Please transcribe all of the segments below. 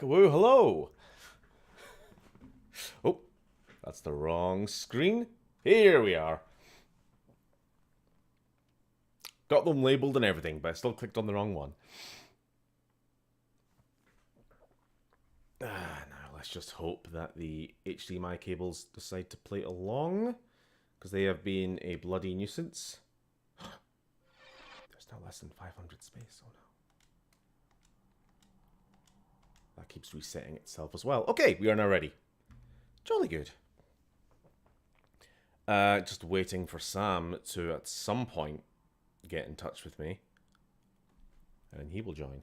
Woo, hello! Oh, that's the wrong screen. Here we are. Got them labelled and everything, but I still clicked on the wrong one. Now let's just hope that the HDMI cables decide to play along, because they have been a bloody nuisance. There's now less than 500 space, oh no. That keeps resetting itself as well. Okay, we are now ready. Jolly good. Just waiting for Sam to, at some point, get in touch with me. And he will join.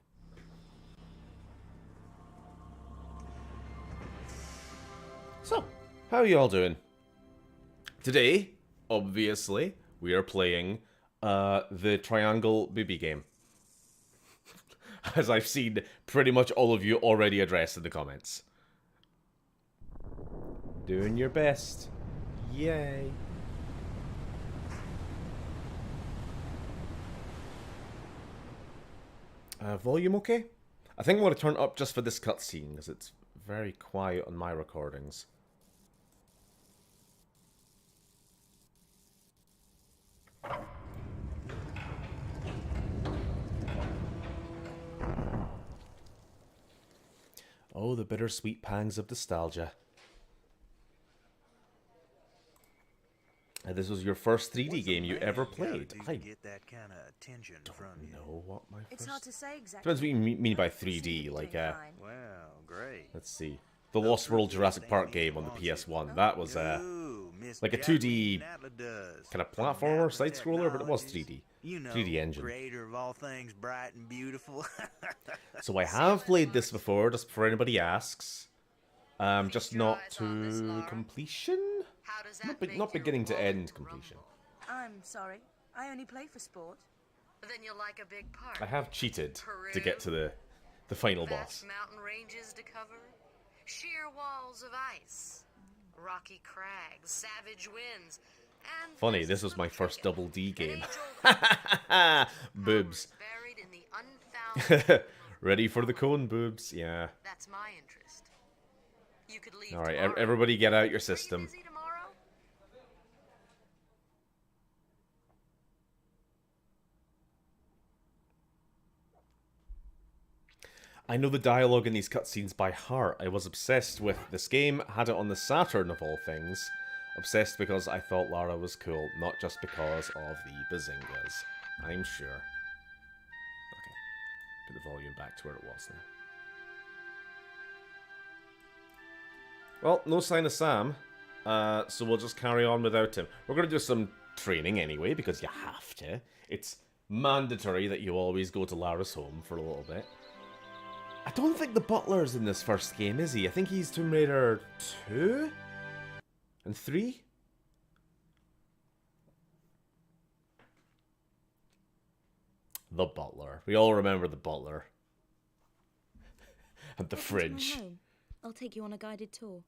So, how are you all doing? Today, obviously, we are playing the Triangle Booby game. As I've seen pretty much all of you already addressed in the comments. Doing your best. Yay. Volume okay? I think I'm going to turn it up just for this cutscene, because it's very quiet on my recordings. Oh, the bittersweet pangs of nostalgia. This was your first 3D game you ever played. I don't know what my first... It's hard to say exactly. Depends what you mean by 3D, like, Well, great. let's see. The Lost World Jurassic Park game on the PS1. That was, like a 2D kind of platformer, side-scroller, but it was 3D. 3D engine. Creator of all things bright and beautiful. So I have played this before, just before anybody asks. Just not to completion? Not beginning to end completion. I'm sorry. I only play for sport. Then you'll like a big park. I have cheated to get to the final boss. Vast mountain ranges to cover, sheer walls of ice, rocky crags, savage winds, and Funny, this was my first double D game. Boobs. Buried in the unfound. Ready for the cone, boobs. Yeah. That's my interest. You could leave. All right, tomorrow. everybody get out your Are you system. busy tomorrow? I know the dialogue in these cutscenes by heart. I was obsessed with this game, had it on the Saturn of all things. Obsessed because I thought Lara was cool, not just because of the bazingas. I'm sure. Okay. Put the volume back to where it was now. Well, no sign of Sam, so we'll just carry on without him. We're going to do some training anyway, because you have to. It's mandatory that you always go to Lara's home for a little bit. I don't think the butler's in this first game, is he? I think he's Tomb Raider 2? And 3? The butler. We all remember the butler. And the fridge. I'll take you on a guided tour.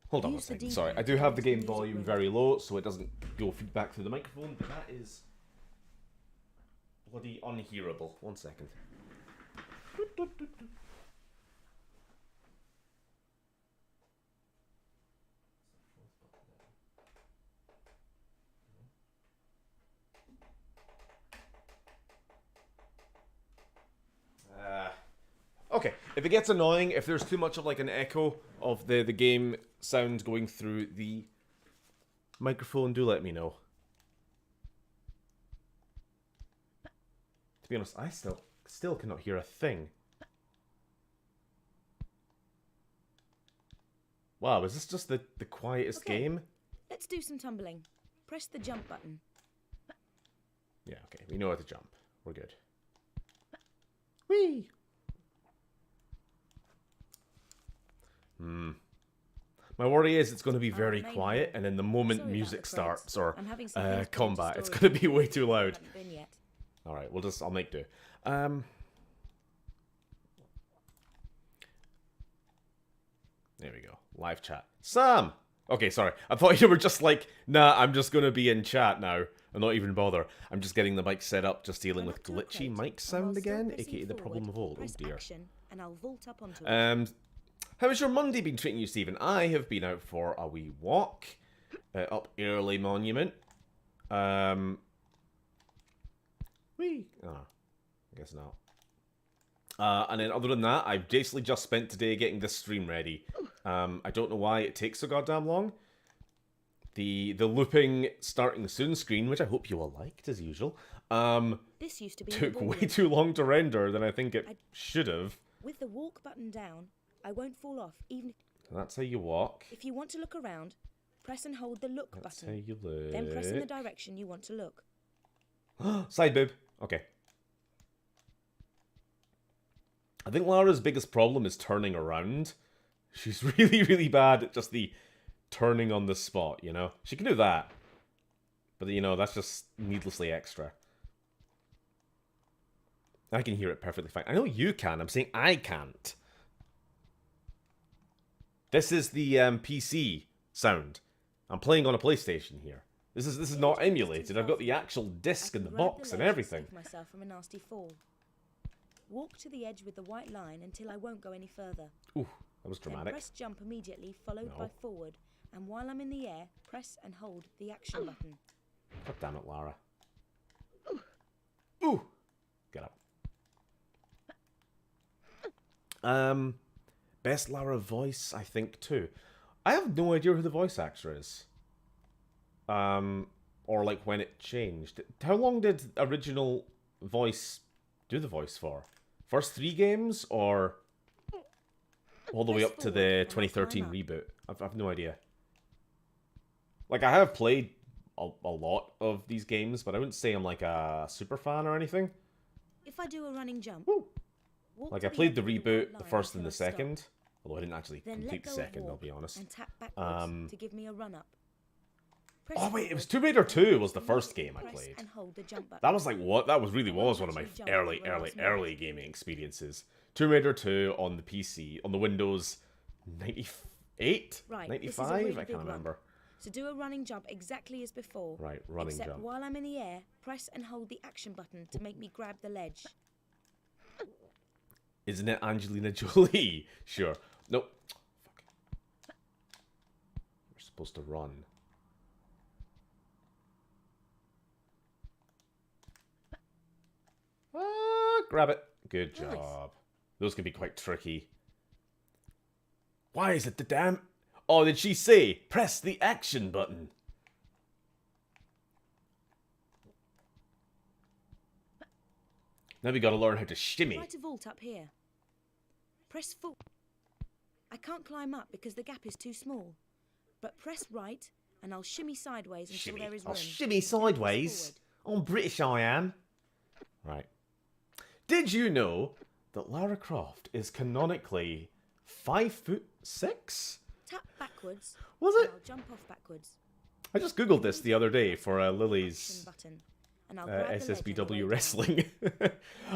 Hold on a second, sorry. I do have the game volume very low, so it doesn't go feedback through the microphone, but that is bloody unhearable. 1 second. Okay, if it gets annoying, if there's too much of like an echo of the game sound going through the microphone, do let me know. To be honest, I still cannot hear a thing. Wow, is this just the quietest game? Let's do some tumbling. Press the jump button. Yeah, okay, we know how to jump. We're good. Whee! My worry is it's going to be very quiet, and then the moment music starts, or combat, it's going to be way too loud. Alright, I'll make do. There we go. Live chat. Sam! Okay, sorry. I thought you were just like, nah, I'm just going to be in chat now. And not even bother. I'm just getting the mic set up, just dealing with glitchy mic sound again, aka the problem of old. Oh dear. How has your Monday been treating you, Stephen? I have been out for a wee walk up Early Monument. Wee. Oh, I guess not. And then other than that, I've basically just spent today getting this stream ready. I don't know why it takes so goddamn long. The looping starting soon screen, which I hope you all liked as usual, this used to be took way too long to render than I think it should have. With the walk button down, I won't fall off, even if... That's how you walk. If you want to look around, press and hold the look That's button. how you look. Then press in the direction you want to look. Side boob. Okay. I think Lara's biggest problem is turning around. She's really, really bad at just the turning on the spot, you know? She can do that. But, you know, that's just needlessly extra. I can hear it perfectly fine. I know you can. I'm saying I can't. This is the PC sound. I'm playing on a PlayStation here. This is not emulated. I've got the actual disc in the box and everything. Myself from a nasty fall. Walk to the edge with the white line until I won't go any further. Ooh, that was dramatic. Then press jump immediately, followed by forward. And while I'm in the air, press and hold the action button. God damn it, Lara. Ooh! Get up. Best Lara voice, I think, too. I have no idea who the voice actor is. Or, like, when it changed. How long did original voice do the voice for? First 3 games, or all the way up to the 2013 reboot? I've no idea. Like, I have played a lot of these games, but I wouldn't say I'm, like, a super fan or anything. If I do a running jump... Woo. Like, I played the reboot, the first and the second. Although I didn't actually complete the second, I'll be honest. And tap backwards to give me a run up. Oh wait, it was Tomb Raider 2 was the first game I played. And hold the jump button. That was like what? That was really was one of my early gaming experiences. Tomb Raider 2 on the PC, on the Windows 98? Right, 95? Really I can't remember. So do a running jump exactly as before. Right, running except jump. While I'm in the air, press and hold the action button to make me grab the ledge. Isn't it Angelina Jolie? Sure. Nope. Fuck. We're supposed to run. Grab it. Good job. Nice. Those can be quite tricky. Why is it the damn... Oh, did she say, press the action button? Now we gotta learn how to shimmy. Try to vault up here. Press forward. I can't climb up because the gap is too small. But press right, and I'll shimmy sideways until there is room. I'll shimmy sideways. I'm British, I am. Right. Did you know that Lara Croft is canonically 5'6"? Tap backwards. Was and it? I'll jump off backwards. I just googled this the other day for Lily's Button, and I'll grab the ledge on the way SSBW down. wrestling.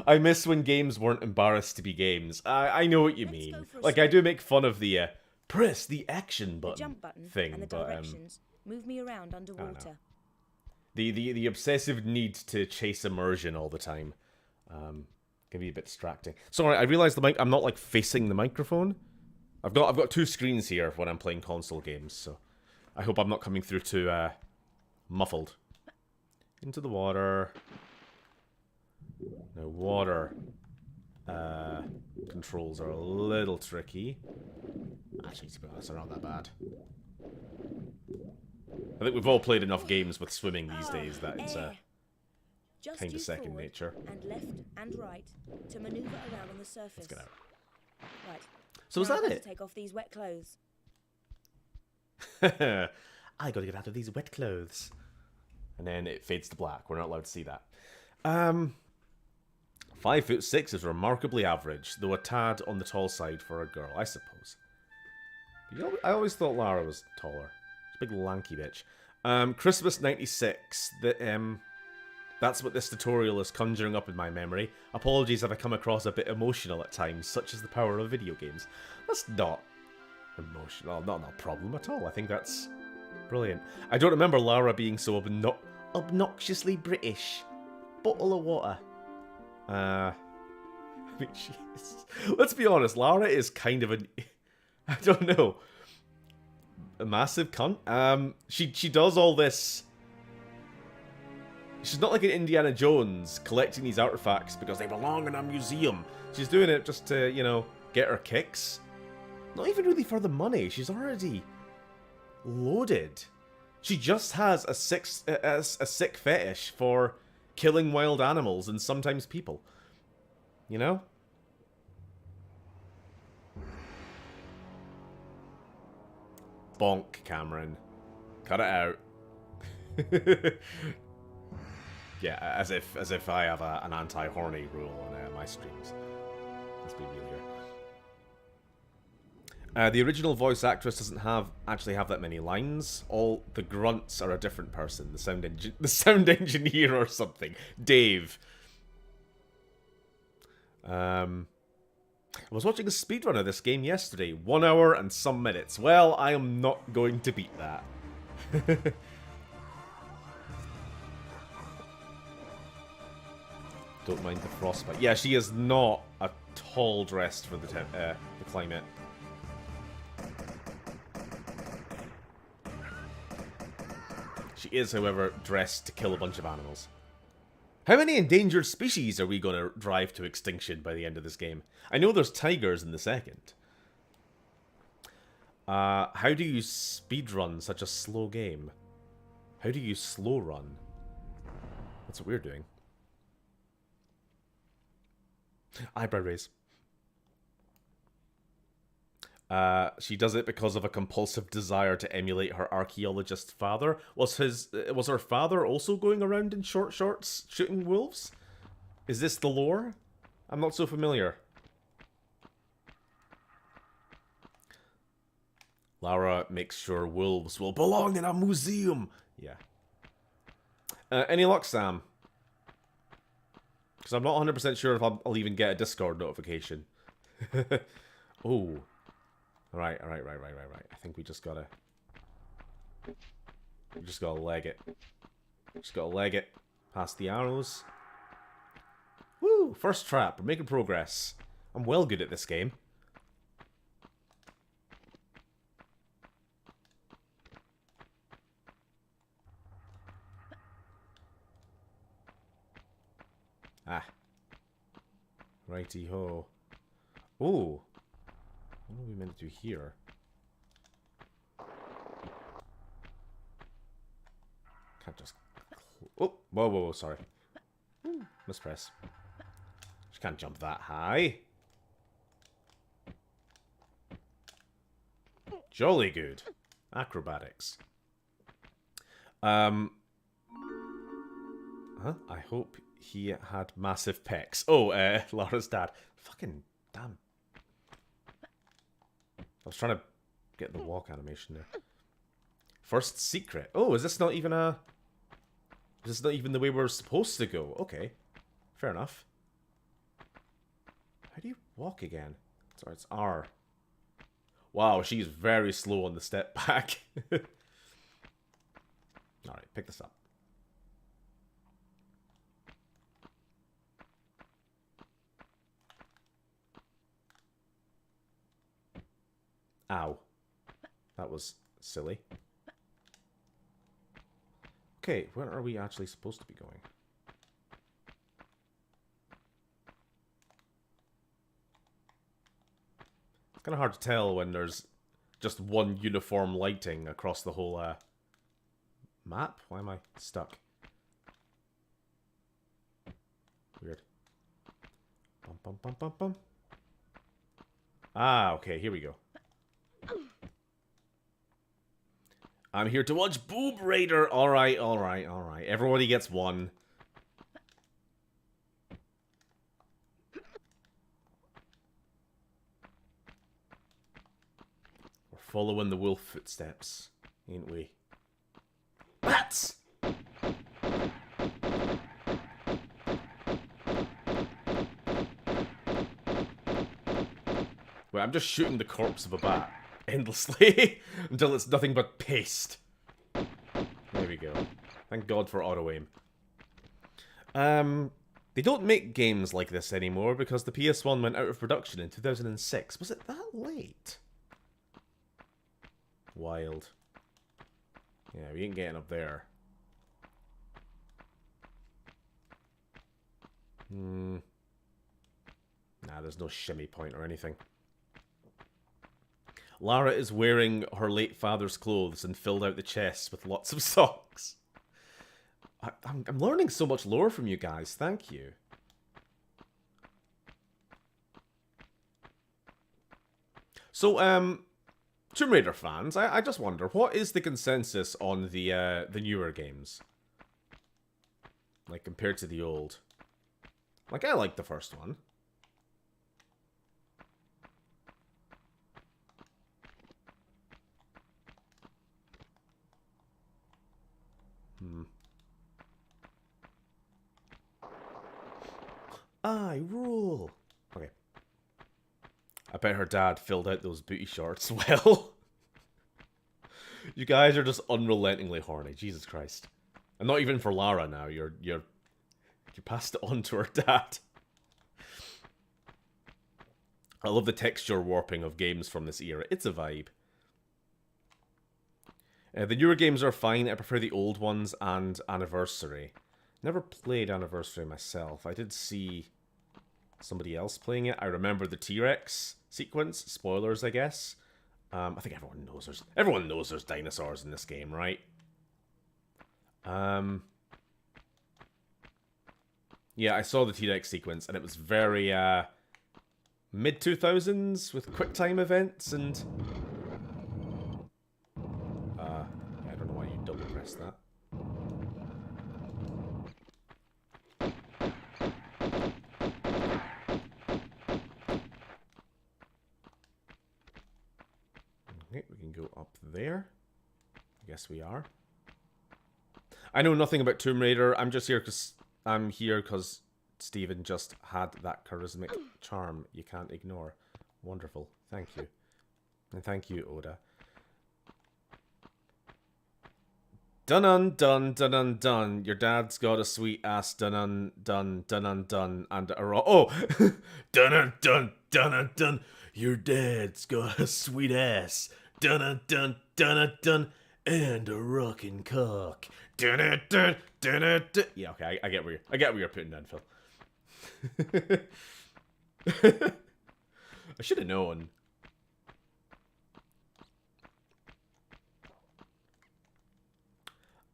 I miss when games weren't embarrassed to be games. I know what you Let's mean. go for a Like, I spin. do make fun of the press the action The button, jump button thing, and the but directions move me around underwater. the obsessive need to chase immersion all the time can be a bit distracting. Sorry, I realised I'm not like facing the microphone. I've got two screens here when I'm playing console games, so I hope I'm not coming through too muffled. Into the water. Now water controls are a little tricky. Actually, to be honest, they're not that bad. I think we've all played enough games with swimming these days that it's Just kind of use second forward nature. And left and right to manoeuvre around on the surface. Let's get out. Right. So is Now that I've got it? to take off these wet clothes. I gotta get out of these wet clothes. And then it fades to black. We're not allowed to see that. 5'6" is remarkably average, though a tad on the tall side for a girl, I suppose. I always thought Lara was taller. She's a big lanky bitch. Christmas 96. That's what this tutorial is conjuring up in my memory. Apologies if I come across a bit emotional at times, such as the power of video games. That's not emotional, not a problem at all. I think that's brilliant. I don't remember Lara being so obnoxiously British. Bottle of water. I mean, she is... Let's be honest, Lara is kind of an... I don't know. A massive cunt. She does all this... She's not like an Indiana Jones collecting these artifacts because they belong in a museum. She's doing it just to, you know, get her kicks. Not even really for the money. She's already loaded. She just has a sick fetish for killing wild animals and sometimes people. You know? Bonk, Cameron. Cut it out. Yeah, as if I have an anti-horny rule on my streams. Let's be real here. The original voice actress doesn't actually have that many lines. All the grunts are a different person. The sound engineer or something. Dave. I was watching a speedrun of this game yesterday. 1 hour and some minutes. Well, I am not going to beat that. Don't mind the frostbite. Yeah, she is not at all dressed for the climate. She is, however, dressed to kill a bunch of animals. How many endangered species are we going to drive to extinction by the end of this game? I know there's tigers in the second. How do you speedrun such a slow game? How do you slow run? That's what we're doing. Eyebrow raise. She does it because of a compulsive desire to emulate her archaeologist father. Was her father also going around in short shorts shooting wolves? Is this the lore? I'm not so familiar. Lara makes sure wolves will belong in a museum. Yeah. Any luck, Sam? Because I'm not 100% sure if I'll even get a Discord notification. Oh. Right. I think we just gotta leg it. Just gotta leg it. Past the arrows. Woo! First trap. We're making progress. I'm well good at this game. Ah. Righty-ho. Ooh. What are we meant to do here? Can't just... Oh! Whoa, sorry. Mispress. can't jump that high. Jolly good. Acrobatics. Huh? I hope he had massive pecs. Oh, Lara's dad. Fucking damn. I was trying to get the walk animation there. First secret. Oh, is this not even a... Is this not even the way we're supposed to go? Okay. Fair enough. How do you walk again? Sorry, it's R. Wow, she's very slow on the step back. Alright, pick this up. Ow. That was silly. Okay, where are we actually supposed to be going? It's kind of hard to tell when there's just one uniform lighting across the whole map. Why am I stuck? Weird. Bum, bum, bum, bum, bum. Ah, okay, here we go. I'm here to watch Boob Raider. Alright, alright, alright. Everybody gets one. We're following the wolf footsteps, ain't we? Bats! Wait, I'm just shooting the corpse of a bat endlessly until it's nothing but paste. There we go. Thank God for auto-aim. They don't make games like this anymore because the PS1 went out of production in 2006. Was it that late? Wild. Yeah, we ain't getting up there. Nah, there's no shimmy point or anything. Lara is wearing her late father's clothes and filled out the chests with lots of socks. I'm learning so much lore from you guys. Thank you. So, Tomb Raider fans, I just wonder, what is the consensus on the newer games? Like, compared to the old? Like, I like the first one. I rule. Okay. I bet her dad filled out those booty shorts well. You guys are just unrelentingly horny. Jesus Christ. And not even for Lara now. You passed it on to her dad. I love the texture warping of games from this era. It's a vibe. The newer games are fine. I prefer the old ones and Anniversary. Never played Anniversary myself. I did see somebody else playing it. I remember the T-Rex sequence. Spoilers, I guess. I think everyone knows there's dinosaurs in this game, right? Yeah, I saw the T-Rex sequence, and it was very mid-2000s with QuickTime events and... I don't know why you double press that. Okay, we can go up there. I guess we are. I know nothing about Tomb Raider. I'm just here because Steven just had that charismatic charm you can't ignore. Wonderful. Thank you. And thank you, Oda. Dun-un-dun, dun-un-dun. Your dad's got a sweet ass dun-un-dun, dun-un-dun, and a oh! Dun-un-dun, dun-un-dun. Your dad's got a sweet ass. Dun-un-dun, dun-un-dun, and a rockin' cock. Dun-un-dun, dun-un-dun. Yeah, okay, I get where you're putting down, Phil. I should have known.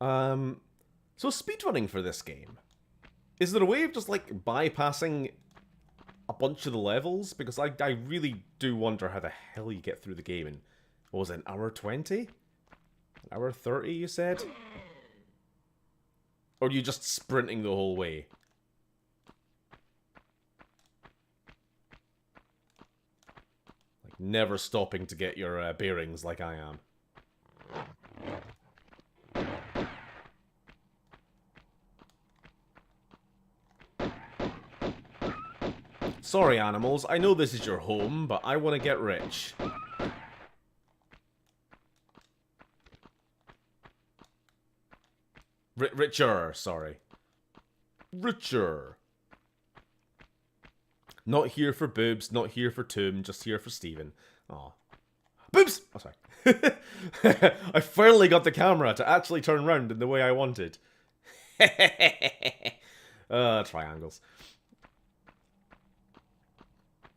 So speedrunning for this game. Is there a way of just, like, bypassing bunch of the levels, because I really do wonder how the hell you get through the game in, what was it, an hour 20? An hour 30, you said? Or are you just sprinting the whole way? Like, never stopping to get your bearings like I am. Sorry, animals. I know this is your home, but I want to get rich. Richer, sorry. Richer. Not here for boobs, not here for Tomb, just here for Stephen. Aw. Boobs! Oh, sorry. I finally got the camera to actually turn around in the way I wanted. Triangles.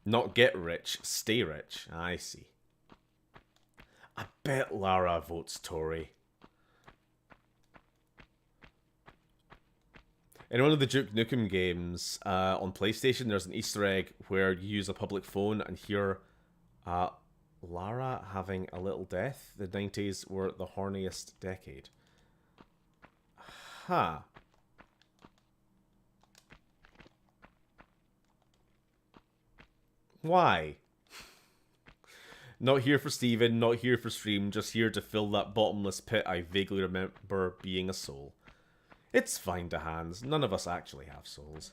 Not get rich, stay rich. I see. I bet Lara votes Tory. In one of the Duke Nukem games on PlayStation, there's an Easter egg where you use a public phone and hear Lara having a little death. The 90s were the horniest decade. Huh. Why? Not here for Steven, not here for stream, just here to fill that bottomless pit I vaguely remember being a soul. It's fine to hands, none of us actually have souls.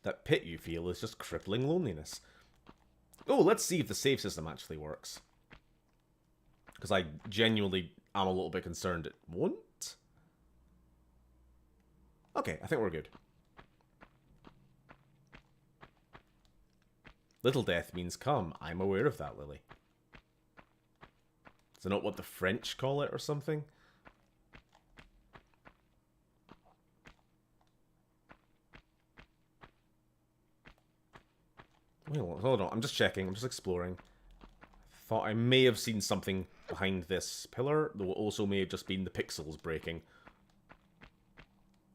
That pit you feel is just crippling loneliness. Oh, let's see if the save system actually works. Because I genuinely am a little bit concerned it won't. Okay, I think we're good. Little death means come. I'm aware of that, Lily. Is it not what the French call it or something? Wait, hold on. I'm just checking. I'm just exploring. Thought I may have seen something behind this pillar, though it also may have just been the pixels breaking.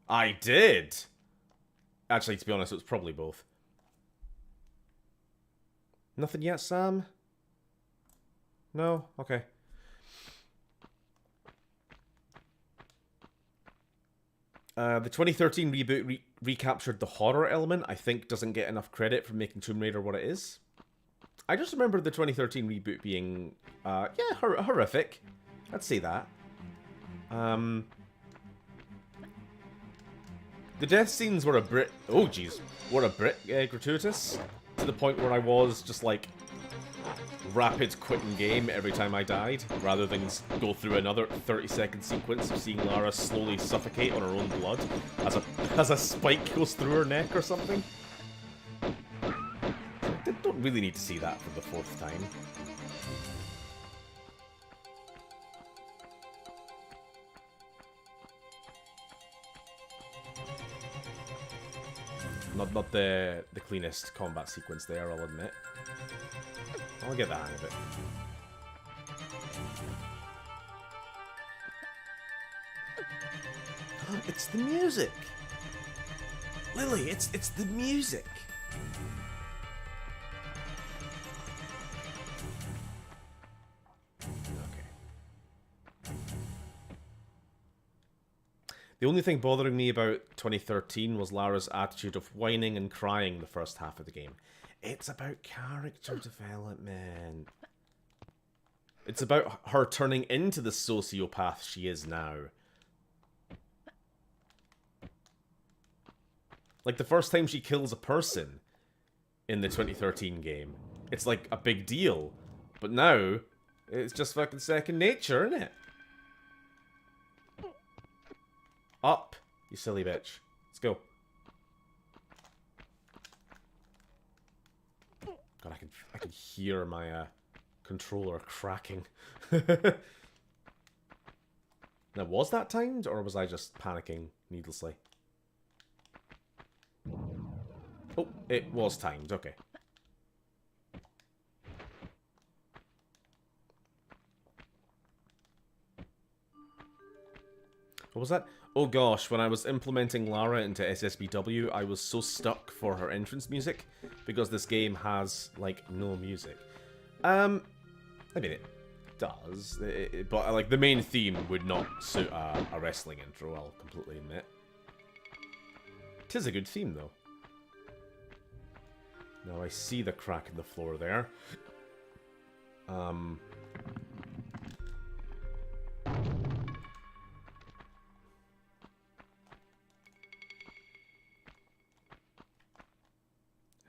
I did! Actually, to be honest, it was probably both. Nothing yet, Sam? No? Okay. The 2013 reboot recaptured the horror element. I think doesn't get enough credit for making Tomb Raider what it is. I just remember the 2013 reboot being, yeah, horrific. I'd say that. The death scenes were a bit... Oh, jeez. Were a bit gratuitous. To the point where I was just like rapid quitting game every time I died, rather than go through another 30-second sequence of seeing Lara slowly suffocate on her own blood as a spike goes through her neck or something. I don't really need to see that for the 4th time. Not the cleanest combat sequence there, I'll admit. I'll get the hang of it. It's the music! Lily, it's the music! The only thing bothering me about 2013 was Lara's attitude of whining and crying the first half of the game. It's about character development. It's about her turning into the sociopath she is now. Like, the first time she kills a person in the 2013 game, it's like a big deal. But now, it's just fucking second nature, isn't it? Up, you silly bitch. Let's go. God, I can hear my controller cracking. Now, was that timed, or was I just panicking needlessly? Oh, it was timed. Okay. What was that? Oh gosh, when I was implementing Lara into SSBW, I was so stuck for her entrance music, because this game has, like, no music. I mean, it does, but, like, the main theme would not suit a wrestling intro, I'll completely admit. 'Tis a good theme, though. Now, I see the crack in the floor there.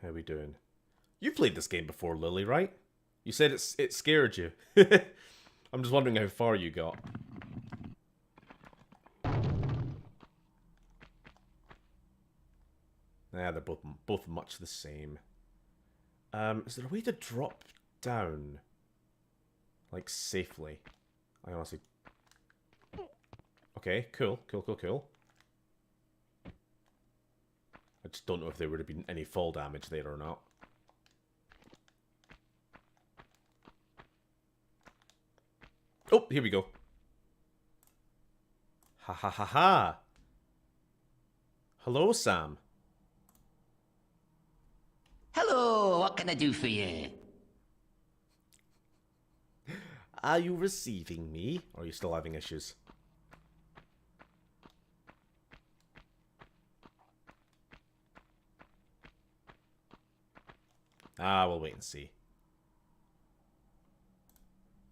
How we doing? You played this game before, Lily, right? You said it scared you. I'm just wondering how far you got. Yeah, they're both much the same. Is there a way to drop down? Like, safely? I honestly... Okay, cool. I just don't know if there would have been any fall damage there or not. Oh, here we go. Ha ha ha ha. Hello, Sam. Hello, what can I do for you? Are you receiving me? Or are you still having issues? Ah, we'll wait and see.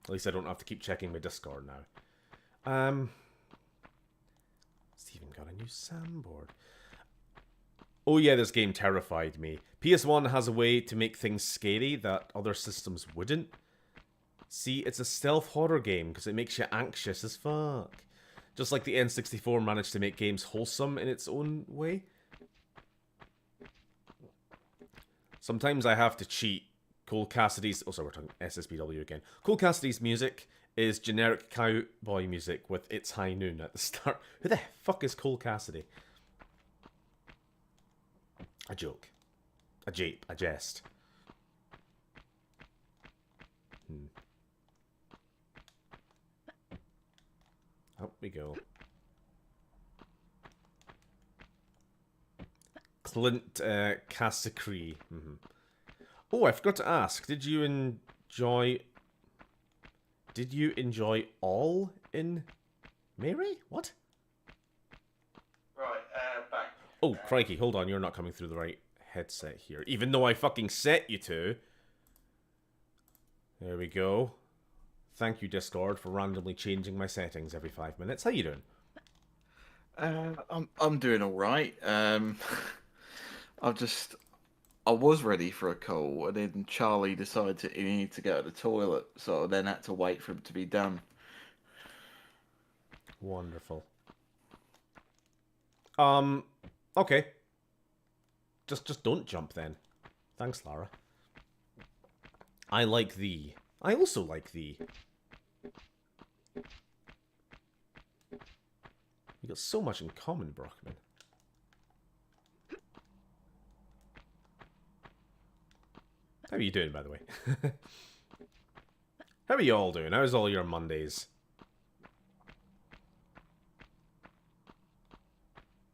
At least I don't have to keep checking my Discord now. Steven got a new soundboard. Oh yeah, this game terrified me. PS1 has a way to make things scary that other systems wouldn't. See, it's a stealth horror game because it makes you anxious as fuck. Just like the N64 managed to make games wholesome in its own way. Sometimes I have to cheat. Cole Cassidy's... Oh, sorry, we're talking SSBW again. Cole Cassidy's music is generic cowboy music with It's High Noon at the start. Who the fuck is Cole Cassidy? A joke. A jape. A jest. Up we go. Clint Cassicree. Oh, I forgot to ask. Did you enjoy All in Mary? What? Right, back. Oh, crikey. Hold on. You're not coming through the right headset here. Even though I fucking set you to. There we go. Thank you, Discord, for randomly changing my settings every 5 minutes. How you doing? I'm doing all right. I was ready for a call, and then Charlie decided he needed to go to the toilet, so I then had to wait for him to be done. Wonderful. Okay. Just don't jump then. Thanks, Lara. I like thee. I also like thee. We got so much in common, Brockman. How are you doing, by the way? How are you all doing? How's all your Mondays?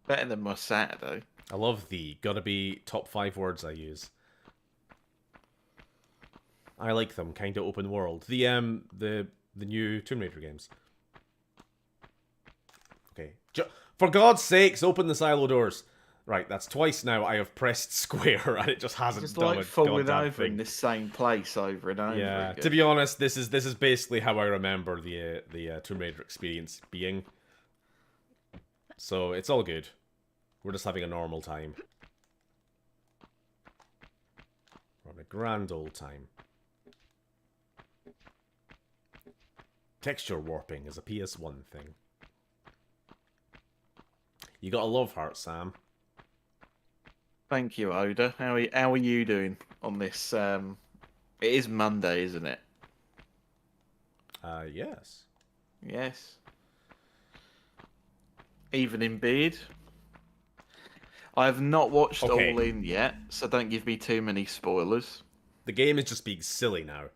Better than my Saturday. I love thee. Gotta be top 5 words I use. I like them. Kinda open world. The new Tomb Raider games. Okay. For God's sakes, open the silo doors. Right, that's twice now I have pressed square and it just hasn't Just done like a falling goddamn over in thing. the same place over and over Yeah, again. to be honest, this is basically how I remember the Tomb Raider experience being. So it's all good. We're just having a normal time. We're having a grand old time. Texture warping is a PS1 thing. You got a love heart, Sam. Thank you, Oda. How are you doing on this? It is Monday, isn't it? Yes. Yes. Even in beard. I have not watched Okay. All In yet, so don't give me too many spoilers. The game is just being silly now.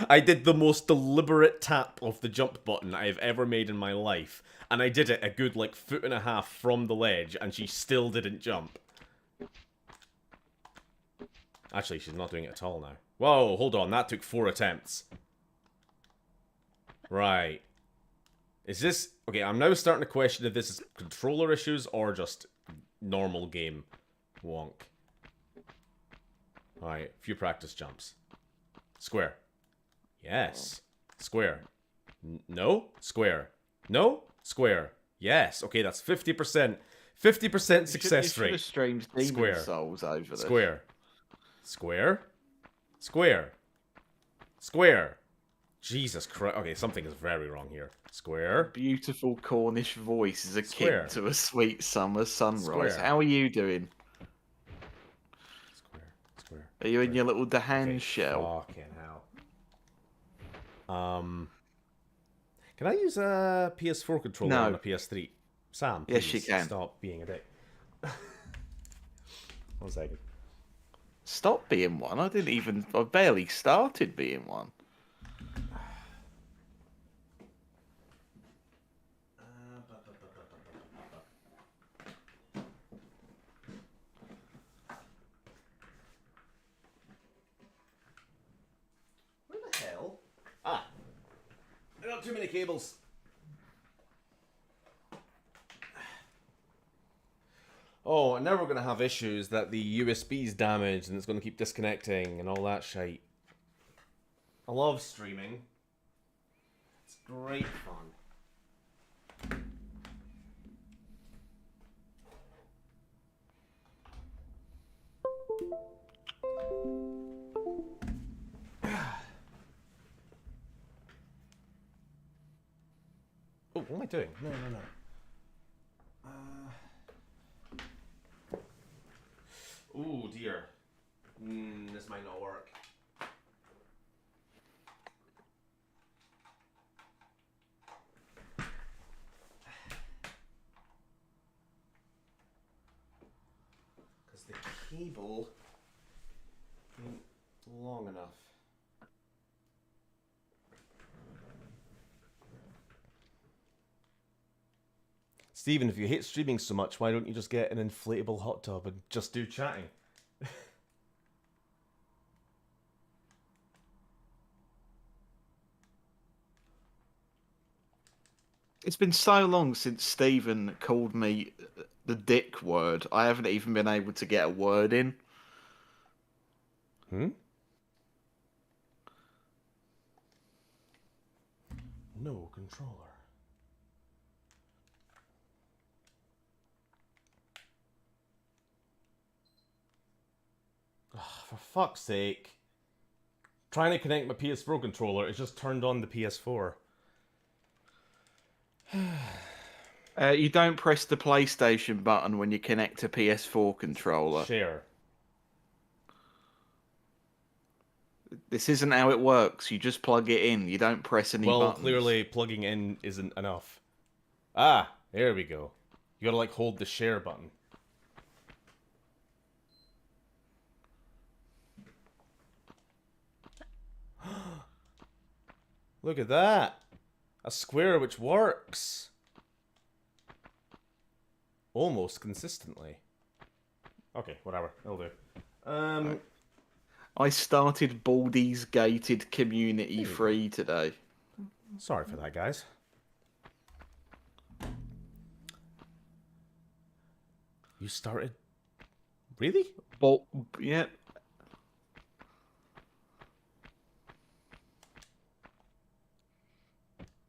I did the most deliberate tap of the jump button I've ever made in my life. And I did it a good, like, 1.5 feet from the ledge, and she still didn't jump. Actually, she's not doing it at all now. Whoa, hold on, that took 4 attempts. Right. Is this... Okay, I'm now starting to question if this is controller issues or just normal game wonk. Alright, few practice jumps. Square. Yes. Square. No? Square. No? Square. Yes. Okay, that's 50%. 50% success rate. Streamed Demon Square. Souls over this. Square. Square. Square. Square. Jesus Christ. Okay, something is very wrong here. Square. Beautiful Cornish voice is a Square. kick to a sweet summer sunrise. Square. How are you doing? Square. Square. Are you in your little Dahan Okay, shell? fucking hell. Can I use a PS4 controller No. on a PS3? Sam, Yes, please you can. stop being a dick. 1 second. Stop being one. I barely started being one. Where the hell? Ah! I got too many cables. Oh, and now we're going to have issues that the USB's damaged and it's going to keep disconnecting and all that shite. I love streaming. It's great fun. Oh, what am I doing? No. Oh dear. This might not work. Because the cable ain't long enough. Steven, if you hate streaming so much, why don't you just get an inflatable hot tub and just do chatting? It's been so long since Stephen called me the dick word. I haven't even been able to get a word in. No controller. Oh, for fuck's sake. Trying to connect my PS4 controller, it just turned on the PS4. You don't press the PlayStation button when you connect a PS4 controller. Share. This isn't how it works. You just plug it in. You don't press any Well, buttons. clearly plugging in isn't enough. Ah, there we go. You gotta like hold the share button. Look at that! A square which works! Almost consistently. Okay, whatever. It'll do. I started Baldy's Gated Community Free today. Sorry for that, guys. You started? Really? Yeah.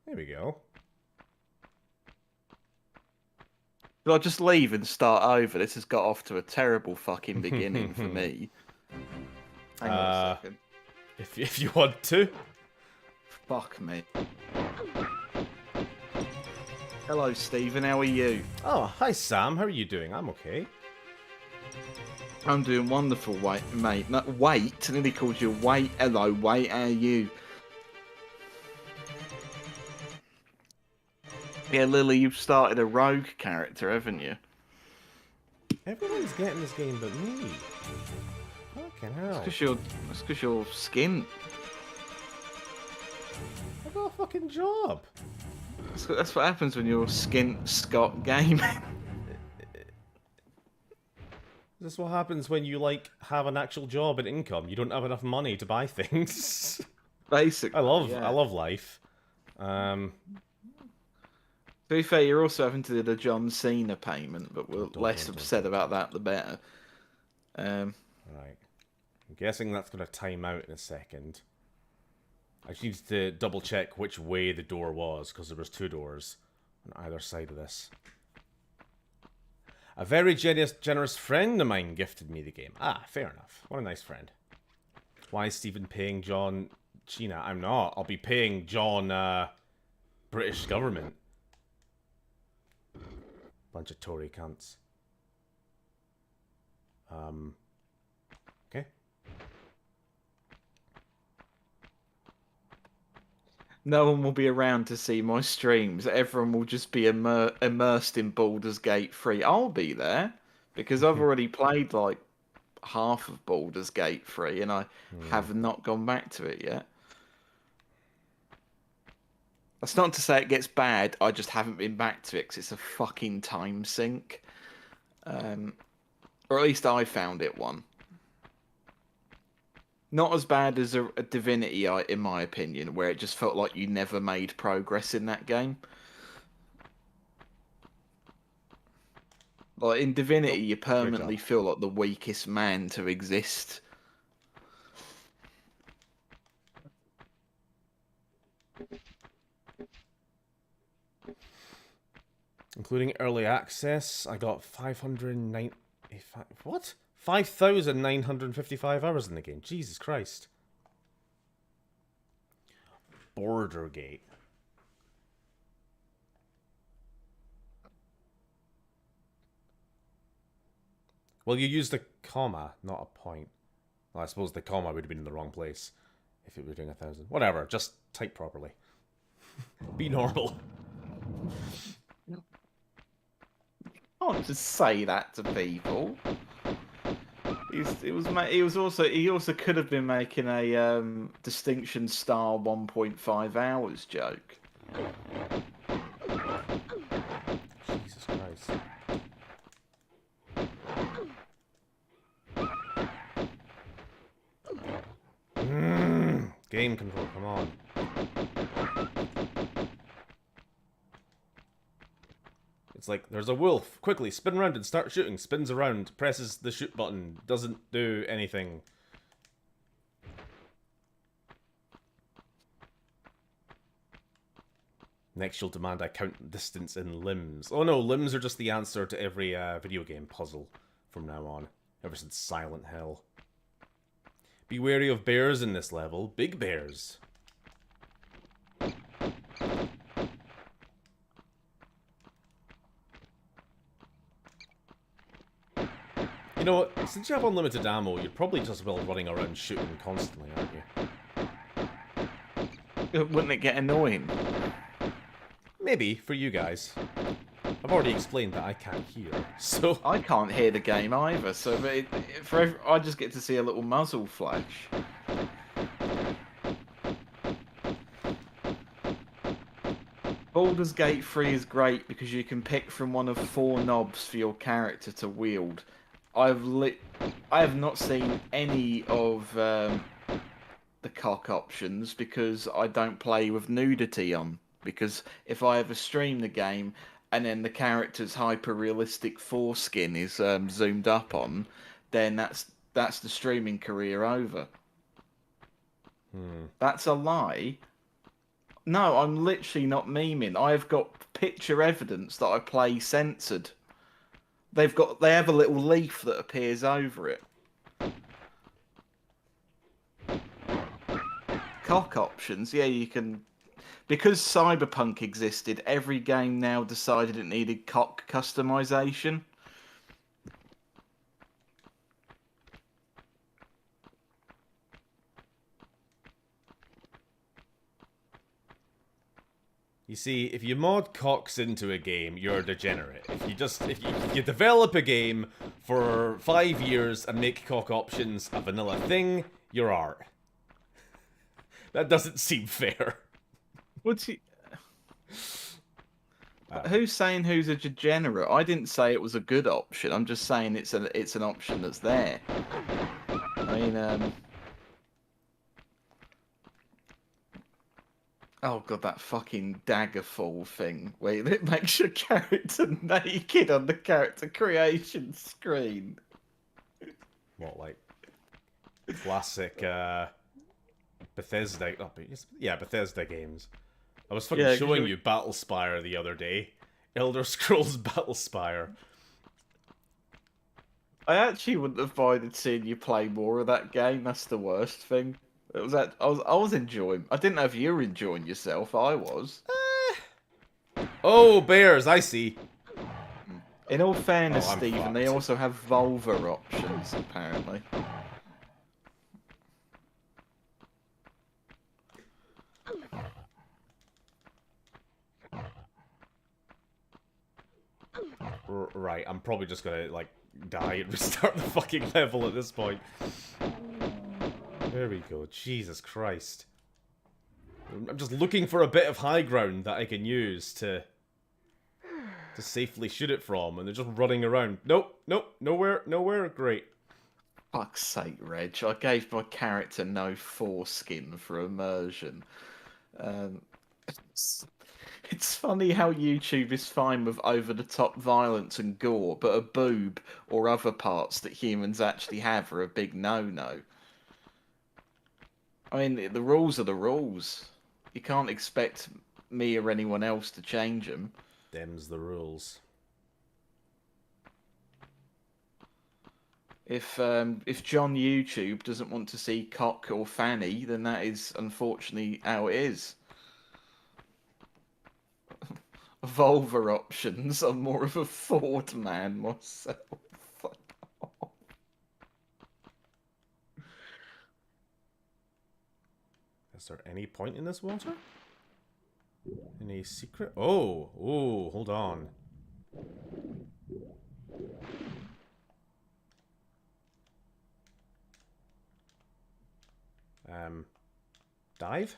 There we go. Did I just leave and start over? This has got off to a terrible fucking beginning for me. Hang on a second. If you want to. Fuck me. Hello, Stephen. How are you? Oh, hi Sam. How are you doing? I'm okay. I'm doing wonderful, mate. No, wait. Nearly called you wait. Hello, wait. How are you? Yeah, Lily, you've started a rogue character, haven't you? Everyone's getting this game but me. Fucking hell. It's because you're skint. got a fucking job. That's what happens when you're skint Scott gaming. This is what happens when you, like, have an actual job and income. You don't have enough money to buy things. Basically, I love yeah. life. To be fair, you're also having to do the John Cena payment, but we're less upset about that, the better. Right. I'm guessing that's going to time out in a second. I just need to double check which way the door was, because there was 2 doors on either side of this. A very generous friend of mine gifted me the game. Ah, fair enough. What a nice friend. Why is Stephen paying John Cena? I'm not. I'll be paying John, British government. Bunch of Tory cunts. Okay. No one will be around to see my streams. Everyone will just be immersed in Baldur's Gate 3. I'll be there, because I've already played, like, half of Baldur's Gate 3, and I have not gone back to it yet. That's not to say it gets bad, I just haven't been back to it, because it's a fucking time sink. Or at least I found it one. Not as bad as a Divinity, in my opinion, where it just felt like you never made progress in that game. Like, in Divinity, you permanently feel like the weakest man to exist. Including early access, I got 5,955 hours in the game. Jesus Christ. Border Gate. Well, you used a comma, not a point. Well, I suppose the comma would have been in the wrong place if it were doing 1,000. Whatever, just type properly. Be normal. Can't just say that to people. He also could have been making a distinction star 1.5 hours joke. Jesus Christ. Game control, come on. It's like, there's a wolf. Quickly, spin around and start shooting. Spins around, presses the shoot button. Doesn't do anything. Next, you'll demand I count distance in limbs. Oh no, limbs are just the answer to every video game puzzle from now on. Ever since Silent Hill. Be wary of bears in this level. Big bears. You know what? Since you have unlimited ammo, you're probably just well running around shooting constantly, aren't you? Wouldn't it get annoying? Maybe, for you guys. I've already explained that I can't hear, so... I can't hear the game either, so I just get to see a little muzzle flash. Baldur's Gate 3 is great because you can pick from one of 4 knobs for your character to wield. I have not seen any of the cock options because I don't play with nudity on. Because if I ever stream the game and then the character's hyper-realistic foreskin is zoomed up on, then that's the streaming career over. That's a lie. No, I'm literally not memeing. I've got picture evidence that I play censored. They have a little leaf that appears over it. Cock options, yeah, you can... Because Cyberpunk existed, every game now decided it needed cock customization. You see, if you mod cocks into a game, you're a degenerate. If you develop a game for 5 years and make cock options a vanilla thing, you're art. That doesn't seem fair. What's he? Who's saying who's a degenerate? I didn't say it was a good option. I'm just saying it's an option that's there. I mean, oh god, that fucking Daggerfall thing where it makes your character naked on the character creation screen. What, like classic Bethesda? Oh, yeah, Bethesda games. I was fucking showing you Battlespire the other day. Elder Scrolls Battlespire. I actually wouldn't have minded seeing you play more of that game. That's the worst thing. It was that I was enjoying. I didn't know if you were enjoying yourself. I was. Oh, bears! I see. In all fairness, I'm Stephen, they fucked. also have vulva options apparently. Right, I'm probably just gonna, like, die and restart the fucking level at this point. There we go. Jesus Christ. I'm just looking for a bit of high ground that I can use to safely shoot it from, and they're just running around. Nope, nope, nowhere. Great. Fuck's sake, Reg. I gave my character no foreskin for immersion. It's funny how YouTube is fine with over-the-top violence and gore, but a boob or other parts that humans actually have are a big no-no. I mean, the rules are the rules. You can't expect me or anyone else to change them. Them's the rules. If John YouTube doesn't want to see cock or fanny, then that is unfortunately how it is. Vulva options. I'm more of a Ford man myself. Fuck off. Is there any point in this water? Any secret? Oh, hold on. Dive?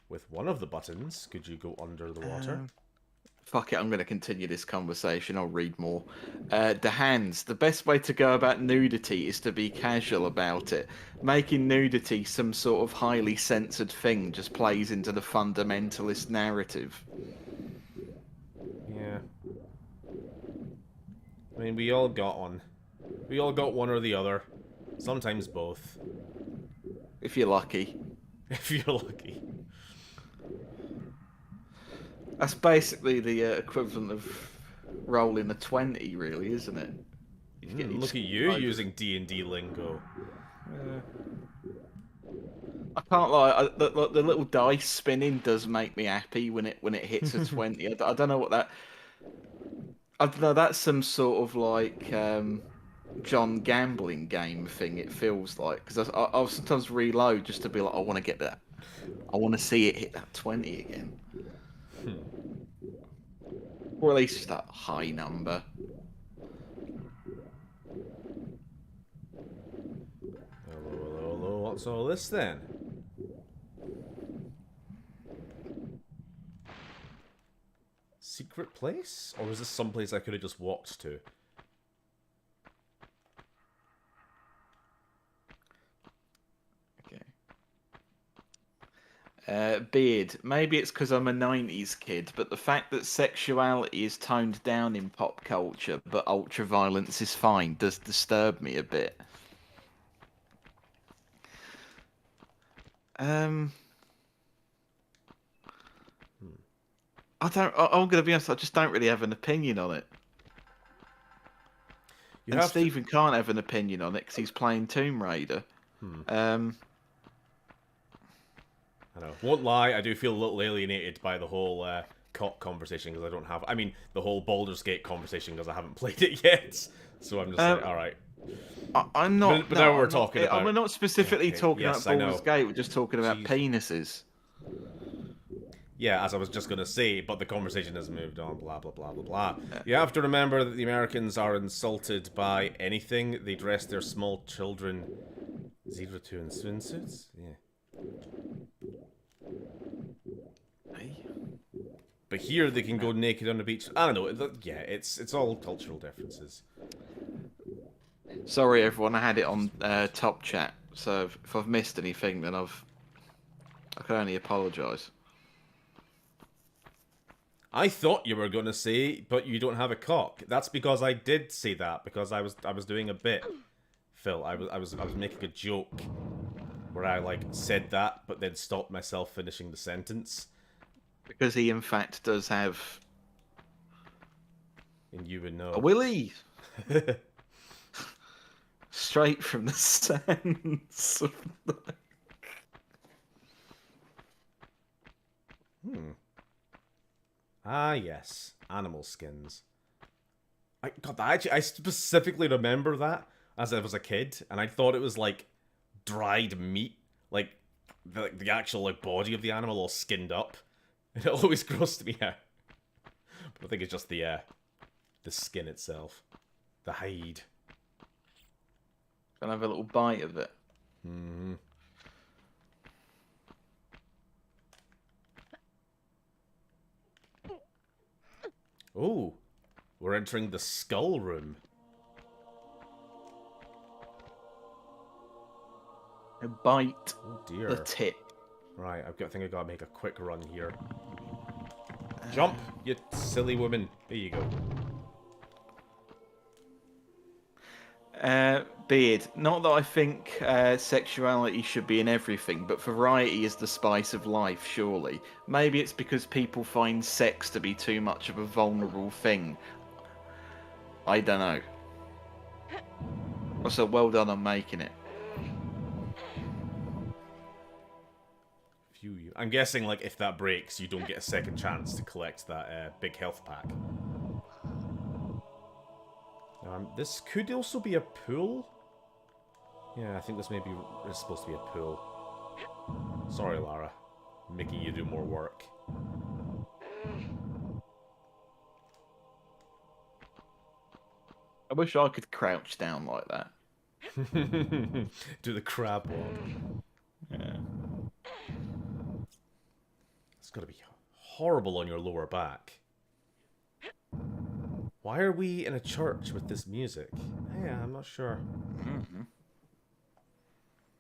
With one of the buttons, could you go under the water? Fuck it, I'm going to continue this conversation. I'll read more. The hands. The best way to go about nudity is to be casual about it. Making nudity some sort of highly censored thing just plays into the fundamentalist narrative. Yeah. I mean, we all got one. We all got one or the other. Sometimes both. If you're lucky. If you're lucky. That's basically the equivalent of rolling a 20, really, isn't it? Look at you using D&D lingo. I can't lie. The little dice spinning does make me happy when it hits a 20. I don't know what that. I don't know. That's some sort of like John gambling game thing. It feels like because I'll sometimes reload just to be like, I want to get that. I want to see it hit that 20 again. Or at least that high number. Hello, what's all this then? Secret place? Or is this someplace I could have just walked to? Beard. Maybe it's because I'm a 90s kid, but the fact that sexuality is toned down in pop culture, but ultra-violence is fine, does disturb me a bit. I'm gonna be honest, I just don't really have an opinion on it. And Stephen can't have an opinion on it because he's playing Tomb Raider. I know. Won't lie, I do feel a little alienated by the whole cock conversation because I don't have... I mean, the whole Baldur's Gate conversation because I haven't played it yet. So I'm just like, alright. I'm not... But now we're talking about... We're not specifically talking yes, about Baldur's Gate, we're just talking about penises. Yeah, as I was just going to say, but the conversation has moved on, blah, blah, blah, blah, blah. You have to remember that the Americans are insulted by anything. They dress their small children 02 in swimsuits? Yeah. But here they can go naked on the beach. I don't know. Yeah, it's all cultural differences. Sorry, everyone. I had it on top chat, so if I've missed anything, then I can only apologise. I thought you were gonna say, but you don't have a cock. That's because I did say that because I was doing a bit, Phil. I was making a joke where I like said that, but then stopped myself finishing the sentence. Because he, in fact, does have And you would know. a willy. Straight from the sands. Ah, yes. Animal skins. I specifically remember that as I was a kid, and I thought it was like dried meat, like the actual like body of the animal all skinned up. And it always grossed me out. But I think it's just the skin itself. The hide. Can I have a little bite of it? Mm-hmm. Oh, we're entering the skull room. A bite Oh dear. the tip. Right, I think I gotta make a quick run here. Jump, you silly woman. There you go. Beard. Not that I think sexuality should be in everything, but variety is the spice of life, surely. Maybe it's because people find sex to be too much of a vulnerable thing. I don't know. Also, well done on making it. I'm guessing, like, if that breaks, you don't get a second chance to collect that big health pack. This could also be a pool. Yeah, I think this maybe is supposed to be a pool. Sorry, Lara. Making you do more work. I wish I could crouch down like that. Do the crab walk. Yeah. It's gotta be horrible on your lower back. Why are we in a church with this music? Yeah, I'm not sure. Mm-hmm.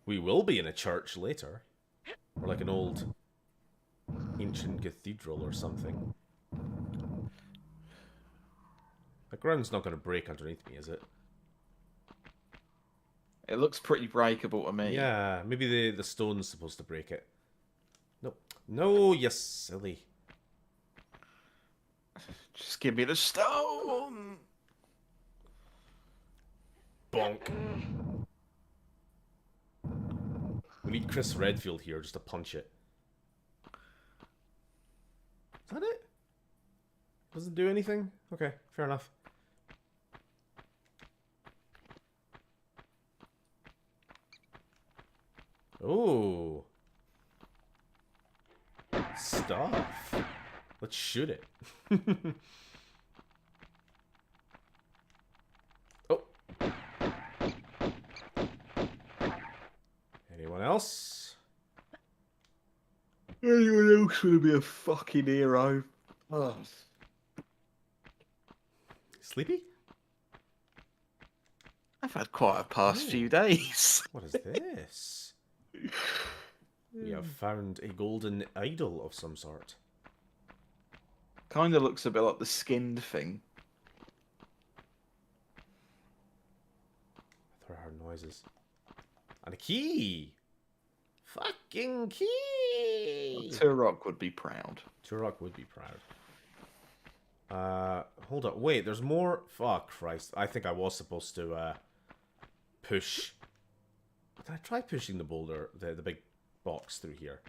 We will be in a church later. Or like an old ancient cathedral or something. The ground's not going to break underneath me, is it? It looks pretty breakable to me. Yeah, maybe the stone's supposed to break it. No. No, you silly. Just give me the stone! Bonk. We need Chris Redfield here just to punch it. Is that it? Doesn't do anything? Okay, fair enough. Oh. Stuff. Let's shoot it. Oh. Anyone else? Anyone else would be a fucking hero. Oh. Sleepy? I've had quite a past few days. What is this? We have found a golden idol of some sort. Kind of looks a bit like the skinned thing. There are noises. And a key! Fucking key! Turok would be proud. Turok would be proud. Hold up. Wait, there's more... Fuck Christ. I think I was supposed to, push... Did I try pushing the boulder, the big box through here?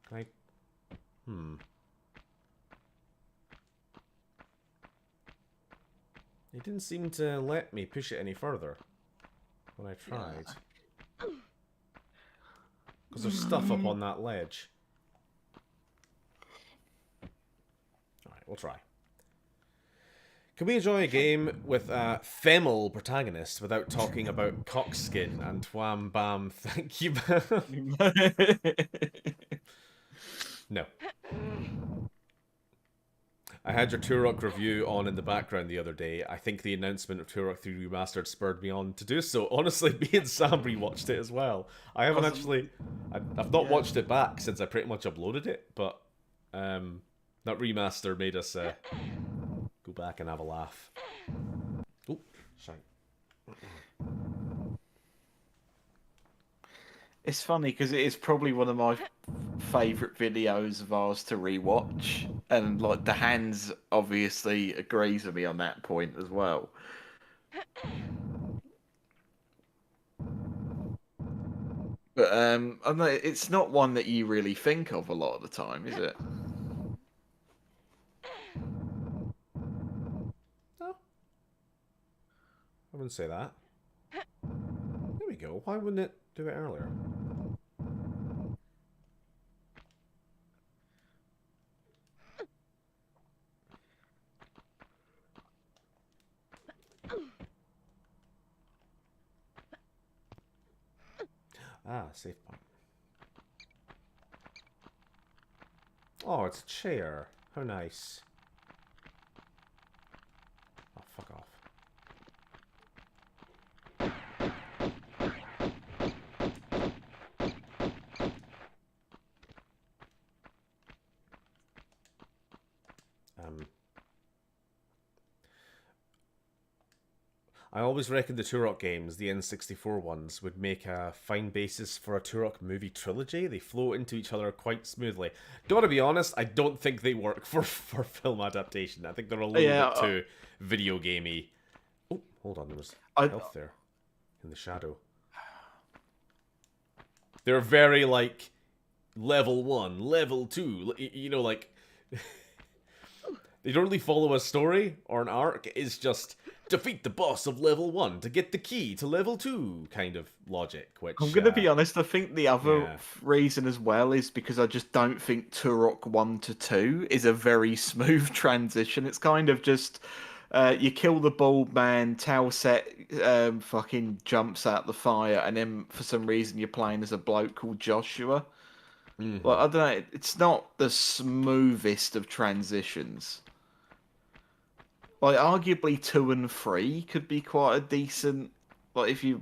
Can I... It didn't seem to let me push it any further when I tried. Because there's stuff up on that ledge. Alright, we'll try. Can we enjoy a game with a female protagonist without talking about cockskin and wham bam thank you? No. had your Turok review on in the background the other day, I think the announcement of Turok 3 Remastered spurred me on to do so. Honestly, me and Sam rewatched it as well. I haven't actually... I've not watched it back since I pretty much uploaded it, but that remaster made us go back and have a laugh. Oh, shite. It's funny because it is probably one of my favourite videos of ours to rewatch, and like the Hands obviously agrees with me on that point as well. But I don't know, it's not one that you really think of a lot of the time, is it? No, I wouldn't say that. There we go. Why wouldn't it do it earlier? Ah, safe point. Oh, it's a chair. How nice. Oh, fuck off. I always reckoned the Turok games, the N64 ones, would make a fine basis for a Turok movie trilogy. They flow into each other quite smoothly. Gotta be honest, I don't think they work for film adaptation. I think they're a little bit too video gamey. Oh, hold on, there was health there in the shadow. They're very like level 1, level 2. You know, like they don't really follow a story or an arc. It's just defeat the boss of level 1 to get the key to level 2 kind of logic, which... I'm going to be honest, I think the other reason as well is because I just don't think Turok 1 to 2 is a very smooth transition. It's kind of just, you kill the bald man, Talset fucking jumps out the fire, and then for some reason you're playing as a bloke called Joshua. Mm-hmm. Like, I don't know, it's not the smoothest of transitions. Like, arguably 2 and 3 could be quite a decent... Like, if you,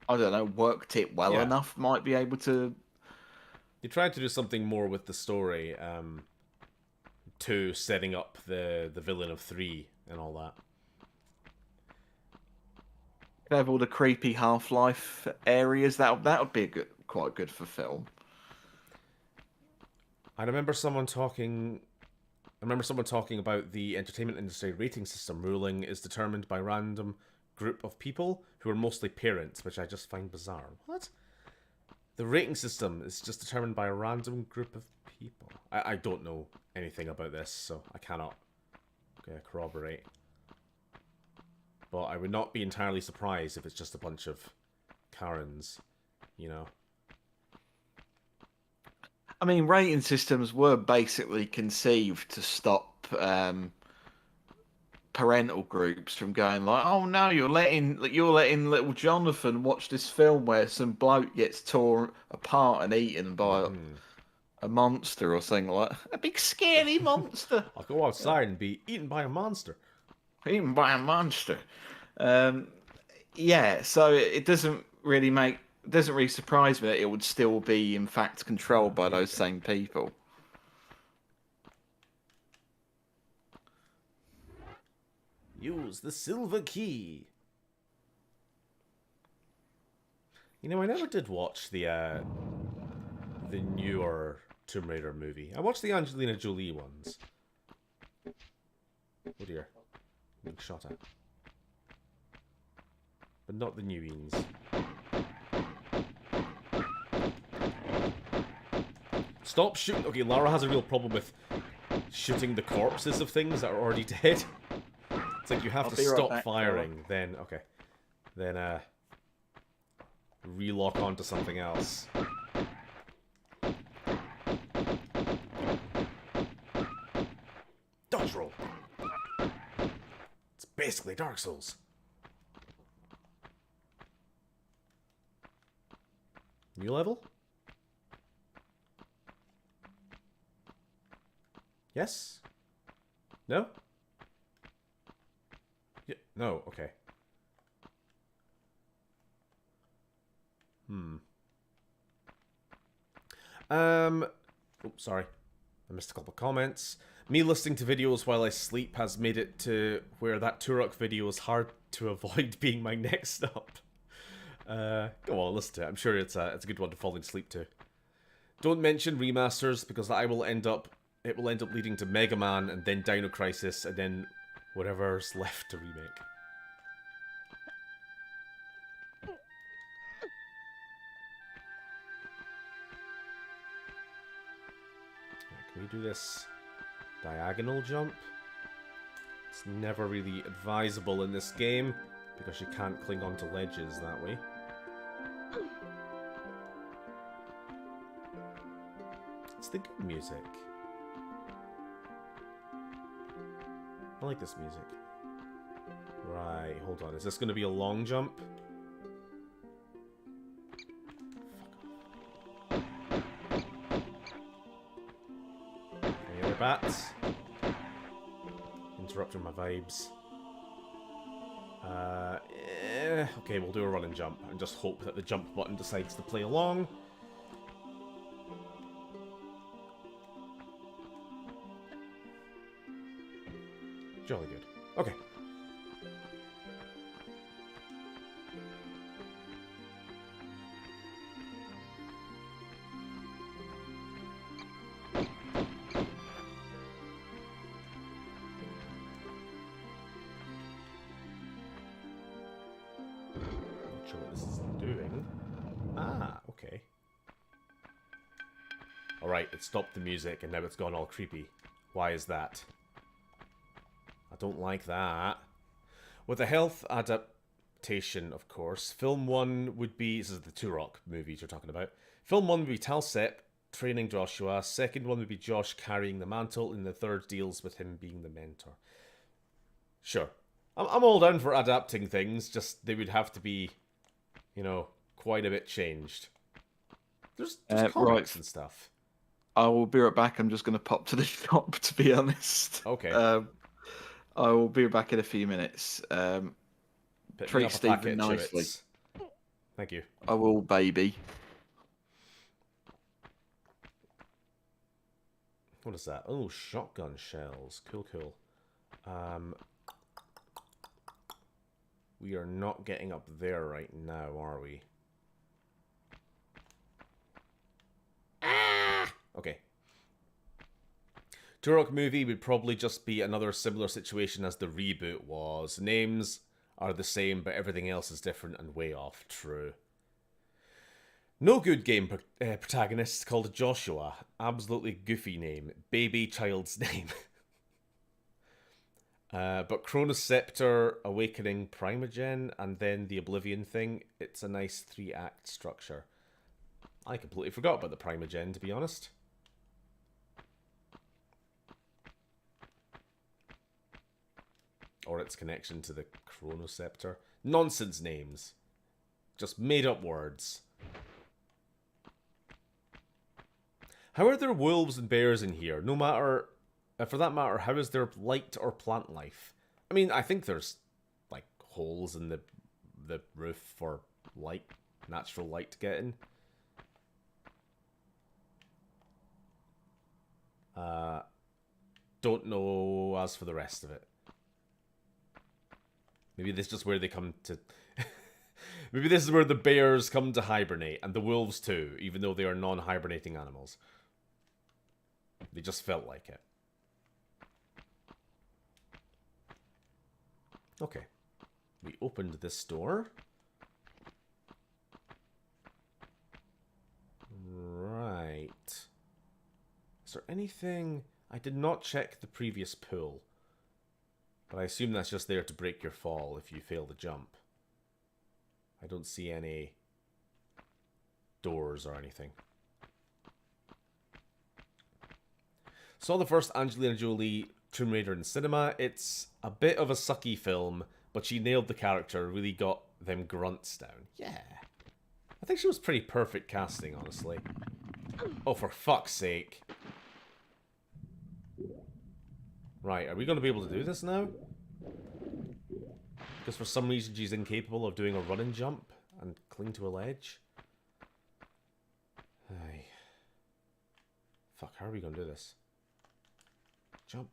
I don't know, worked it well enough, might be able to... You tried to do something more with the story, to setting up the villain of 3 and all that. Have all the creepy Half-Life areas, that would be quite good for film. I remember someone talking about the entertainment industry rating system. Ruling is determined by random group of people who are mostly parents, which I just find bizarre. What? The rating system is just determined by a random group of people. I don't know anything about this, so I cannot corroborate. But I would not be entirely surprised if it's just a bunch of Karens, you know. I mean, rating systems were basically conceived to stop parental groups from going like, "Oh no, you're letting little Jonathan watch this film where some bloke gets torn apart and eaten by a monster or something like that. A big scary monster. I'll go outside and be eaten by a monster. Eaten by a monster." Yeah, so it doesn't really surprise me that it would still be, in fact, controlled by those same people. Use the silver key. You know, I never did watch the newer Tomb Raider movie. I watched the Angelina Jolie ones. Oh dear. I'm being shot at. But not the new ones. Stop shooting. Okay, Lara has a real problem with shooting the corpses of things that are already dead. It's like you have to stop firing, then okay. Then relock onto something else. Dodge roll. It's basically Dark Souls. New level? Yes? No? Yeah, no, okay. Oops, sorry. I missed a couple of comments. Me listening to videos while I sleep has made it to where that Turok video is hard to avoid being my next stop. Go on, listen to it. I'm sure it's a good one to fall asleep to. Don't mention remasters because it will end up leading to Mega Man and then Dino Crisis and then whatever's left to remake. Can we do this diagonal jump? It's never really advisable in this game because you can't cling onto ledges that way. It's the good music. I like this music. Right, hold on. Is this going to be a long jump? Any other bats? Interrupting my vibes. Okay, we'll do a run and jump and just hope that the jump button decides to play along. Jolly good. Okay. Not sure what this is doing. Ah, okay. Alright, it stopped the music and now it's gone all creepy. Why is that? I don't like that. With a health adaptation, of course, film 1 would be... This is the Turok movies you're talking about. Film 1 would be Talsep training Joshua. Second one would be Josh carrying the mantle. And the third deals with him being the mentor. Sure. I'm all down for adapting things. Just they would have to be, you know, quite a bit changed. There's comics right. and stuff. I will be right back. I'm just going to pop to the shop, to be honest. Okay. I will be back in a few minutes. Treat Stephen nicely. Thank you. I will, baby. What is that? Oh, shotgun shells. Cool, cool. We are not getting up there right now, are we? Ah! Okay. Turok movie would probably just be another similar situation as the reboot was. Names are the same, but everything else is different and way off. True. No Good Game protagonist called Joshua. Absolutely goofy name. Baby child's name. But Chronos Scepter, Awakening, Primogen, and then the Oblivion thing. It's a nice 3-act structure. I completely forgot about the Primogen, to be honest. Or its connection to the Chronos Scepter. Nonsense names. Just made up words. How are there wolves and bears in here? No matter, for that matter, how is there light or plant life? I mean, I think there's, like, holes in the roof for light, natural light to get in. Don't know as for the rest of it. Maybe this is just where they come to... Maybe this is where the bears come to hibernate, and the wolves too, even though they are non-hibernating animals. They just felt like it. Okay. We opened this door. Right. Is there anything... I did not check the previous pool. But I assume that's just there to break your fall if you fail the jump. I don't see any doors or anything. Saw the first Angelina Jolie Tomb Raider in cinema. It's a bit of a sucky film, but she nailed the character, really got them grunts down. Yeah. I think she was pretty perfect casting, honestly. Oh, for fuck's sake. Right, are we going to be able to do this now? Because for some reason she's incapable of doing a run and jump and cling to a ledge. Aye. Fuck, how are we going to do this? Jump.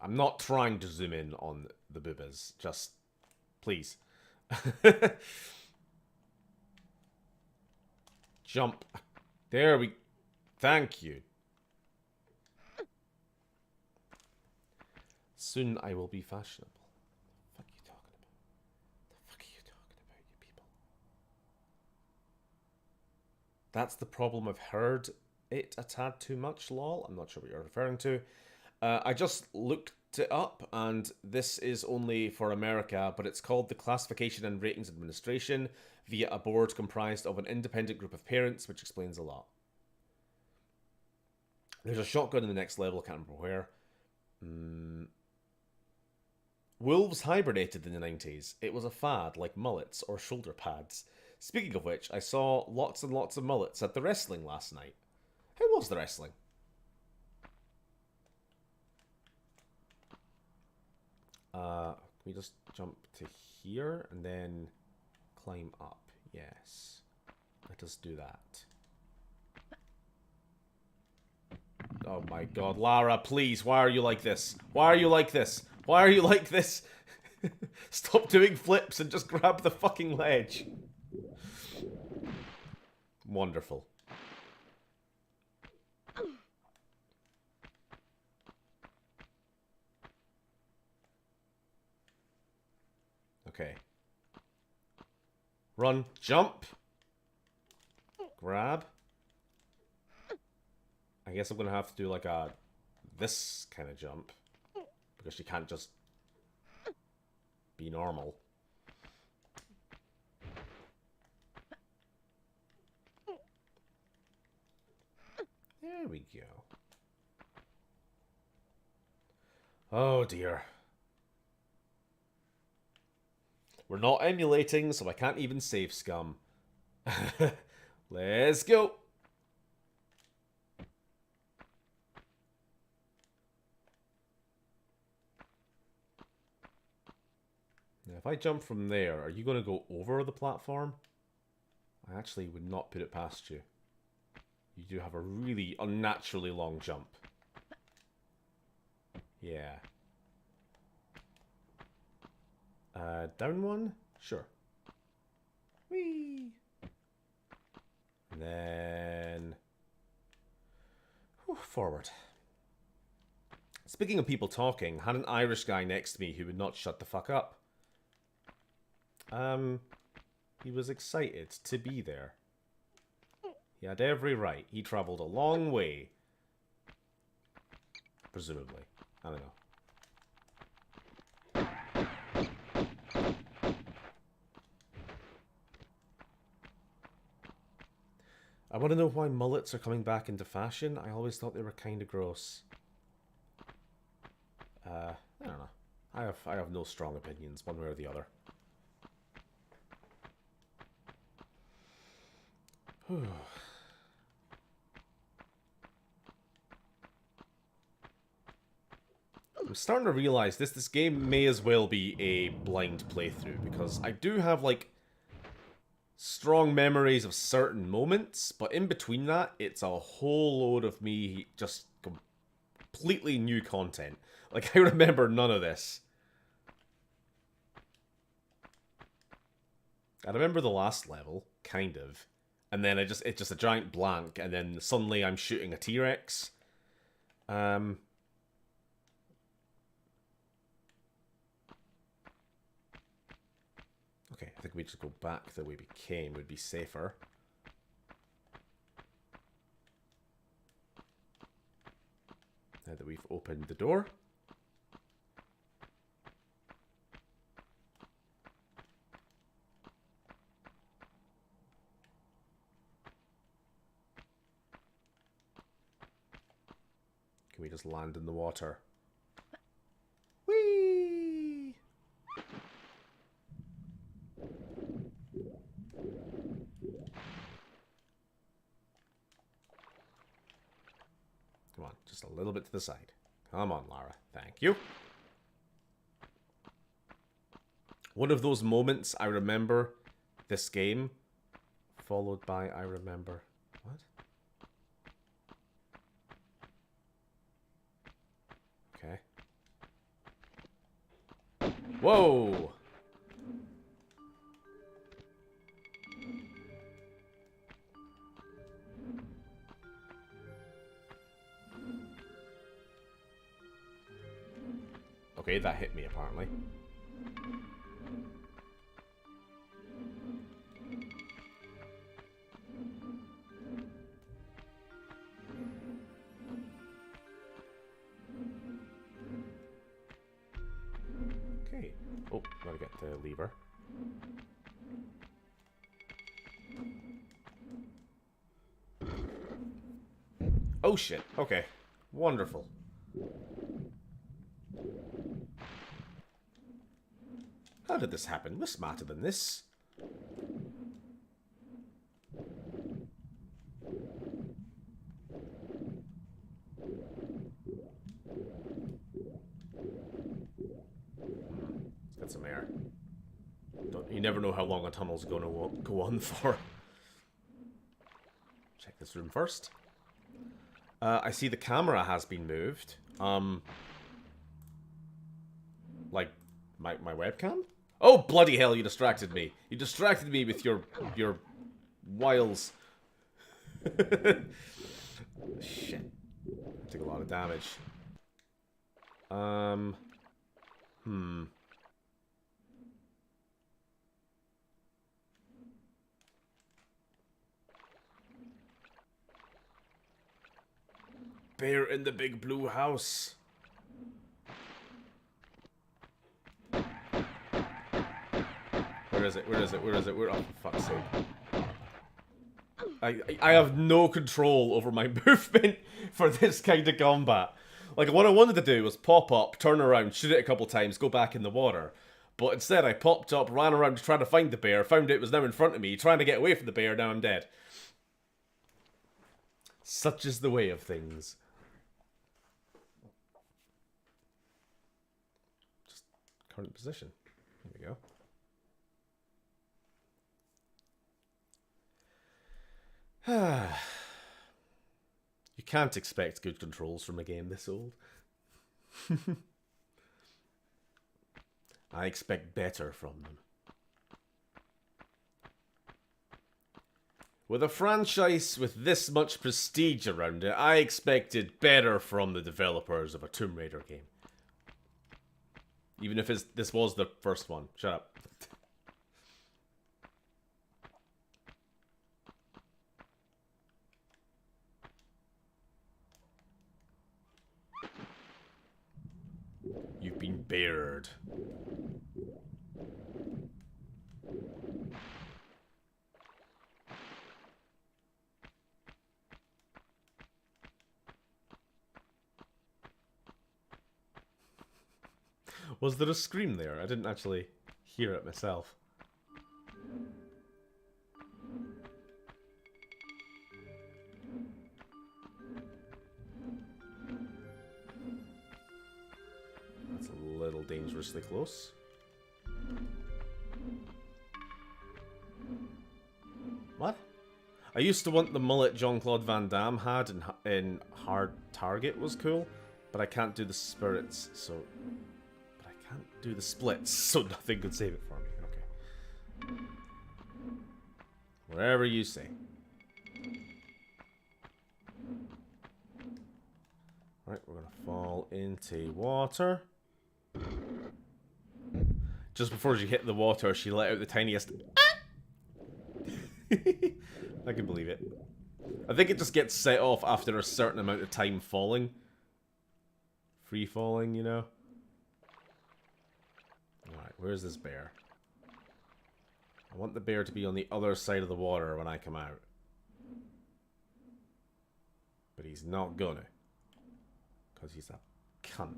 I'm not trying to zoom in on the boobas, just please. Jump. There we... Thank you. Soon I will be fashionable. The fuck are you talking about? The fuck are you talking about, you people? That's the problem. I've heard it a tad too much, lol. I'm not sure what you're referring to. I just looked it up, and this is only for America, but it's called the Classification and Ratings Administration via a board comprised of an independent group of parents, which explains a lot. There's a shotgun in the next level, I can't remember where. Wolves hibernated in the 90s. It was a fad, like mullets or shoulder pads. Speaking of which, I saw lots and lots of mullets at the wrestling last night. How was the wrestling? Can we just jump to here and then climb up? Yes. Let us do that. Oh my god, Lara, please, why are you like this? Why are you like this? Why are you like this? Stop doing flips and just grab the fucking ledge. Wonderful. Okay. Run, jump. Grab. I guess I'm gonna have to do like a this kind of jump because she can't just be normal. There we go. Oh dear. We're not emulating, so I can't even save scum. Let's go. Now, if I jump from there, are you going to go over the platform? I actually would not put it past you. You do have a really unnaturally long jump. Yeah. Down one? Sure. Whee! And then... Whew, forward. Speaking of people talking, had an Irish guy next to me who would not shut the fuck up. He was excited to be there. He had every right. He travelled a long way. Presumably. I don't know. I want to know why mullets are coming back into fashion. I always thought they were kind of gross. I don't know. I have no strong opinions, one way or the other. I'm starting to realize this game may as well be a blind playthrough, because I do have, like, strong memories of certain moments, but in between that, it's a whole load of me just completely new content. Like, I remember none of this. I remember the last level, kind of. And then it's just a giant blank, and then suddenly I'm shooting a T-Rex. Okay, I think we just go back the way we came would be safer. Now that we've opened the door. Can we just land in the water? Whee! Come on, just a little bit to the side. Come on, Lara. Thank you. One of those moments I remember this game, followed by I remember... What? Okay. Whoa! Okay, that hit me apparently. Okay. Oh, gotta get the lever. Oh shit. Okay. Wonderful. How did this happen? We're smarter than this. Let's get some air. You never know how long a tunnel's gonna go on for. Check this room first. I see the camera has been moved. Like my webcam? Oh bloody hell! You distracted me. You distracted me with your wiles. Shit. I took a lot of damage. Bear in the big blue house. Where is it? Where is it? Where is it? Where? Oh, for fuck's sake. I have no control over my movement for this kind of combat. Like, what I wanted to do was pop up, turn around, shoot it a couple times, go back in the water. But instead I popped up, ran around trying to find the bear, found it was now in front of me, trying to get away from the bear, now I'm dead. Such is the way of things. Just current position. There we go. You can't expect good controls from a game this old. I expect better from them. With a franchise with this much prestige around it, I expected better from the developers of a Tomb Raider game. Even if this was the first one. Shut up. You've been bared. Was there a scream there? I didn't actually hear it myself. That's a little dangerously close. What? I used to want the mullet Jean-Claude Van Damme had in Hard Target was cool, but I can't do the spirits, so... But I can't do the splits, so nothing could save it for me. Okay. Wherever you say. Right, we're gonna fall into water. Just before she hit the water, she let out the tiniest... I can believe it. I think it just gets set off after a certain amount of time falling. Free falling, you know? Alright, where's this bear? I want the bear to be on the other side of the water when I come out. But he's not gonna. Because he's a cunt.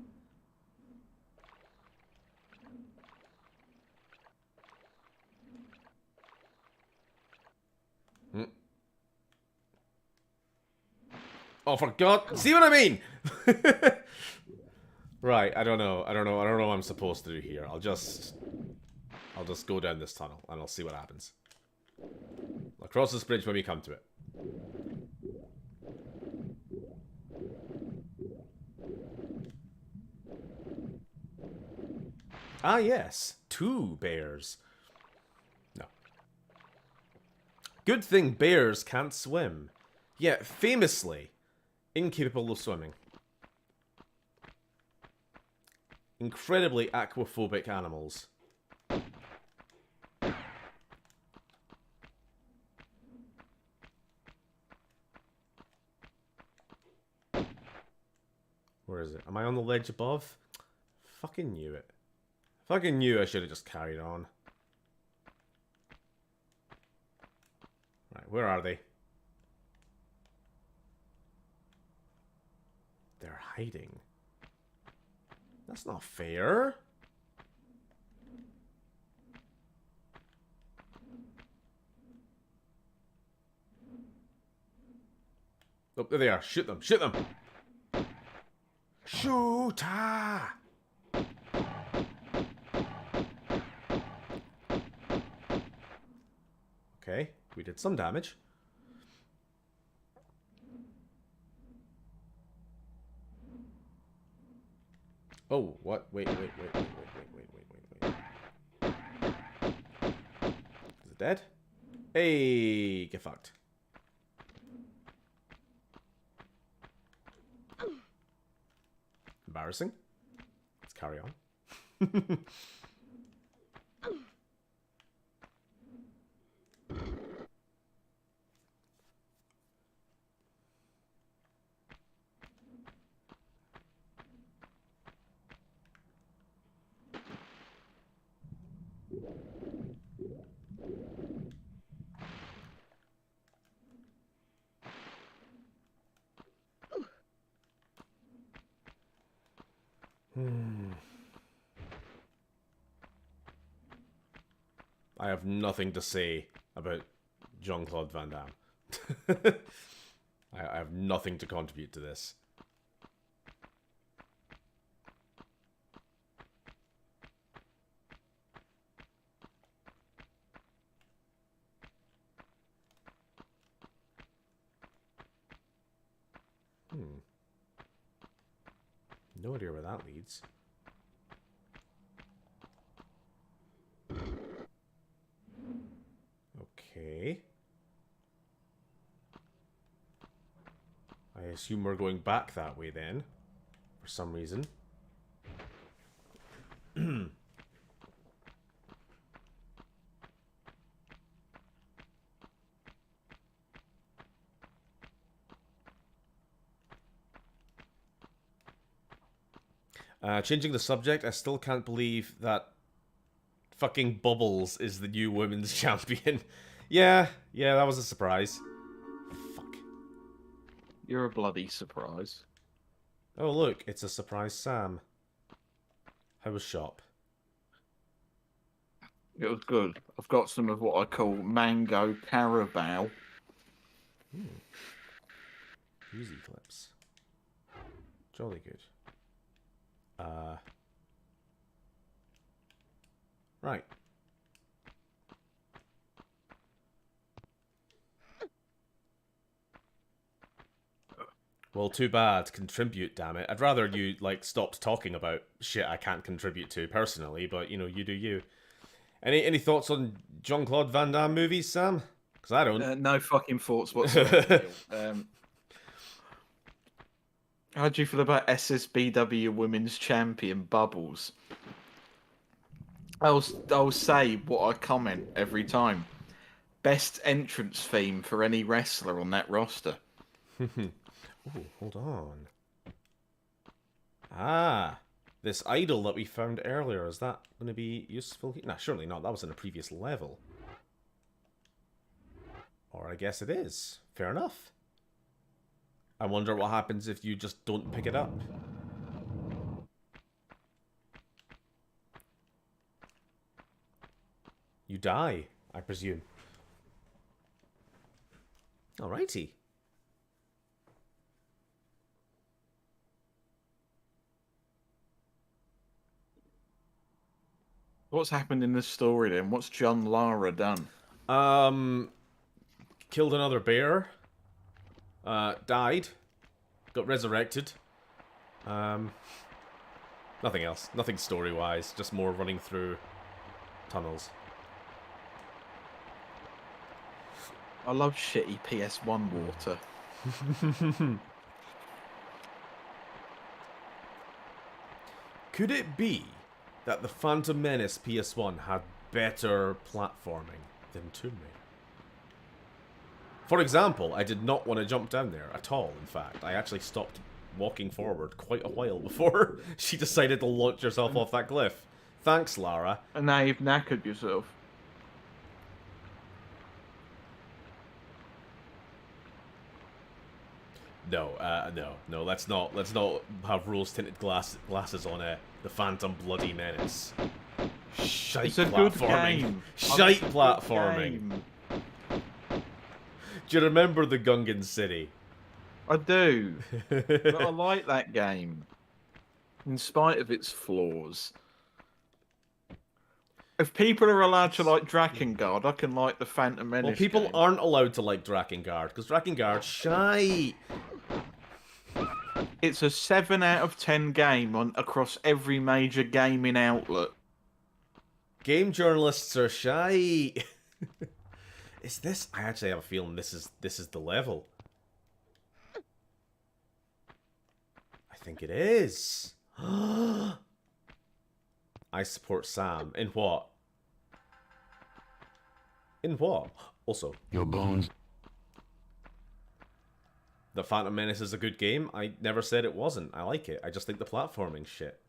Oh, for God. See what I mean? Right, I don't know what I'm supposed to do here. I'll just go down this tunnel, and I'll see what happens. I'll cross this bridge when we come to it. Ah, yes. 2 bears. No. Good thing bears can't swim. Yeah, famously incapable of swimming. Incredibly aquaphobic animals. Where is it? Am I on the ledge above? Fucking knew it. Fucking knew I should have just carried on. Right, where are they? They're hiding. That's not fair. Oh, there they are. Shoot them. Shoot them. Shoot-a! Okay, we did some damage. Oh, what? Wait. Is it dead? Hey, get fucked. Embarrassing. Let's carry on. I have nothing to say about Jean-Claude Van Damme. I have nothing to contribute to this. No idea where that leads. Okay. I assume we're going back that way then, for some reason. Changing the subject, I still can't believe that fucking Bubbles is the new women's champion. Yeah, that was a surprise. Fuck. You're a bloody surprise. Oh look, it's a surprise Sam. How was shop? It was good. I've got some of what I call mango carabao. Easy clips. Jolly good. Right. Well, too bad. Contribute, damn it. I'd rather you, like, stopped talking about shit I can't contribute to personally, but, you know, you do you. Any thoughts on Jean-Claude Van Damme movies, Sam? Because I don't. No fucking thoughts whatsoever. How do you feel about SSBW Women's Champion Bubbles? I'll say what I comment every time. Best entrance theme for any wrestler on that roster. Oh, hold on. Ah, this idol that we found earlier, is that going to be useful? Nah, surely not. That was in a previous level. Or I guess it is. Fair enough. I wonder what happens if you just don't pick it up. You die, I presume. Alrighty. What's happened in this story then? What's John Lara done? Killed another bear. Died. Got resurrected. Nothing else. Nothing story-wise. Just more running through tunnels. I love shitty PS1 water. Could it be that the Phantom Menace PS1 had better platforming than Tomb Raider? For example, I did not want to jump down there at all, in fact. I actually stopped walking forward quite a while before she decided to launch herself off that cliff. Thanks, Lara. And now you've knackered yourself. No. Let's not have rose-tinted glasses on the Phantom Bloody Menace. Shite It's a platforming. good game. Shite It's a good platforming. game. Do you remember the Gungan City? I do. But I like that game. In spite of its flaws. If people are allowed to like Drakengard, I can like the Phantom Menace. Well, people game. aren't allowed to like Drakengard, because Drakengard's shite. It's a 7 out of 10 game across every major gaming outlet. Game journalists are shite. Is this? I actually have a feeling this is the level. I think it is. I support Sam. In what? In what? Also, Your bones. The Phantom Menace is a good game. I never said it wasn't. I like it. I just think the platforming's shit.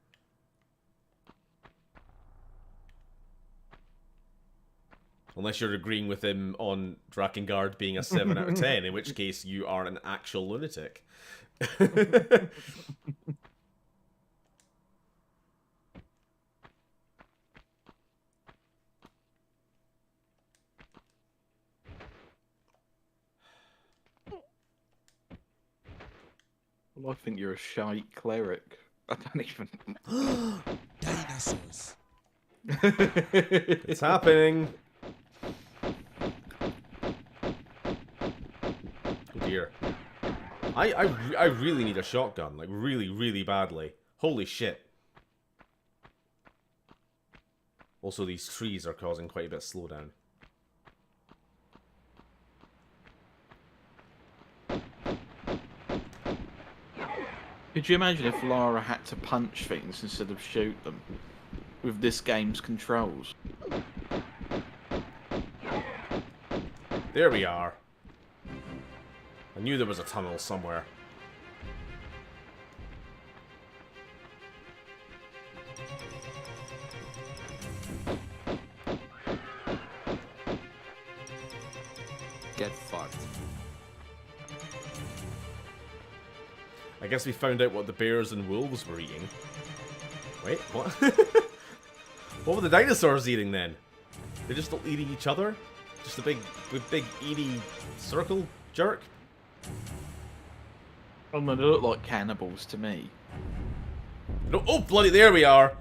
Unless you're agreeing with him on Drakengard being a 7 out of 10, in which case you are an actual lunatic. Well, I think you're a shite cleric. I don't even. Dinosaurs. It's happening. Oh dear. I really need a shotgun, like really, really badly. Holy shit. Also, these trees are causing quite a bit of slowdown. Could you imagine if Lara had to punch things instead of shoot them? With this game's controls. There we are. I knew there was a tunnel somewhere. Get fucked. I guess we found out what the bears and wolves were eating. Wait, what? What were the dinosaurs eating then? They're just eating each other? Just a big eaty circle jerk? They look like cannibals to me. No, oh, bloody, there we are!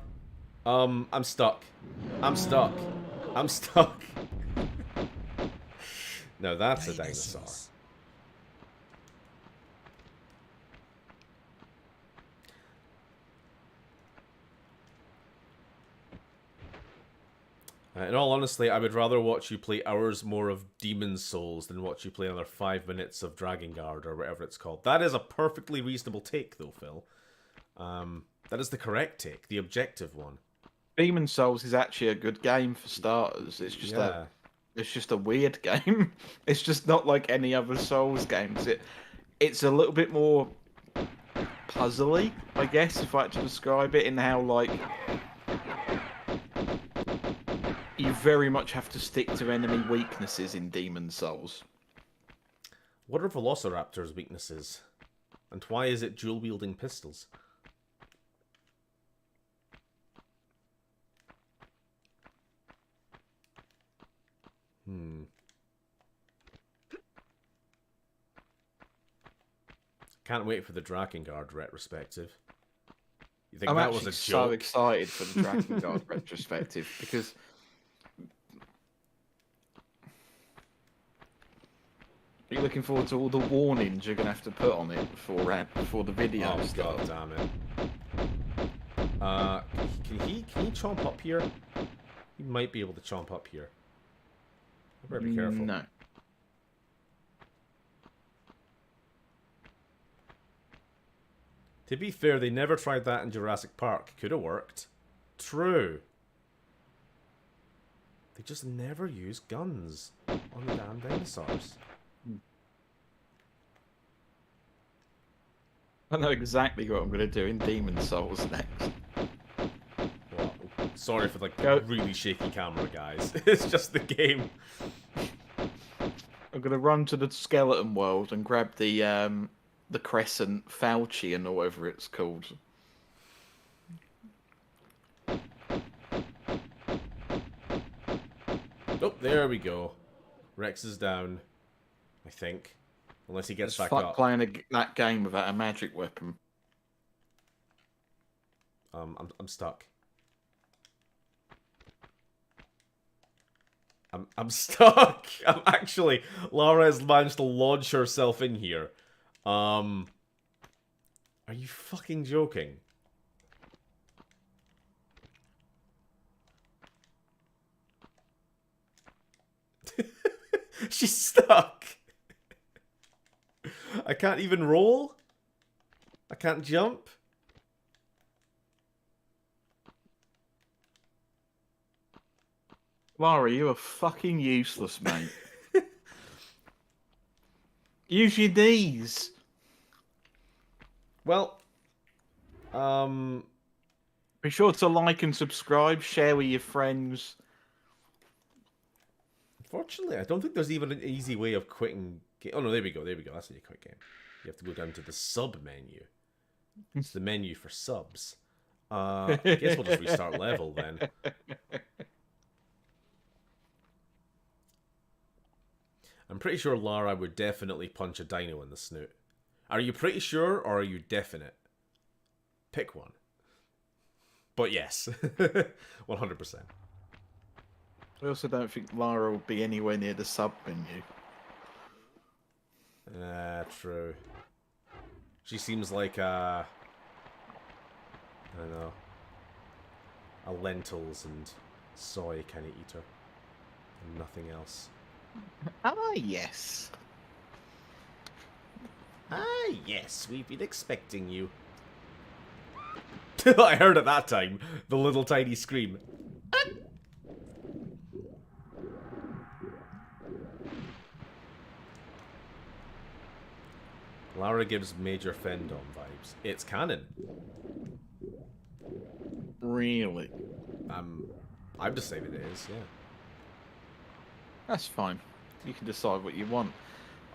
I'm stuck. I'm stuck. I'm stuck. No, that's a dinosaur. In all honesty, I would rather watch you play hours more of Demon's Souls than watch you play another 5 minutes of Drakengard or whatever it's called. That is a perfectly reasonable take, though, Phil. That is the correct take, the objective one. Demon's Souls is actually a good game for starters. It's just it's just a weird game. It's just not like any other Souls games. It's a little bit more puzzly, I guess, if I had to describe it, in how like you very much have to stick to enemy weaknesses in Demon's Souls. What are Velociraptor's weaknesses? And why is it dual-wielding pistols? Can't wait for the Drakengard retrospective. You think I'm that was actually a so joke? excited for the Dragon Guard retrospective because are you looking forward to all the warnings you're going to have to put on it before the video Oh starts? god damn it. Can he chomp up here? He might be able to chomp up here. I better be careful. No. To be fair, they never tried that in Jurassic Park. Could have worked. True. They just never use guns on the damn dinosaurs. I know exactly what I'm going to do in Demon Souls next. Well, sorry for like the Go. really shaky camera, guys. It's just the game. I'm going to run to the skeleton world and grab the Crescent Falchion or whatever it's called. Oh, there we go. Rex is down, I think. Unless he gets It's back fuck up. playing that game without a magic weapon. I'm stuck. I'm stuck. I'm actually. Lara has managed to launch herself in here. Are you fucking joking? She's stuck. I can't even roll. I can't jump. Lara, you are fucking useless, mate. Use your knees. Well, Be sure to like and subscribe, share with your friends. unfortunately, I don't think there's even an easy way of quitting. Oh no, there we go. There we go. That's how you quit game. You have to go down to the sub menu. It's the menu for subs. I guess we'll just restart level then. I'm pretty sure Lara would definitely punch a dino in the snoot. Are you pretty sure or are you definite? Pick one. But yes, 100%. I also don't think Lara will be anywhere near the sub menu. True. She seems like a... I don't know. A lentils and soy kind of eater. And nothing else. Ah, yes. Ah, yes, we've been expecting you. I heard at that time the little tiny scream. Lara gives Major Fendon vibes. It's canon. Really? I've decided it is, yeah. That's fine. You can decide what you want.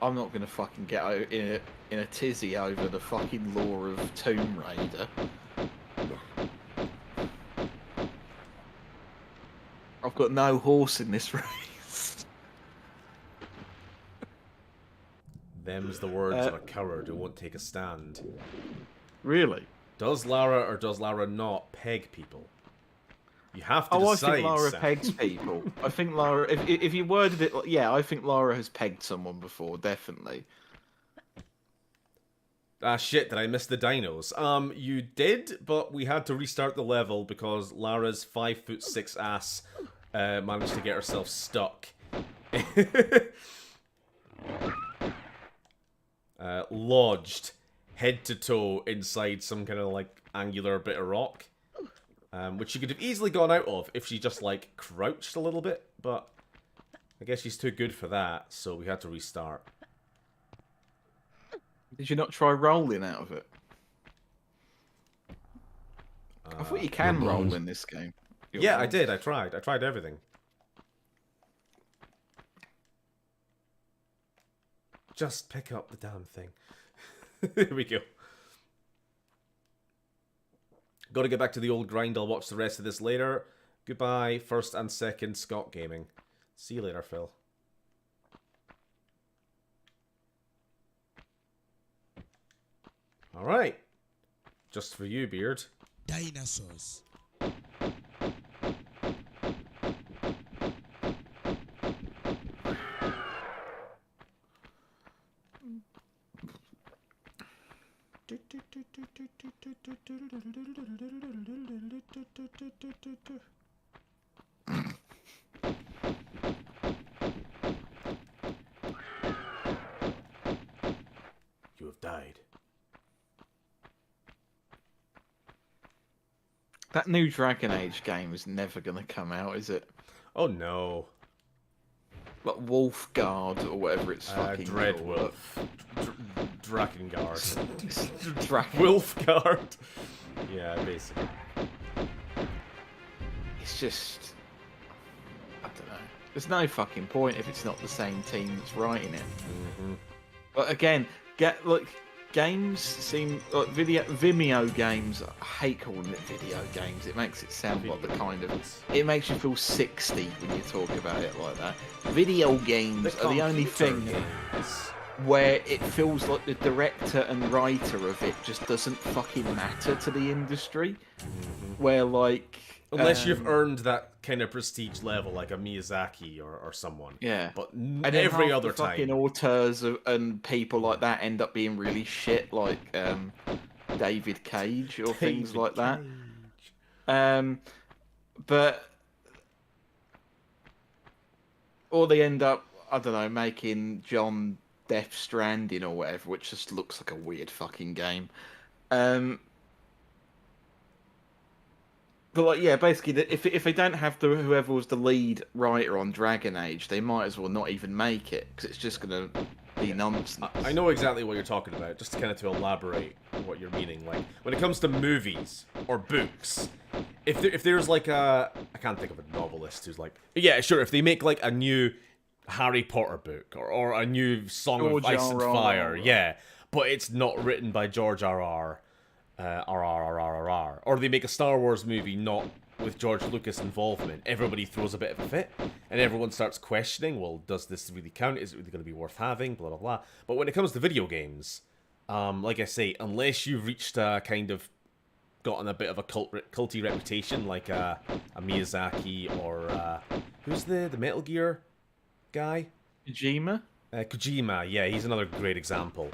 I'm not going to fucking get in a tizzy over the fucking lore of Tomb Raider. I've got no horse in this race. Them's the words of a coward who won't take a stand. Really? Does Lara or does Lara not peg people? You have to decide. I think Lara Sam. pegs people. I think Lara, if you worded it, yeah, I think Lara has pegged someone before, definitely. Ah, shit, did I miss the dinos? You did, but we had to restart the level because Lara's 5'6" ass managed to get herself stuck. Lodged head to toe inside some kind of like angular bit of rock. Which she could have easily gone out of if she just like crouched a little bit, but I guess she's too good for that, so we had to restart. Did you not try rolling out of it? I thought you can roll in this game. Yeah, I did. I tried. I tried everything. Just pick up the damn thing. There we go. Got to get back to the old grind. I'll watch the rest of this later. Goodbye, first and second Scott Gaming. See you later, Phil. Alright. Just for you, Beard. dinosaurs. You have died. That new Dragon Age game is never going to come out, is it? Oh no. Like Wolfguard or whatever it's fucking Dreadwolf. Drakengard. Dragon. Wolfguard. Yeah, basically. It's just, I don't know. There's no fucking point if it's not the same team that's writing it. Mm-hmm. But again, games seem like Vimeo games. I hate calling it video games. It makes it sound like the kind of. It makes you feel 60 when you talk about it like that. Video games are the only thing where it feels like the director and writer of it just doesn't fucking matter to the industry. Where like. Unless you've earned that kind of prestige level, like a Miyazaki or someone. Yeah. But and every other the time. fucking auteurs and people like that end up being really shit, like David Cage or things like that. But or they end up, I don't know, making John Death Stranding or whatever, which just looks like a weird fucking game. But like, yeah, basically, if they don't have whoever was the lead writer on Dragon Age, they might as well not even make it because it's just gonna be nonsense. I know exactly what you're talking about. Just to kind of to elaborate what you're meaning, like when it comes to movies or books, if there's like I can't think of a novelist who's like, yeah, sure, if they make like a new Harry Potter book or a new Song of Ice and Fire, yeah, but it's not written by George R.R. Or they make a Star Wars movie not with George Lucas involvement, everybody throws a bit of a fit, and everyone starts questioning, well, does this really count? Is it really going to be worth having? Blah, blah, blah. But when it comes to video games, like I say, unless you've reached a kind of gotten a bit of a culty reputation, like a Miyazaki or who's the Metal Gear guy? Kojima? Kojima, yeah, he's another great example.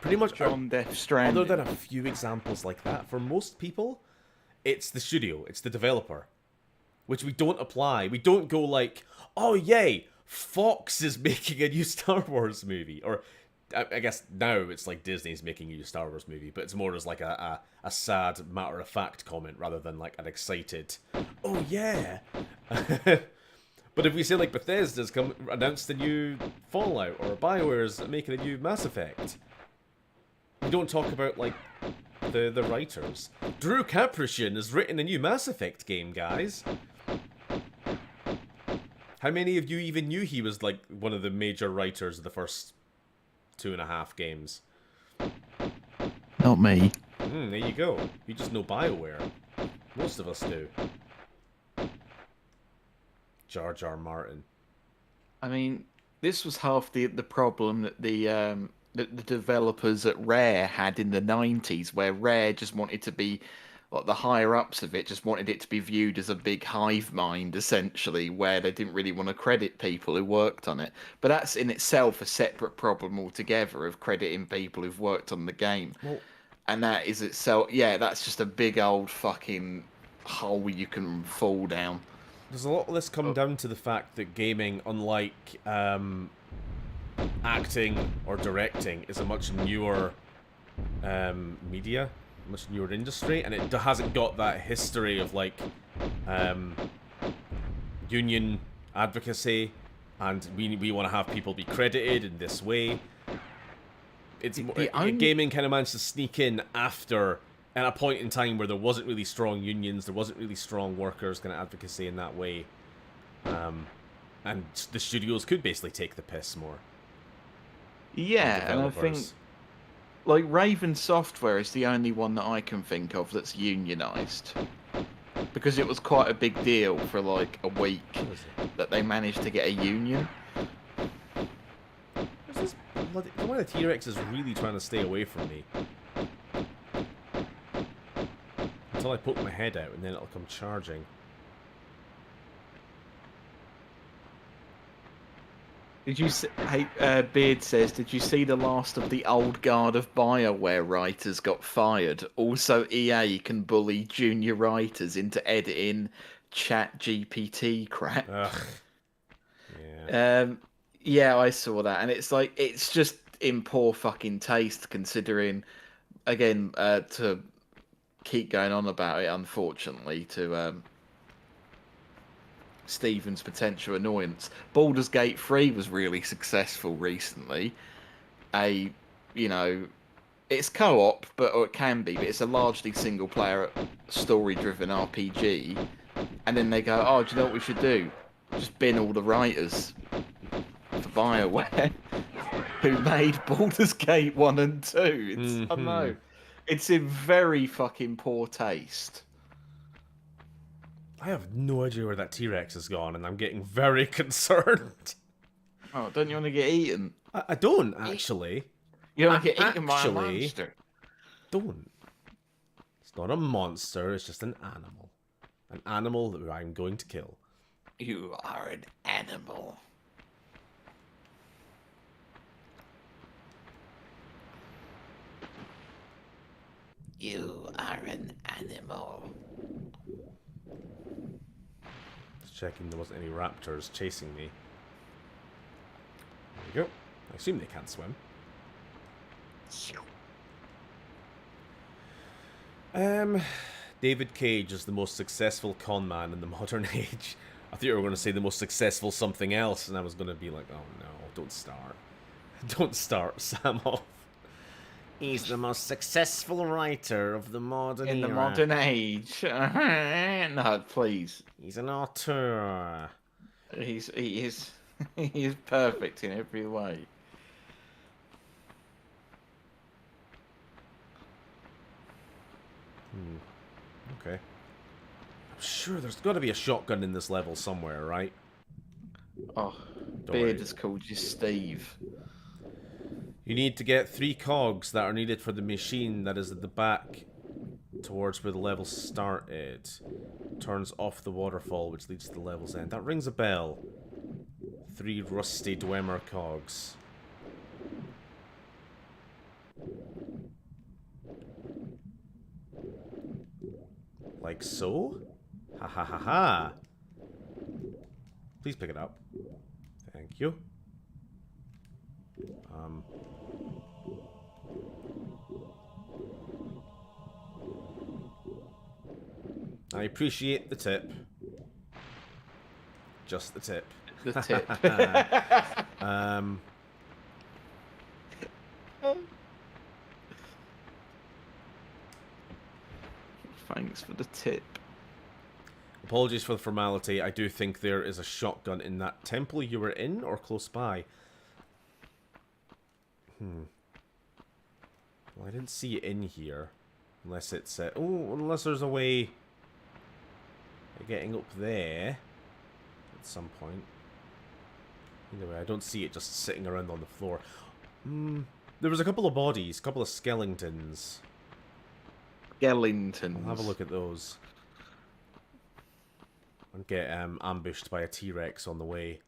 Pretty much John Death Stranding. Other than a few examples like that, for most people, it's the studio, it's the developer, which we don't apply. We don't go like, oh yay, Fox is making a new Star Wars movie, or I guess now it's like Disney's making a new Star Wars movie, but it's more as like a sad matter of fact comment rather than like an excited, oh yeah. But if we say like Bethesda's announced a new Fallout or BioWare's making a new Mass Effect, we don't talk about like the writers. Drew Caprician has written a new Mass Effect game, guys. How many of you even knew he was like one of the major writers of the first 2.5 games? Not me. There you go. You just know BioWare. Most of us do. Jar Jar Martin. I mean, this was half the problem that the developers at Rare had in the 90s, where Rare just wanted to be, like the higher ups of it just wanted it to be viewed as a big hive mind, essentially, where they didn't really want to credit people who worked on it. But that's in itself a separate problem altogether of crediting people who've worked on the game. Well, and that is itself, yeah, that's just a big old fucking hole you can fall down. Does a lot of this come down to the fact that gaming, unlike acting or directing, is a much newer media, much newer industry, and it hasn't got that history of like union advocacy, and we want to have people be credited in this way. It's gaming kind of managed to sneak in after, at a point in time where there wasn't really strong unions, there wasn't really strong workers kind of advocacy in that way, and the studios could basically take the piss more. Yeah, and I think like Raven Software is the only one that I can think of that's unionized, because it was quite a big deal for like a week that they managed to get a union. One of the T-Rex is really trying to stay away from me. until I poke my head out, and then it'll come charging. Did you see, hey, Beard says, did you see the last of the old guard of BioWare writers got fired? Also, EA can bully junior writers into editing chat GPT crap. Ugh. Yeah. Yeah, I saw that, and it's like, it's just in poor fucking taste, considering, again, to keep going on about it, unfortunately, to Stephen's potential annoyance. Baldur's Gate 3 was really successful recently. You know, it's co-op, or it can be, but it's a largely single-player, story-driven RPG. And then they go, oh, do you know what we should do? Just bin all the writers for BioWare who made Baldur's Gate 1 and 2. It's, I don't know. It's in very fucking poor taste. I have no idea where that T-Rex has gone, and I'm getting very concerned. Oh, don't you want to get eaten? I don't, actually. You don't want to get eaten by a monster? Don't. It's not a monster, it's just an animal. An animal that I'm going to kill. You are an animal. You are an animal. Just checking there wasn't any raptors chasing me. There we go. I assume they can't swim. David Cage is the most successful con man in the modern age. I thought you were going to say the most successful something else, and I was going to be like, oh no, don't start. Don't start, Sam off. He's the most successful writer of the modern era. In the modern age. No, please. He's an auteur. He is perfect in every way. Okay. I'm sure there's got to be a shotgun in this level somewhere, right? Oh, Don't Beard worry. has called you Steve. You need to get 3 cogs that are needed for the machine that is at the back towards where the level started. Turns off the waterfall, which leads to the level's end. That rings a bell. 3 rusty Dwemer cogs. Like so? Ha ha ha ha. Please pick it up. Thank you. I appreciate the tip. Just the tip. The tip. Thanks for the tip. Apologies for the formality. I do think there is a shotgun in that temple you were in or close by. Well, I didn't see it in here. Unless it's... unless there's a way of getting up there at some point. Either way, I don't see it just sitting around on the floor. There was a couple of bodies, a couple of skeletons. Skeletons. I'll have a look at those. And get ambushed by a T-Rex on the way.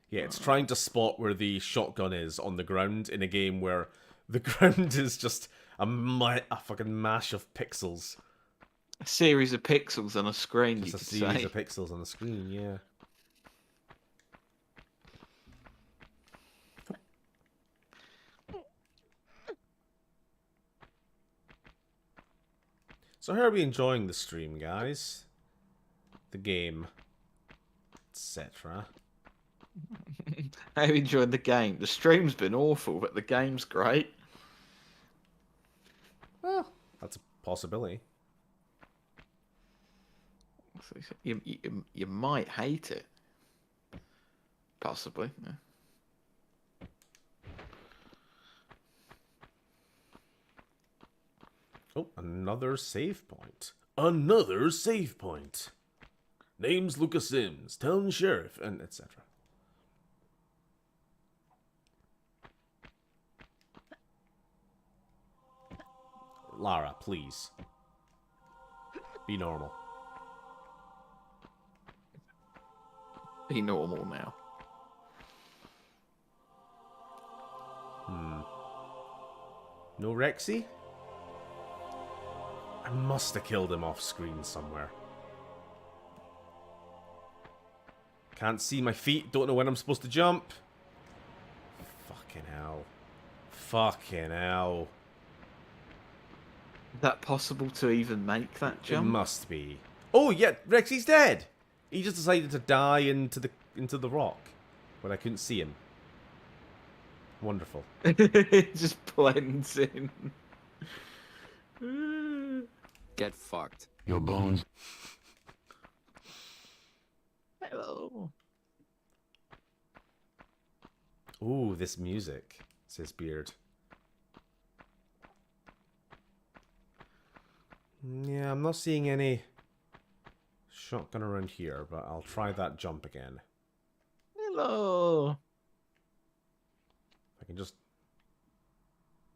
Yeah, it's trying to spot where the shotgun is on the ground in a game where the ground is just a fucking mash of pixels. A series of pixels on a screen, Just you a could series say. of pixels on the screen, yeah. So how are we enjoying the stream, guys? The game, etc. How you enjoying the game? The stream's been awful, but the game's great. Well, that's a possibility. You might hate it. Possibly. Yeah. Oh, another save point. Another save point. Name's Lucas Sims, town sheriff, and etc. Lara, please. Be normal. Be normal now. No Rexy? I must have killed him off screen somewhere. Can't see my feet, don't know when I'm supposed to jump. Fucking hell. Fucking hell. Is that possible to even make that It jump? must be. Oh yeah, Rexy's dead! He just decided to die into the rock. But I couldn't see him. Wonderful. It just blends in. Get fucked. Your bones. Hello. Ooh, this music, says Beard. Yeah, I'm not seeing any shotgun around here, but I'll try that jump again. Hello. I can just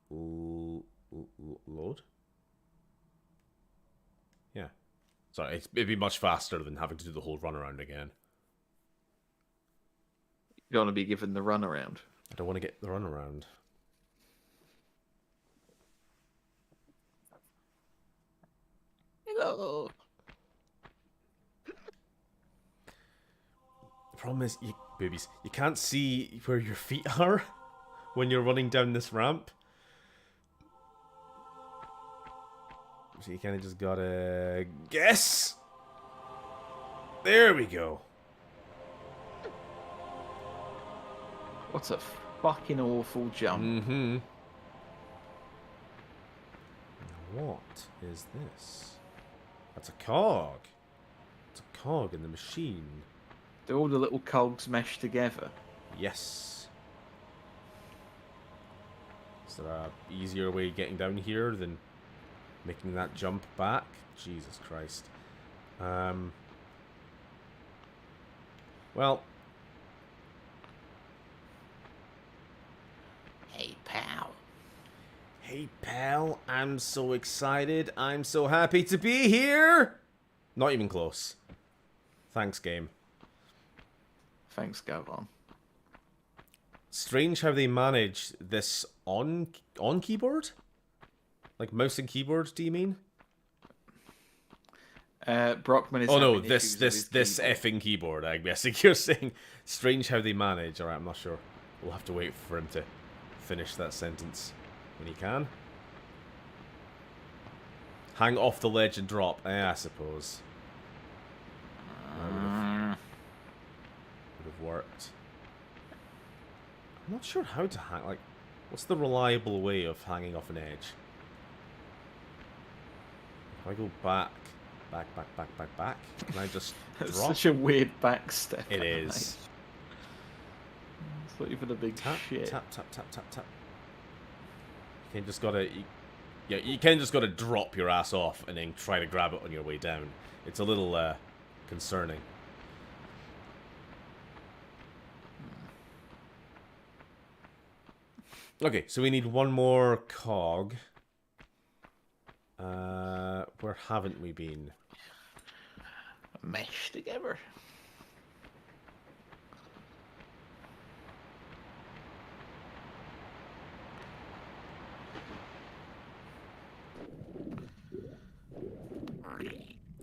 load. Yeah. Sorry, it'd be much faster than having to do the whole run around again. You don't want to be given the runaround. I don't want to get the run around. Hello. The problem is, babies, you can't see where your feet are when you're running down this ramp. So you kind of just gotta guess. There we go. What a fucking awful jump. Mm-hmm. What is this? That's a cog. It's a cog in the machine. Do all the little cogs mesh together? Yes. Is there a easier way of getting down here than making that jump back? Jesus Christ. Well. Hey, pal. Hey, pal. I'm so excited. I'm so happy to be here. Not even close. Thanks, game. Thanks, go on. Strange how they manage this on keyboard? Like mouse and keyboard, do you mean? Brockman is Oh no, having this issues with his keyboard. effing keyboard, I'm guessing you're saying. Strange how they manage. Alright, I'm not sure. We'll have to wait for him to finish that sentence when he can. Hang off the ledge and drop. I suppose. Would have worked. I'm not sure how to hang. Like, what's the reliable way of hanging off an edge? If I go back, back, can I just That's drop? such a weird back step. It mate. is. It's not even a big Tap, shit. tap, tap, tap, tap, tap. You can just gotta, yeah, you can just gotta drop your ass off and then try to grab it on your way down. It's a little concerning. Okay, so we need one more cog. Where haven't we been? Mesh together.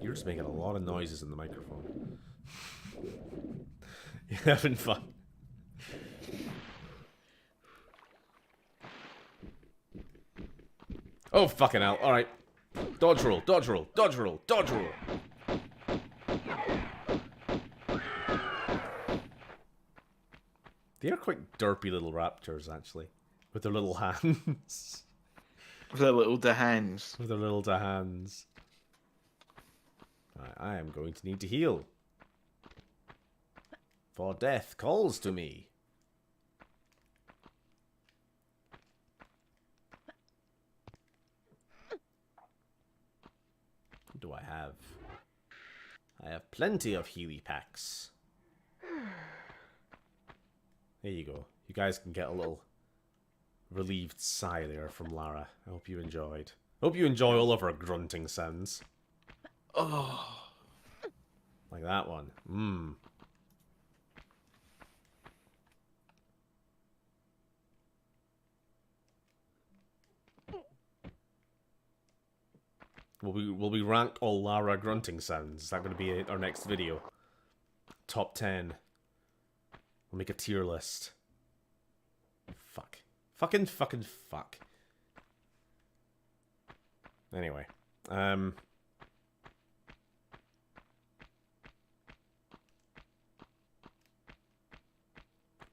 You're just making a lot of noises in the microphone. You're having fun. Oh, fucking hell. Alright. Dodge roll, dodge roll, dodge roll, dodge roll. They are quite derpy little raptors, actually. With their little hands. With their little hands. With their little hands. I am going to need to heal. For death calls to me. What do I have? I have plenty of Healy packs. There you go. You guys can get a little relieved sigh there from Lara. I hope you enjoyed. Hope you enjoy all of our grunting sounds. Oh. Like that one. Mmm. Will we rank all Lara grunting sounds? Is that going to be our next video? Top 10. We'll make a tier list. Fuck. Fucking fuck. Anyway.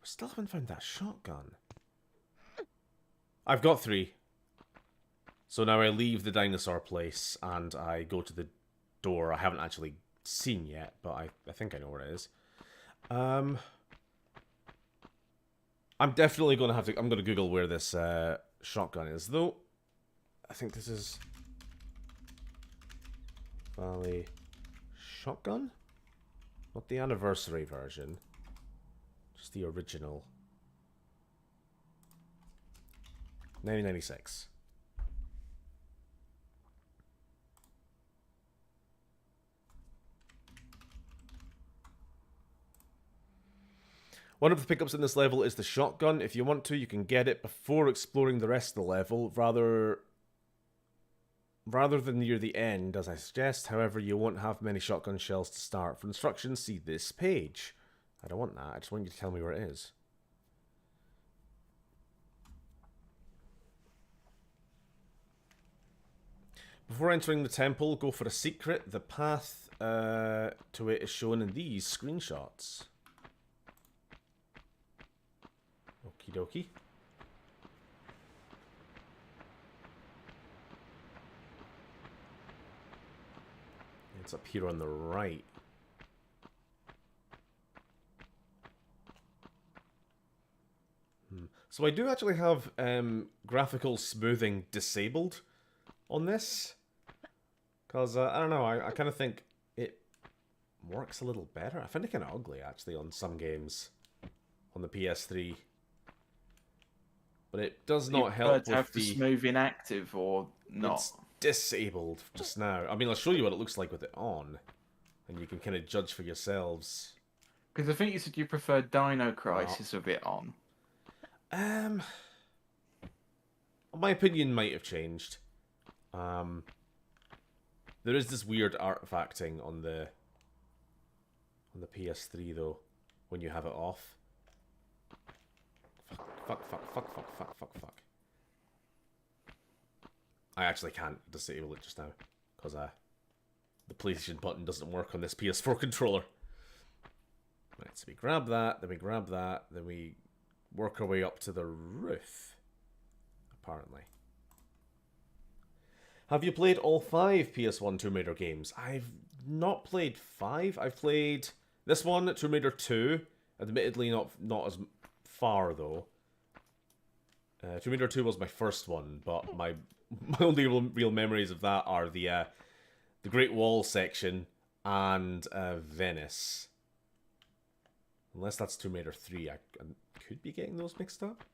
Still haven't found that shotgun. I've got 3. So now I leave the dinosaur place and I go to the door I haven't actually seen yet, but I think I know where it is. I'm definitely going to have to... I'm going to Google where this shotgun is, though. I think this is... Valley shotgun? Not the anniversary version. Just the original. 1996. One of the pickups in this level is the shotgun. If you want to, you can get it before exploring the rest of the level, rather than near the end, as I suggest. However, you won't have many shotgun shells to start. For instructions, see this page. I don't want that. I just want you to tell me where it is. Before entering the temple, go for a secret. The path to it is shown in these screenshots. Okie dokie. It's up here on the right. So I do actually have graphical smoothing disabled on this. Because, I don't know, I kind of think it works a little better. I find it kind of ugly, actually, on some games on the PS3. But it does not help to have with the the smoothing active or not. It's disabled just now. I mean, I'll show you what it looks like with it on. And you can kind of judge for yourselves. Because I think you said you preferred Dino Crisis with it on. My opinion might have changed. There is this weird artifacting on the PS3 though, when you have it off. Fuck. I actually can't disable it just now because the PlayStation button doesn't work on this PS4 controller. Right, so we grab that, then we grab that, then we work our way up to the roof, apparently. Have you played all 5 PS1 Tomb Raider games? I've not played 5. I've played this one, Tomb Raider 2. Admittedly, not as far, though. Tomb Raider 2 was my first one, but my only real memories of that are the Great Wall section and Venice. Unless that's Tomb Raider 3, I could be getting those mixed up.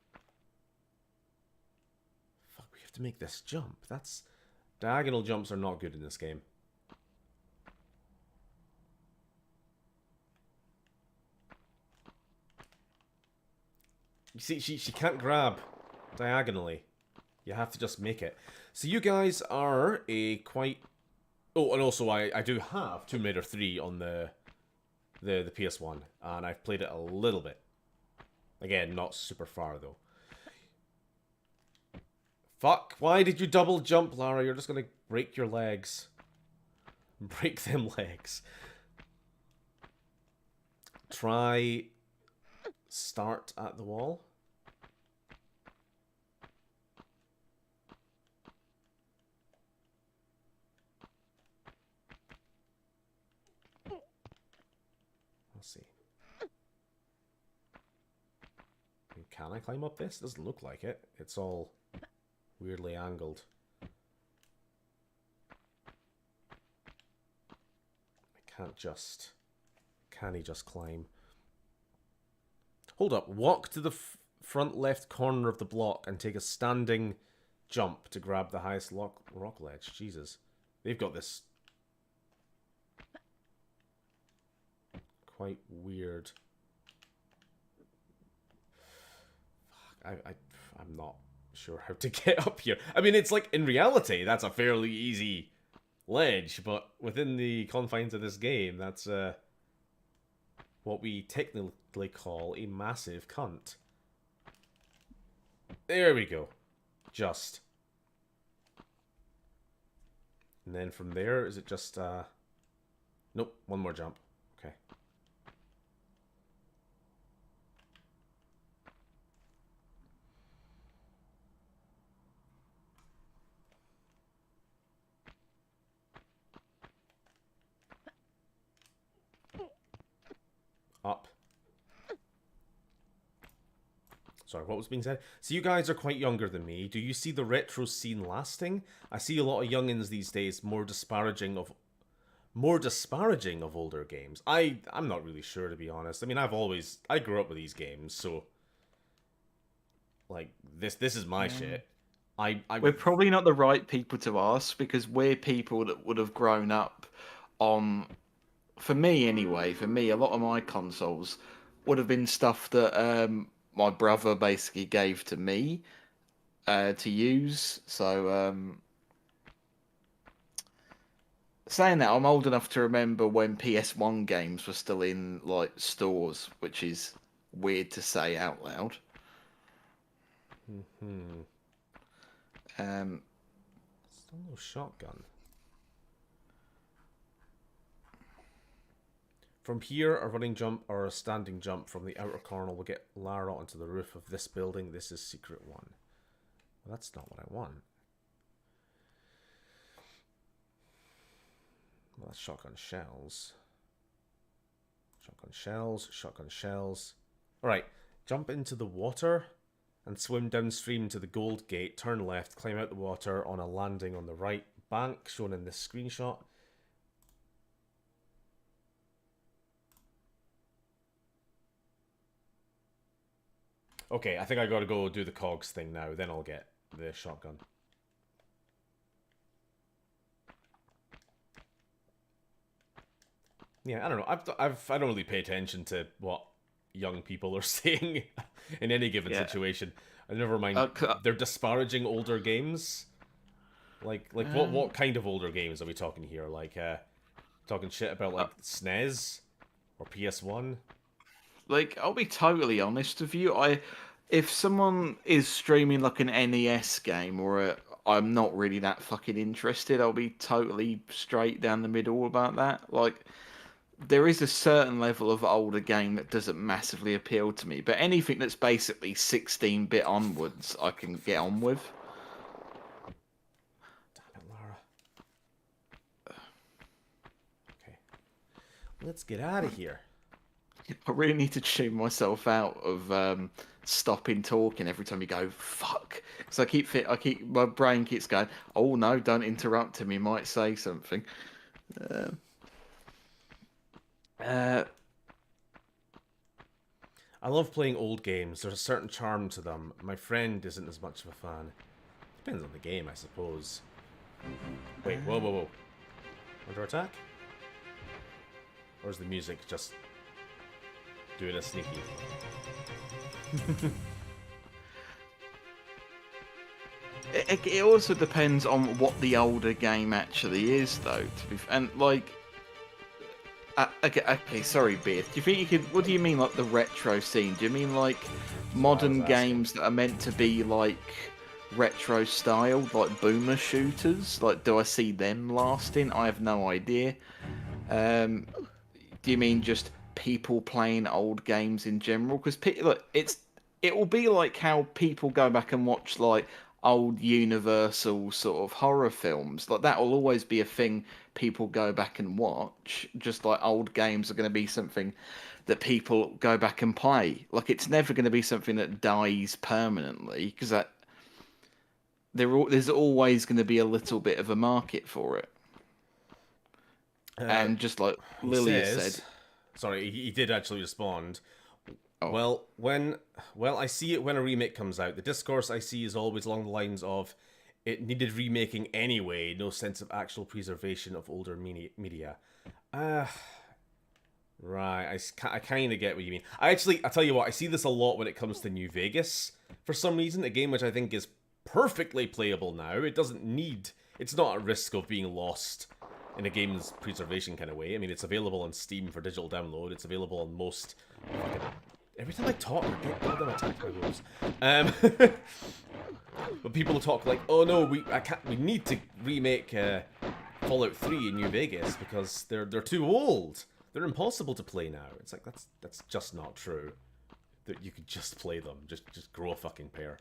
Fuck, we have to make this jump. Diagonal jumps are not good in this game. You see, she can't grab diagonally. You have to just make it. So you guys are a quite... Oh, and also I do have Tomb Raider 3 on the PS1, and I've played it a little bit. Again, not super far though. Fuck, why did you double jump, Lara? You're just gonna break your legs. Break them legs. Try start at the wall. Let's see. Can I climb up this? Doesn't look like it. It's all weirdly angled. I can't just... Can he just climb? Hold up. Walk to the front left corner of the block and take a standing jump to grab the highest rock ledge. Jesus. They've got this quite weird. I'm not sure how to get up here. I mean, it's like, in reality, that's a fairly easy ledge, but within the confines of this game, that's what we technically call a massive cunt. There we go. Just. And then from there, is it just, nope, one more jump. Okay. Up. Sorry, what was being said? So you guys are quite younger than me. Do you see the retro scene lasting? I see a lot of youngins these days more disparaging of older games. I'm not really sure, to be honest. I mean, I grew up with these games, so like this is my shit. We're probably not the right people to ask because we're people that would have grown up on. For me, anyway, a lot of my consoles would have been stuff that my brother basically gave to me to use. So, saying that, I'm old enough to remember when PS1 games were still in like stores, which is weird to say out loud. Still no shotgun. From here, a running jump or a standing jump from the outer corner will get Lara onto the roof of this building. This is secret 1. Well, that's not what I want. Well, that's shotgun shells. Shotgun shells, shotgun shells. Alright, jump into the water and swim downstream to the gold gate. Turn left, climb out the water on a landing on the right bank, shown in this screenshot. Okay, I think I gotta go do the cogs thing now, then I'll get the shotgun. Yeah, I don't know. I don't really pay attention to what young people are saying in any given situation. Never mind. They're disparaging older games. Like what kind of older games are we talking here? Like talking shit about like SNES or PS1? Like, I'll be totally honest with you. If someone is streaming like an NES game I'm not really that fucking interested, I'll be totally straight down the middle about that. Like, there is a certain level of older game that doesn't massively appeal to me, but anything that's basically 16-bit onwards, I can get on with. Damn it, Lara. Okay. Let's get out of here. I really need to tune myself out of stopping talking every time you go fuck. So my brain keeps going, oh no, don't interrupt him. He might say something. I love playing old games. There's a certain charm to them. My friend isn't as much of a fan. Depends on the game, I suppose. Wait, whoa. Under attack? Or is the music just doing a sneaky? It also depends on what the older game actually is, though. And like, okay, sorry, Beard. Do you think you could? What do you mean, like the retro scene? Do you mean like modern games that are meant to be like retro style, like boomer shooters? Like, do I see them lasting? I have no idea. Do you mean just people playing old games in general? Because look, it will be like how people go back and watch like old Universal sort of horror films. Like, that will always be a thing people go back and watch. Just like old games are going to be something that people go back and play. Like, it's never going to be something that dies permanently, because there's always going to be a little bit of a market for it. And just like Lilia said, sorry, he did actually respond. Oh. Well, I see it when a remake comes out. The discourse I see is always along the lines of, it needed remaking anyway. No sense of actual preservation of older media. Right, I kind of get what you mean. I tell you what, I see this a lot when it comes to New Vegas. For some reason, a game which I think is perfectly playable now. It doesn't need... It's not at risk of being lost in a game's preservation kind of way. I mean, it's available on Steam for digital download. It's available on most... Every time I talk, I get goddamn attacked by wolves. But people talk like, oh no, we need to remake Fallout 3 in New Vegas because they're too old. They're impossible to play now. It's like that's just not true. That you could just play them. Just grow a fucking pair.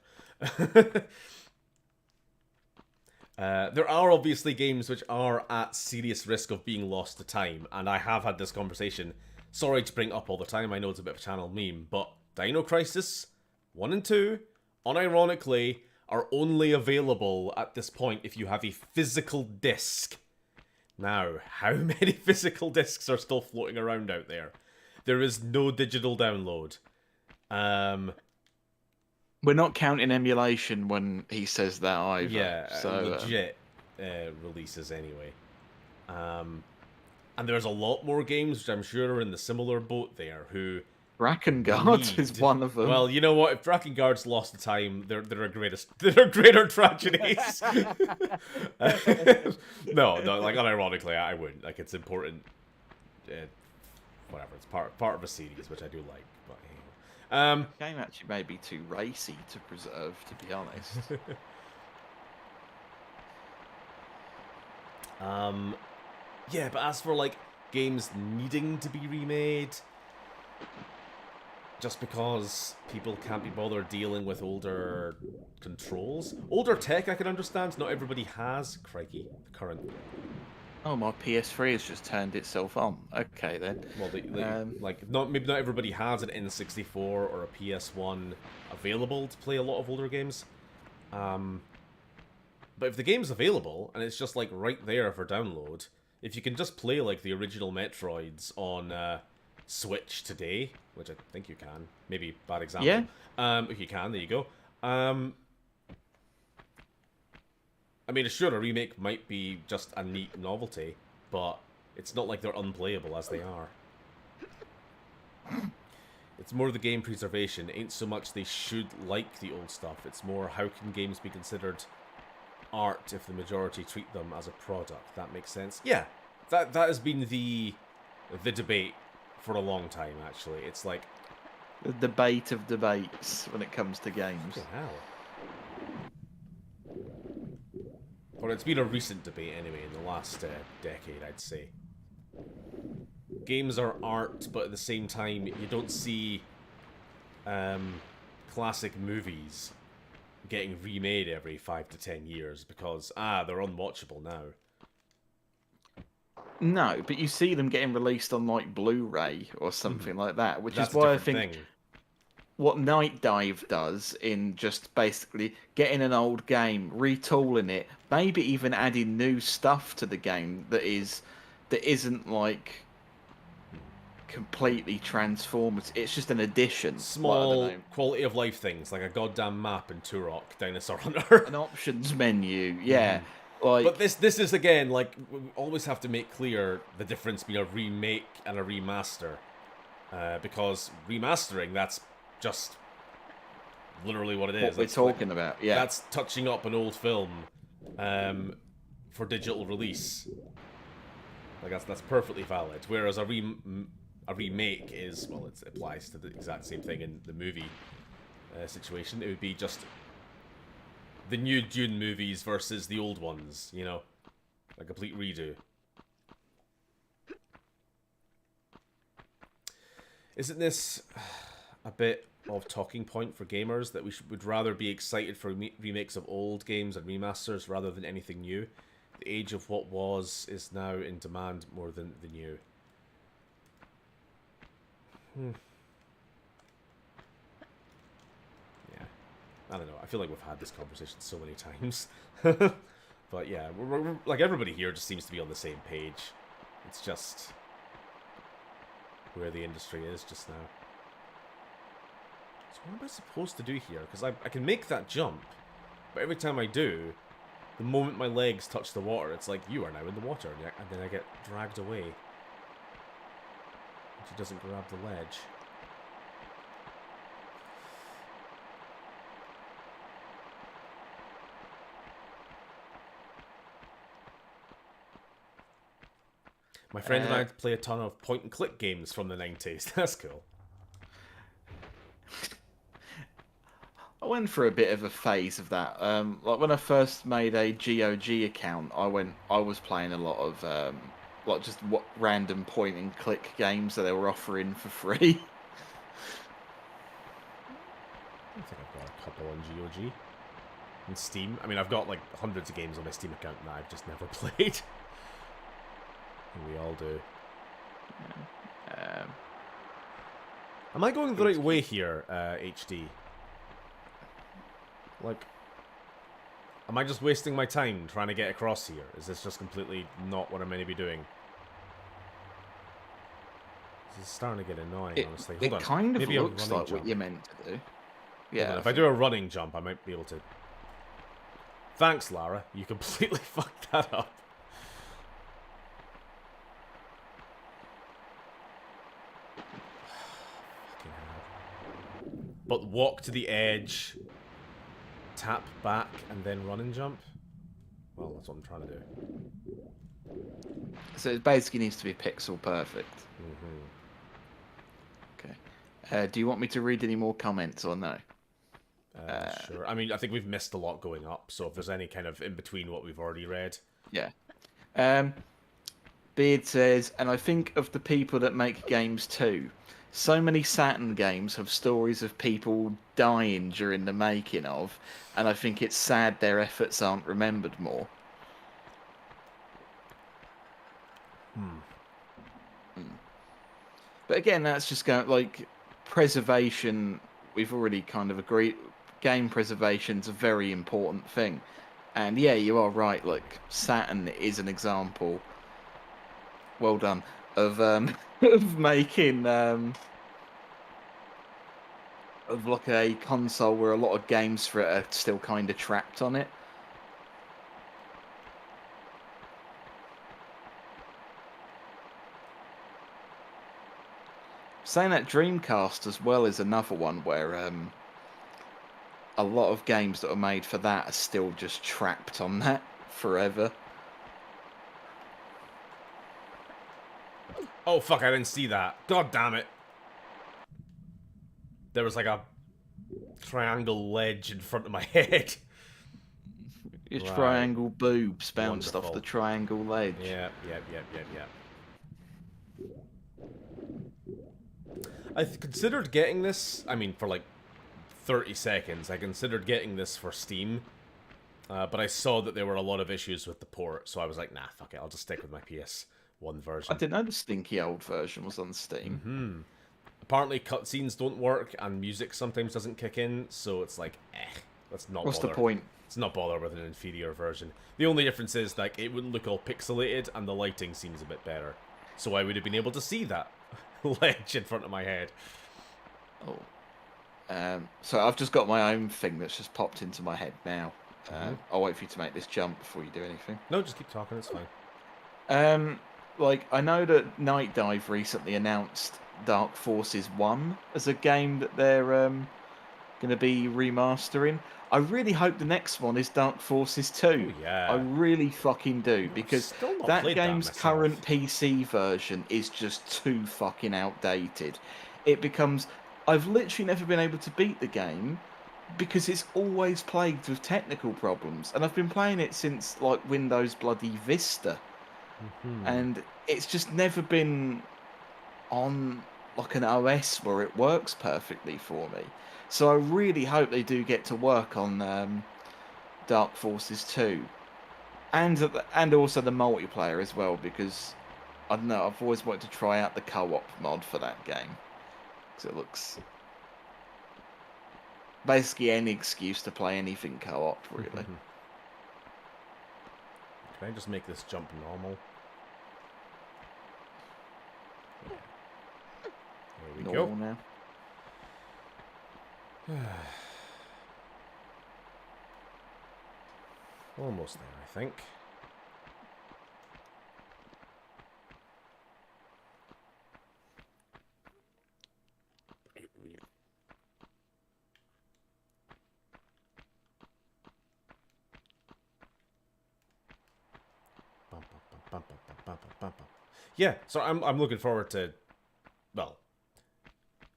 There are obviously games which are at serious risk of being lost to time, and I have had this conversation. Sorry to bring it up all the time, I know it's a bit of a channel meme, but Dino Crisis 1 and 2, unironically, are only available at this point if you have a physical disc. Now, how many physical discs are still floating around out there? There is no digital download. We're not counting emulation when he says that either. Yeah, so, legit releases anyway. And there's a lot more games which I'm sure are in the similar boat there who... Drakengard is one of them. Well, you know what? If Drakengard's lost the time, they're greater tragedies. No, like unironically, I wouldn't. Like, it's important. Whatever, it's part of a series, which I do like. But anyway. The game actually may be too racy to preserve, to be honest. Yeah, but as for like games needing to be remade, just because people can't be bothered dealing with older controls, older tech, I can understand. Not everybody has. Crikey, the current. Oh, my PS3 has just turned itself on. Okay then. Well, maybe not everybody has an N64 or a PS1 available to play a lot of older games. But if the game's available and it's just like right there for download, if you can just play like the original Metroids on Switch today, which I think you can, maybe bad example. Yeah. If you can, there you go. I mean, sure, a remake might be just a neat novelty, but it's not like they're unplayable as they are. It's more the game preservation. It ain't so much they should like the old stuff. It's more how can games be considered art if the majority treat them as a product. That makes sense. Yeah, that has been the debate for a long time. Actually, it's like the debate of debates when it comes to games. Fucking hell. Or it's been a recent debate anyway in the last decade, I'd say. Games are art, but at the same time, you don't see classic movies getting remade every 5 to 10 years because, they're unwatchable now. No, but you see them getting released on, like, Blu-ray or something like that, which That's is why I a different think thing. what Night Dive does in just basically getting an old game, retooling it, maybe even adding new stuff to the game that isn't, like, completely transformed. It's just an addition. Small quality of life things, like a goddamn map in Turok, Dinosaur Hunter. An options menu, yeah. Like, but this is, again, like, we always have to make clear the difference between a remake and a remaster. Because remastering, that's just literally what it is. What we're talking about, yeah. That's touching up an old film for digital release. Like, that's perfectly valid. Whereas a remake is, well, it applies to the exact same thing in the movie situation. It would be just the new Dune movies versus the old ones, you know? A complete redo. Isn't this a bit of talking point for gamers that we would rather be excited for remakes of old games and remasters rather than anything new? The age of what was is now in demand more than the new. Yeah, I don't know. I feel like we've had this conversation so many times. But yeah, we're like everybody here just seems to be on the same page. It's just where the industry is just now. So what am I supposed to do here? Because I can make that jump, but every time I do, The moment my legs touch the water, it's like, you are now in the water, and then I get dragged away. She doesn't grab the ledge. My friend and I play a ton of point-and-click games from the 90s. That's cool. I went through a bit of a phase of that. Like when I first made a GOG account, I was playing a lot of like just random point-and-click games that they were offering for free. I think I've got a couple on GOG. And Steam. I mean, I've got like hundreds of games on my Steam account that I've just never played. And we all do. Am I going the right way here, HD? Like, am I just wasting my time trying to get across here? Is this just completely not what I'm meant to be doing? This is starting to get annoying, honestly. Hold on. It kind of Maybe a looks running like what jump. you're meant to do. Hold Yeah. on, if I do a running jump, I might be able to... Thanks, Lara. You completely fucked that up. But walk to the edge, tap back, and then run and jump? Well, that's what I'm trying to do. So it basically needs to be pixel perfect. Okay. Do you want me to read any more comments or no? Sure. I mean, I think we've missed a lot going up, so if there's any kind of in between what we've already read. Yeah. Beard says, and I think of the people that make games too. So many Saturn games have stories of people dying during the making of, and I think it's sad their efforts aren't remembered more. But again, that's just going, like, preservation, we've already kind of agreed, game preservation's a very important thing. And yeah, you are right, like, Saturn is an example, well done, of of making of like a console where a lot of games for it are still kind of trapped on it. Saying that, Dreamcast as well is another one where a lot of games that are made for that are still just trapped on that forever. Oh, fuck, I didn't see that. God damn it. There was like a triangle ledge in front of my head. Your Right. triangle boobs bounced off Wonderful. the triangle ledge. Yep. I considered getting this, I mean, for like 30 seconds, I considered getting this for Steam, but I saw that there were a lot of issues with the port, so I was like, nah, fuck it, I'll just stick with my PS1 version. I didn't know the stinky old version was on Steam. Apparently cutscenes don't work, and music sometimes doesn't kick in, so it's like, let's not What's bother. the point? Let's not bother with an inferior version. The only difference is, like, it wouldn't look all pixelated, and the lighting seems a bit better. So I would have been able to see that ledge in front of my head. Oh. So I've just got my own thing that's just popped into my head now. I'll wait for you to make this jump before you do anything. No, just keep talking, it's fine. Like, I know that Night Dive recently announced Dark Forces 1 as a game that they're going to be remastering. I really hope the next one is Dark Forces 2. Oh, yeah. I really fucking do, because still not that played that game's myself. current PC version is just too fucking outdated. It becomes... I've literally never been able to beat the game because it's always plagued with technical problems. And I've been playing it since, like, Windows bloody Vista. And it's just never been on, like, an OS where it works perfectly for me. So I really hope they do get to work on Dark Forces 2. And also the multiplayer as well, because, I don't know, I've always wanted to try out the co-op mod for that game. Because it looks... basically any excuse to play anything co-op, really. Can I just make this jump normal? Yeah. There we Normal go. now. Almost there, I think. Yeah, so I'm looking forward to, well,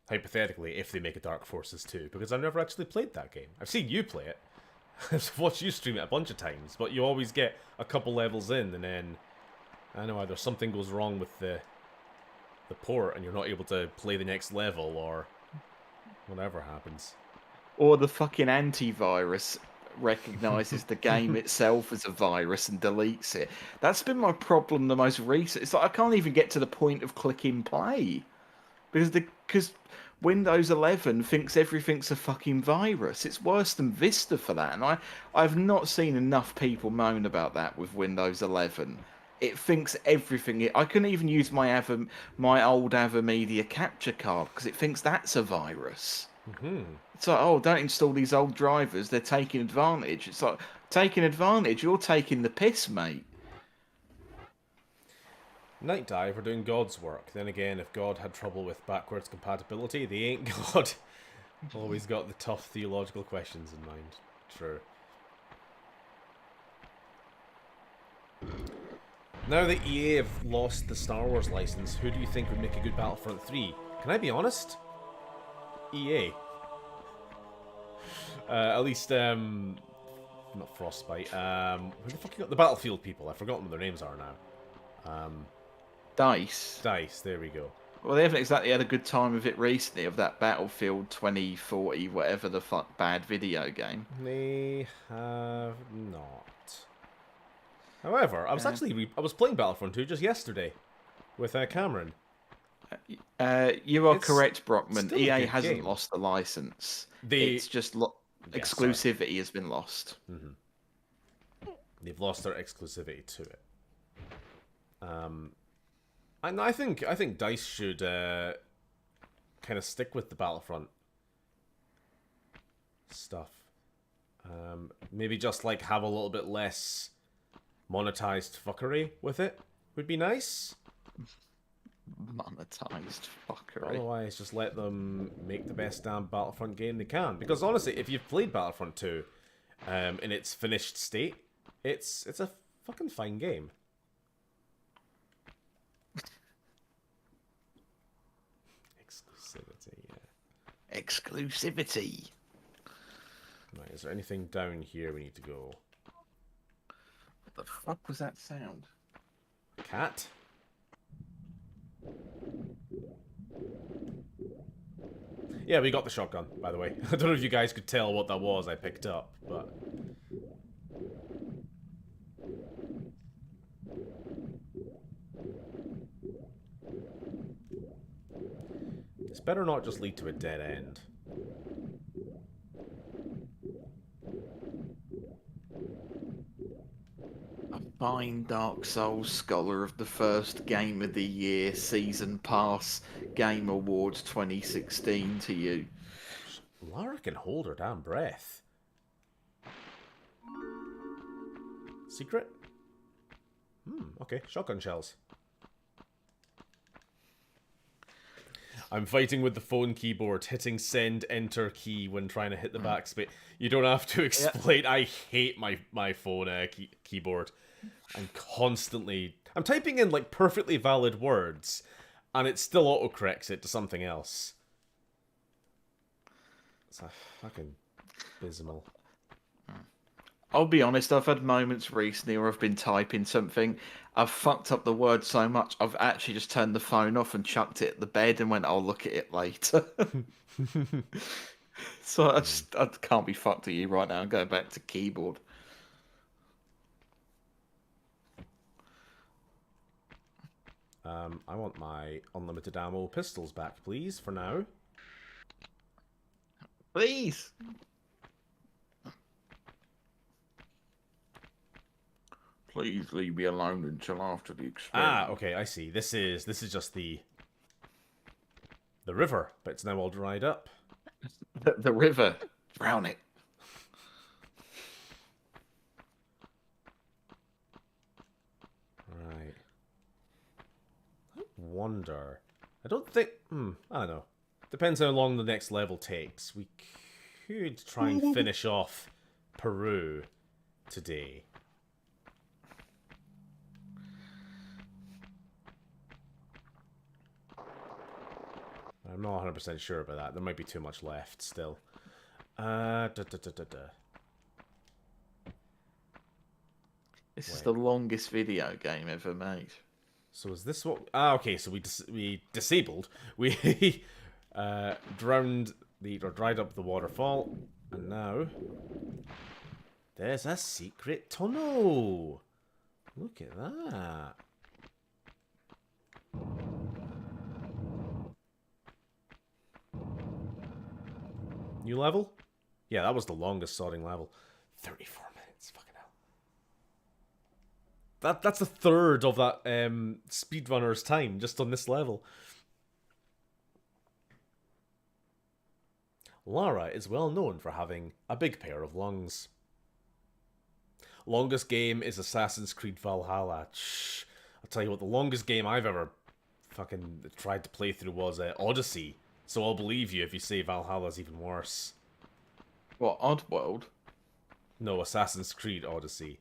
hypothetically, if they make a Dark Forces 2, because I've never actually played that game. I've seen you play it. I've watched you stream it a bunch of times, but you always get a couple levels in, and then, I don't know, either something goes wrong with the port, and you're not able to play the next level, or whatever happens. Or the fucking antivirus recognizes the game itself as a virus and deletes it. That's been my problem the most recent. It's like I can't even get to the point of clicking play because Windows 11 thinks everything's a fucking virus. It's worse than Vista for that, and I've not seen enough people moan about that with Windows 11. It thinks everything. I couldn't even use my old AverMedia capture card because it thinks that's a virus. It's like, oh, don't install these old drivers. They're taking advantage. It's like, taking advantage? You're taking the piss, mate. Night Dive are doing God's work. Then again, if God had trouble with backwards compatibility, they ain't God. Always got the tough theological questions in mind. True. Now that EA have lost the Star Wars license, who do you think would make a good Battlefront 3? Can I be honest? EA. At least, not Frostbite. Who the fuck you got? The Battlefield people. I've forgotten what their names are now. DICE. DICE, there we go. Well, they haven't exactly had a good time of it recently, of that Battlefield 2040, whatever the fuck bad video game. They have not. However, I was playing Battlefront 2 just yesterday with Cameron. You are correct, Brockman. still a EA good hasn't game. lost the license. They- It's just Yeah, exclusivity has been lost. They've lost their exclusivity to it. And I think DICE should kind of stick with the Battlefront stuff. Maybe just like have a little bit less monetized fuckery with it would be nice. Monetized fuckery. Otherwise, just let them make the best damn Battlefront game they can. Because honestly, if you've played Battlefront 2 in its finished state, it's a fucking fine game. Exclusivity, yeah. Exclusivity. Right, is there anything down here we need to go? What the fuck was that sound? Cat? Yeah, we got the shotgun, by the way. I don't know if you guys could tell what that was I picked up, but... This better not just lead to a dead end. A fine Dark Souls scholar of the first Game of the Year Season Pass Game Awards 2016 to you. Lara can hold her damn breath. Secret? Okay. Shotgun shells. I'm fighting with the phone keyboard, hitting send enter key when trying to hit the backspace. You don't have to explain. I hate my phone keyboard. I'm typing in like perfectly valid words, and it still autocorrects it to something else. It's a fucking abysmal. I'll be honest, I've had moments recently where I've been typing something, I've fucked up the word so much, I've actually just turned the phone off and chucked it at the bed and went, I'll look at it later. So I can't be fucked at you right now. I'm going back to keyboard. I want my unlimited ammo pistols back, please, for now. Please! Please leave me alone until after the experiment. Ah, okay, I see. This is just the river, but it's now all dried up. The river. Drown it. wonder. I don't think... I don't know. Depends how long the next level takes. We could try and finish off Peru today. I'm not 100% sure about that. There might be too much left still. This is the longest video game ever made. So is this what... okay, so we disabled. We drowned or dried up the waterfall. And now... there's a secret tunnel! Look at that. New level? Yeah, that was the longest sodding level. 34 minutes, fucking hell. That's a third of that speedrunner's time just on this level. Lara is well known for having a big pair of lungs. Longest game is Assassin's Creed Valhalla. Shh. I'll tell you what, the longest game I've ever fucking tried to play through was Odyssey. So I'll believe you if you say Valhalla's even worse. What, Oddworld? No, Assassin's Creed Odyssey.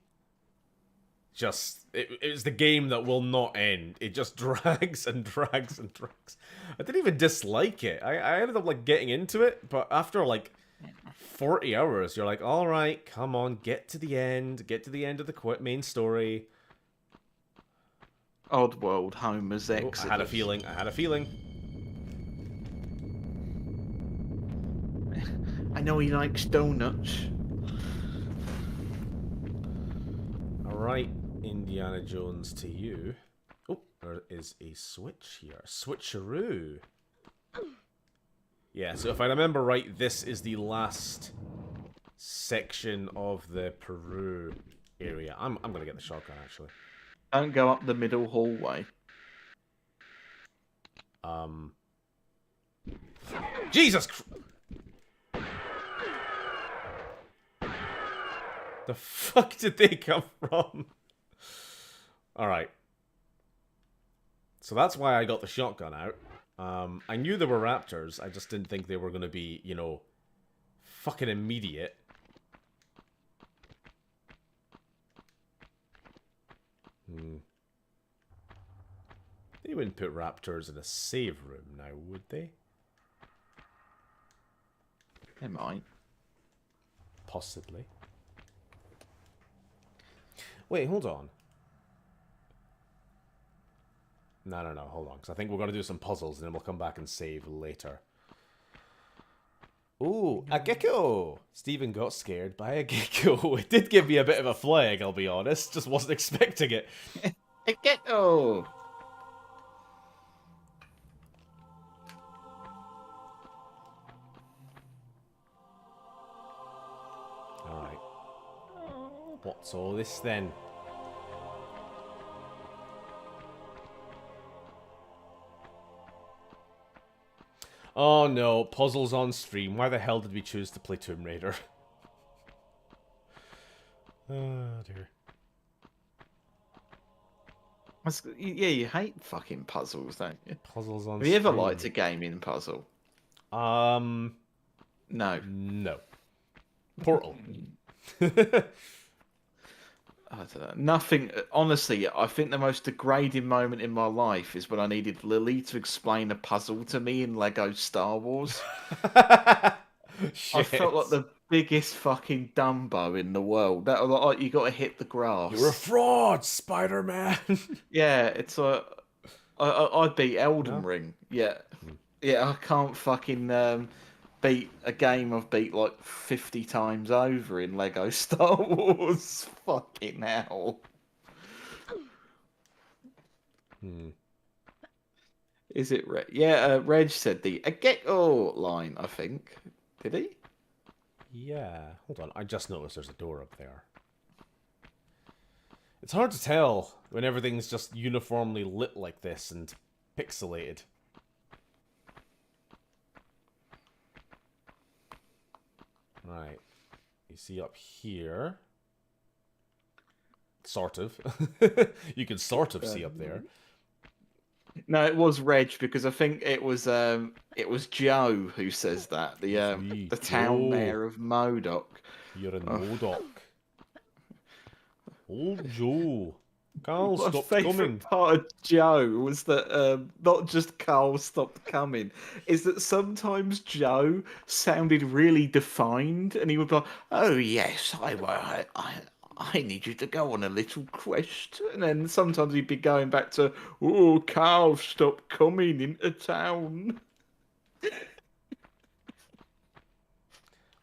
Just, it's the game that will not end. It just drags and drags and drags. I didn't even dislike it. I ended up, like, getting into it, but after, like, 40 hours, you're like, alright, come on, get to the end of the main story. Oddworld, Homer's Exodus. I had a feeling. I know he likes donuts. Alright, Indiana Jones to you. Oh, there is a switch here. Switcheroo. Yeah, so if I remember right, this is the last section of the Peru area. I'm gonna get the shotgun, actually. Don't go up the middle hallway. Jesus Christ! The fuck did they come from? Alright. So that's why I got the shotgun out. I knew there were raptors, I just didn't think they were going to be, you know, fucking immediate. They wouldn't put raptors in a save room now, would they? They might. Possibly. Wait, hold on. No, hold on, because I think we're going to do some puzzles, and then we'll come back and save later. Ooh, a gecko! Stephen got scared by a gecko. It did give me a bit of a flag, I'll be honest. Just wasn't expecting it. A gecko! Alright. What's all this then? Oh no, puzzles on stream. Why the hell did we choose to play Tomb Raider? Oh dear. Yeah, you hate fucking puzzles, don't you? Puzzles on Have you ever stream. liked a gaming puzzle? No. No. Portal. I don't know. Nothing. Honestly, I think the most degrading moment in my life is when I needed Lily to explain a puzzle to me in Lego Star Wars. I felt like the biggest fucking Dumbo in the world. That was like you got to hit the grass. You're a fraud, Spider-Man. Yeah, it's like I beat Elden Ring. Yeah, yeah. I can't fucking beat a game I've beat like 50 times over in Lego Star Wars. Fucking hell. Is it Reg? Yeah, Reg said the a gecko line, I think. Did he? Yeah. Hold on, I just noticed there's a door up there. It's hard to tell when everything's just uniformly lit like this and pixelated. Right. You see up here. Sort of. You can sort of see up there. No, it was Reg because I think it was Joe who says that Me, the town Joe. mayor of Modoc. You're in Oh. Modoc. Old Joe. Carl, My stop favourite coming. part of Joe was that not just Carl stopped coming, is that sometimes Joe sounded really defined, and he would be like, "Oh yes, I need you to go on a little quest," and then sometimes he'd be going back to, "Oh, Carl stopped coming into town."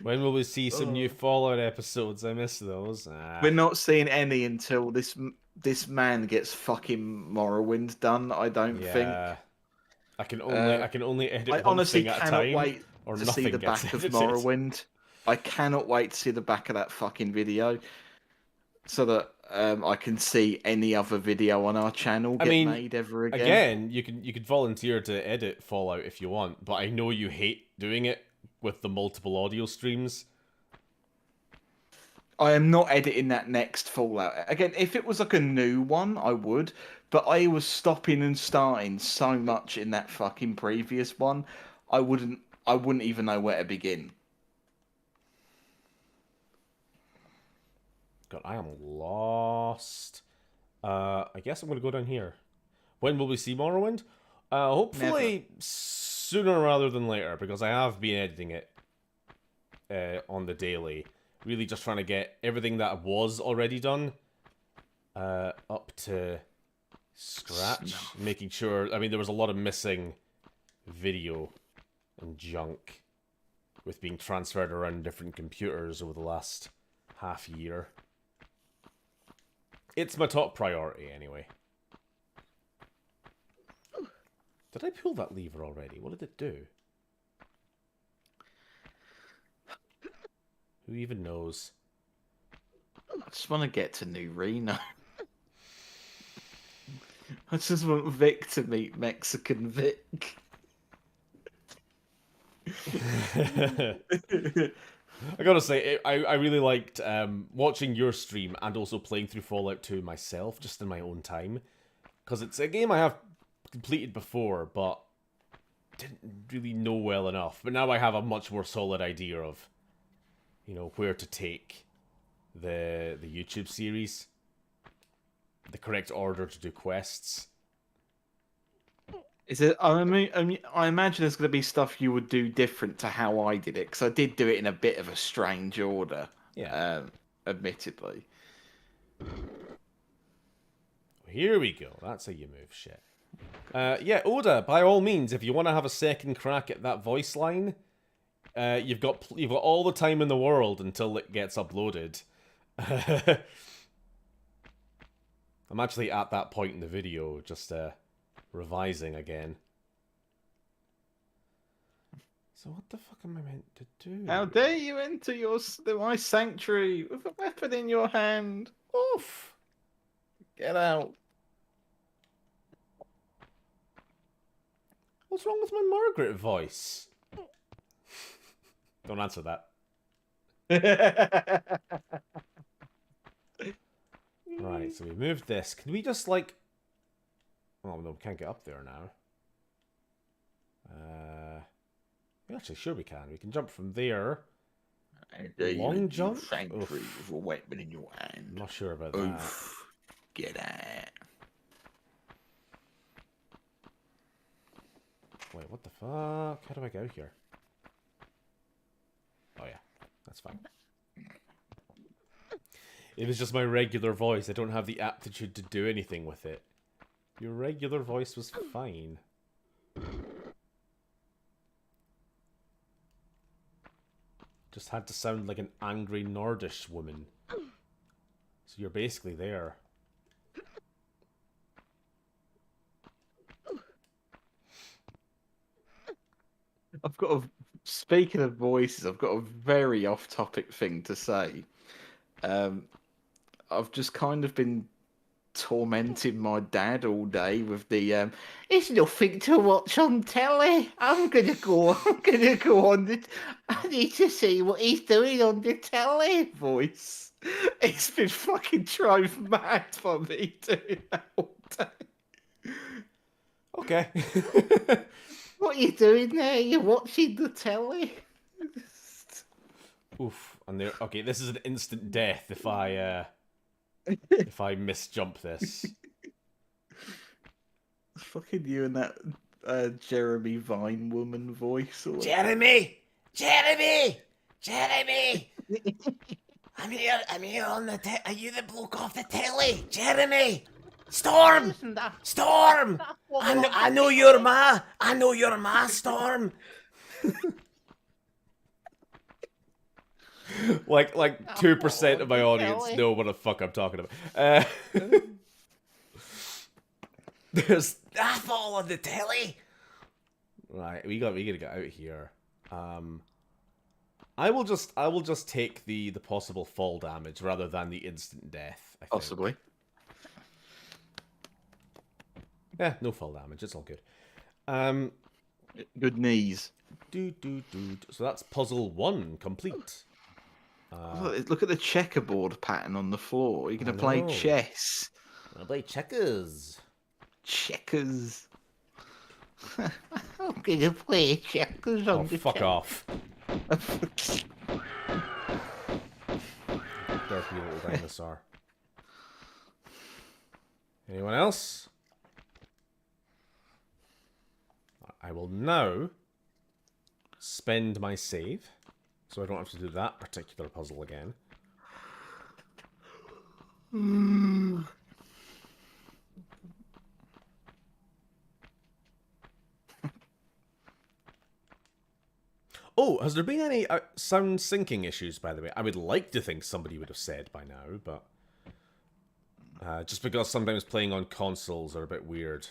When will we see some new Fallout episodes? I miss those. We're not seeing any until this man gets fucking Morrowind done. I don't think. Yeah. I can only edit I one honestly thing at a cannot time, wait or to nothing see the gets back of edited. Morrowind. I cannot wait to see the back of that fucking video, so that I can see any other video on our channel get made ever again. Again, you could volunteer to edit Fallout if you want, but I know you hate doing it with the multiple audio streams. I am not editing that next Fallout. Again, if it was like a new one, I would. But I was stopping and starting so much in that fucking previous one, I wouldn't even know where to begin. God, I am lost. I guess I'm gonna go down here. When will we see Morrowind? Hopefully sooner rather than later, because I have been editing it on the daily. Really just trying to get everything that was already done up to scratch. Making sure... I mean, there was a lot of missing video and junk with being transferred around different computers over the last half year. It's my top priority, anyway. Did I pull that lever already? What did it do? Who even knows? I just want to get to New Reno. I just want Vic to meet Mexican Vic. I gotta say, I really liked watching your stream and also playing through Fallout 2 myself, just in my own time. Because it's a game I have completed before, but didn't really know well enough. But now I have a much more solid idea of, you know, where to take the YouTube series. The correct order to do quests. Is it? I mean, I imagine there's going to be stuff you would do different to how I did it, because I did do it in a bit of a strange order. Yeah. Admittedly. Here we go. That's how you move shit. Yeah, Oda, by all means, if you want to have a second crack at that voice line, you've got all the time in the world until it gets uploaded. I'm actually at that point in the video, just revising again. So what the fuck am I meant to do? How dare you enter my sanctuary with a weapon in your hand? Oof! Get out. What's wrong with my Margaret voice? Don't answer that. Right, so we moved this. Can we just, like... Oh, no, we can't get up there now. Actually, sure we can. We can jump from there. Long jump? Sanctuary with a weapon in your hand. I'm not sure about Oof. Get out. Wait, what the fuck? How do I get out here? Oh yeah, that's fine. It was just my regular voice. I don't have the aptitude to do anything with it. Your regular voice was fine. Just had to sound like an angry Nordish woman. So you're basically there. Speaking of voices, I've got a very off-topic thing to say. I've just kind of been tormenting my dad all day with the "It's nothing to watch on telly. I'm gonna go on the. I need to see what he's doing on the telly" voice. It's been fucking drove mad for me doing that all day. Okay. What are you doing there? You're watching the telly. Oof. And there. Okay, this is an instant death if I misjump this. Fucking you and that Jeremy Vine woman voice. Or Jeremy! Jeremy! Jeremy! I'm here on the are you the bloke off the telly? Jeremy! Storm! Storm! I know you're ma, Storm! like 2% of my audience know what the fuck I'm talking about. There's that all on the telly. Right, we gotta get out of here. I will just take the possible fall damage rather than the instant death. I think. possibly. Yeah, no fall damage. It's all good. Good knees. So that's puzzle 1 complete. Look at the checkerboard pattern on the floor. You're gonna play chess. I'm gonna play checkers. Checkers. I'm gonna play checkers on the Fuck telly. off. Dirty little dinosaur. Anyone else? I will now spend my save, so I don't have to do that particular puzzle again. Oh, has there been any sound syncing issues, by the way? I would like to think somebody would have said by now, but... just because sometimes playing on consoles are a bit weird.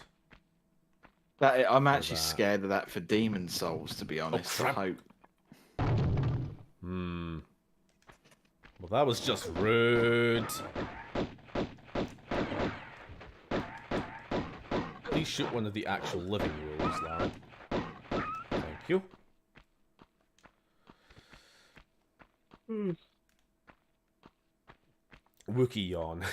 I'm actually scared of that for Demon Souls, to be honest. crap. I hope. Well, that was just rude. Please shoot one of the actual living wolves, lad. Thank you. Wookie yawn.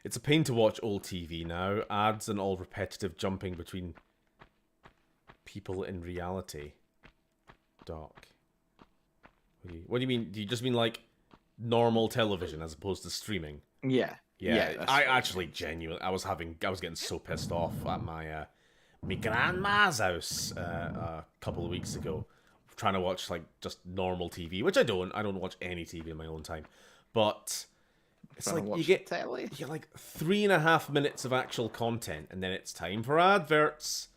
It's a pain to watch old TV now. Ads and all repetitive jumping between people in reality. Doc. What do you mean? Do you just mean like normal television as opposed to streaming? Yeah. Yeah, I actually genuinely, I was getting so pissed off at my my grandma's house a couple of weeks ago, trying to watch like just normal TV, which I don't watch any TV in my own time, but it's like you get like 3.5 minutes of actual content, and then it's time for adverts.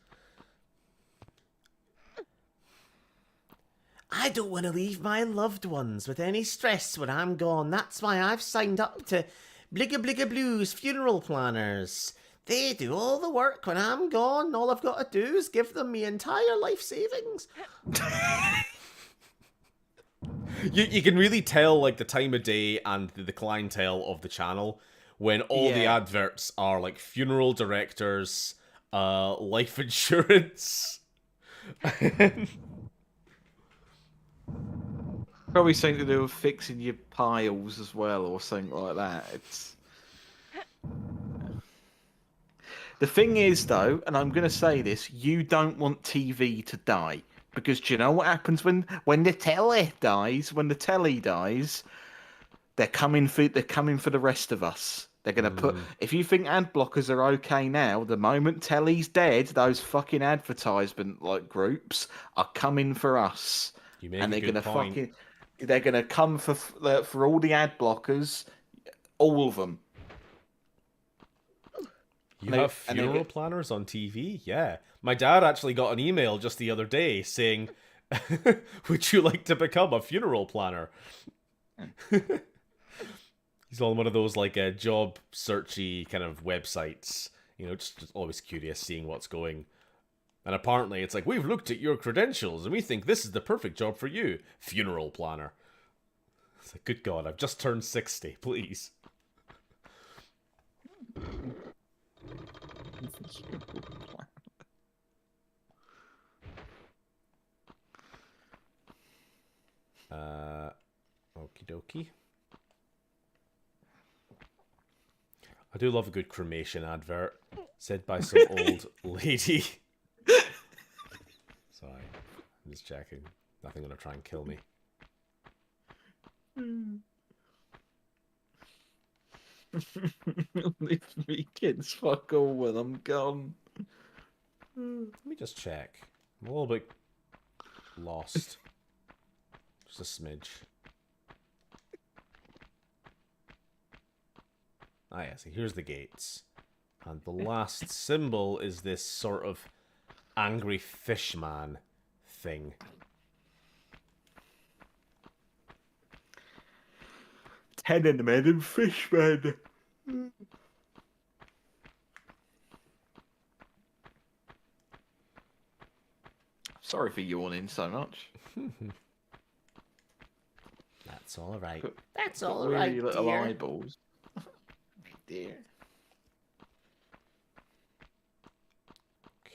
I don't want to leave my loved ones with any stress when I'm gone. That's why I've signed up to Bligga Bligga Blues Funeral Planners. They do all the work when I'm gone. All I've got to do is give them my entire life savings. You can really tell like the time of day and the clientele of the channel when all the adverts are like funeral directors, life insurance. Probably something to do with fixing your piles as well, or something like that. It's the thing is, though, and I'm going to say this: you don't want TV to die, because do you know what happens when the telly dies? When the telly dies, they're coming for the rest of us. They're going to put. If you think ad blockers are okay now, the moment telly's dead, those fucking advertisement like groups are coming for us, and they're going to fucking. They're going to come for all the ad blockers, all of them. You have funeral planners on TV? Yeah. My dad actually got an email just the other day saying, would you like to become a funeral planner? He's on one of those like job searchy kind of websites. You know, just always curious seeing what's going. And apparently it's like, we've looked at your credentials and we think this is the perfect job for you. Funeral planner. It's like, good God, I've just turned 60, please. Okie dokie. I do love a good cremation advert. Said by some old lady. Sorry, I'm just checking. Nothing gonna try and kill me. Leave me kids fuck all when I'm gone. Let me just check. I'm a little bit lost. Just a smidge. Ah, yeah, see, here's the gates. And the last symbol is this sort of angry fishman thing. Tenement and Fishman. Sorry for yawning so much. That's all right. That's Got all weary right, little dear. eyeballs. Dear.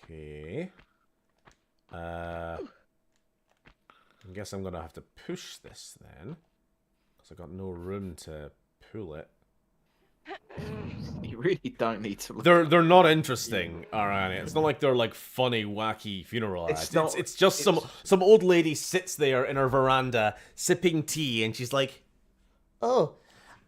Okay. I guess I'm gonna have to push this then, because I got no room to pull it. You really don't need to look. They're not interesting, alright. It's not like they're like funny, wacky funeral It's acts. not- It's just it's- some old lady sits there in her veranda sipping tea, and she's like, Oh,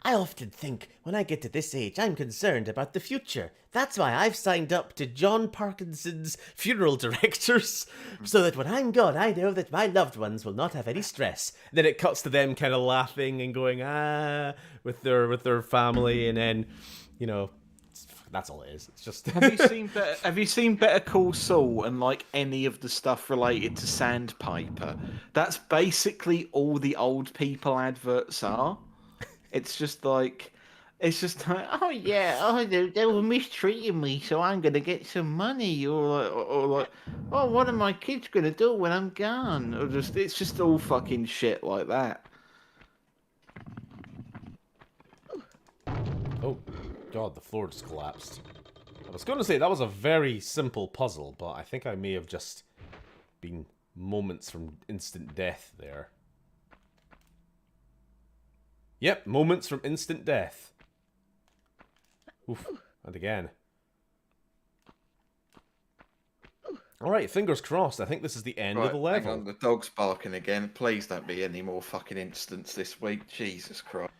I often think when I get to this age, I'm concerned about the future. That's why I've signed up to John Parkinson's funeral directors, so that when I'm gone, I know that my loved ones will not have any stress. Then it cuts to them kind of laughing and going with their family, and then that's all it is. It's just Have you seen Better Call Saul and like any of the stuff related to sandpaper? That's basically all the old people adverts are. It's just like, oh yeah, oh they were mistreating me, so I'm gonna get some money, or like, oh, what are my kids gonna do when I'm gone? Or just, it's just all fucking shit like that. oh god, the floor just collapsed. I was going to say that was a very simple puzzle, but I think I may have just been moments from instant death there. Yep, moments from instant death. Oof, and again. Alright, fingers crossed. I think this is the end of the level. Hang on, the dog's barking again. Please don't be any more fucking instants this week. Jesus Christ.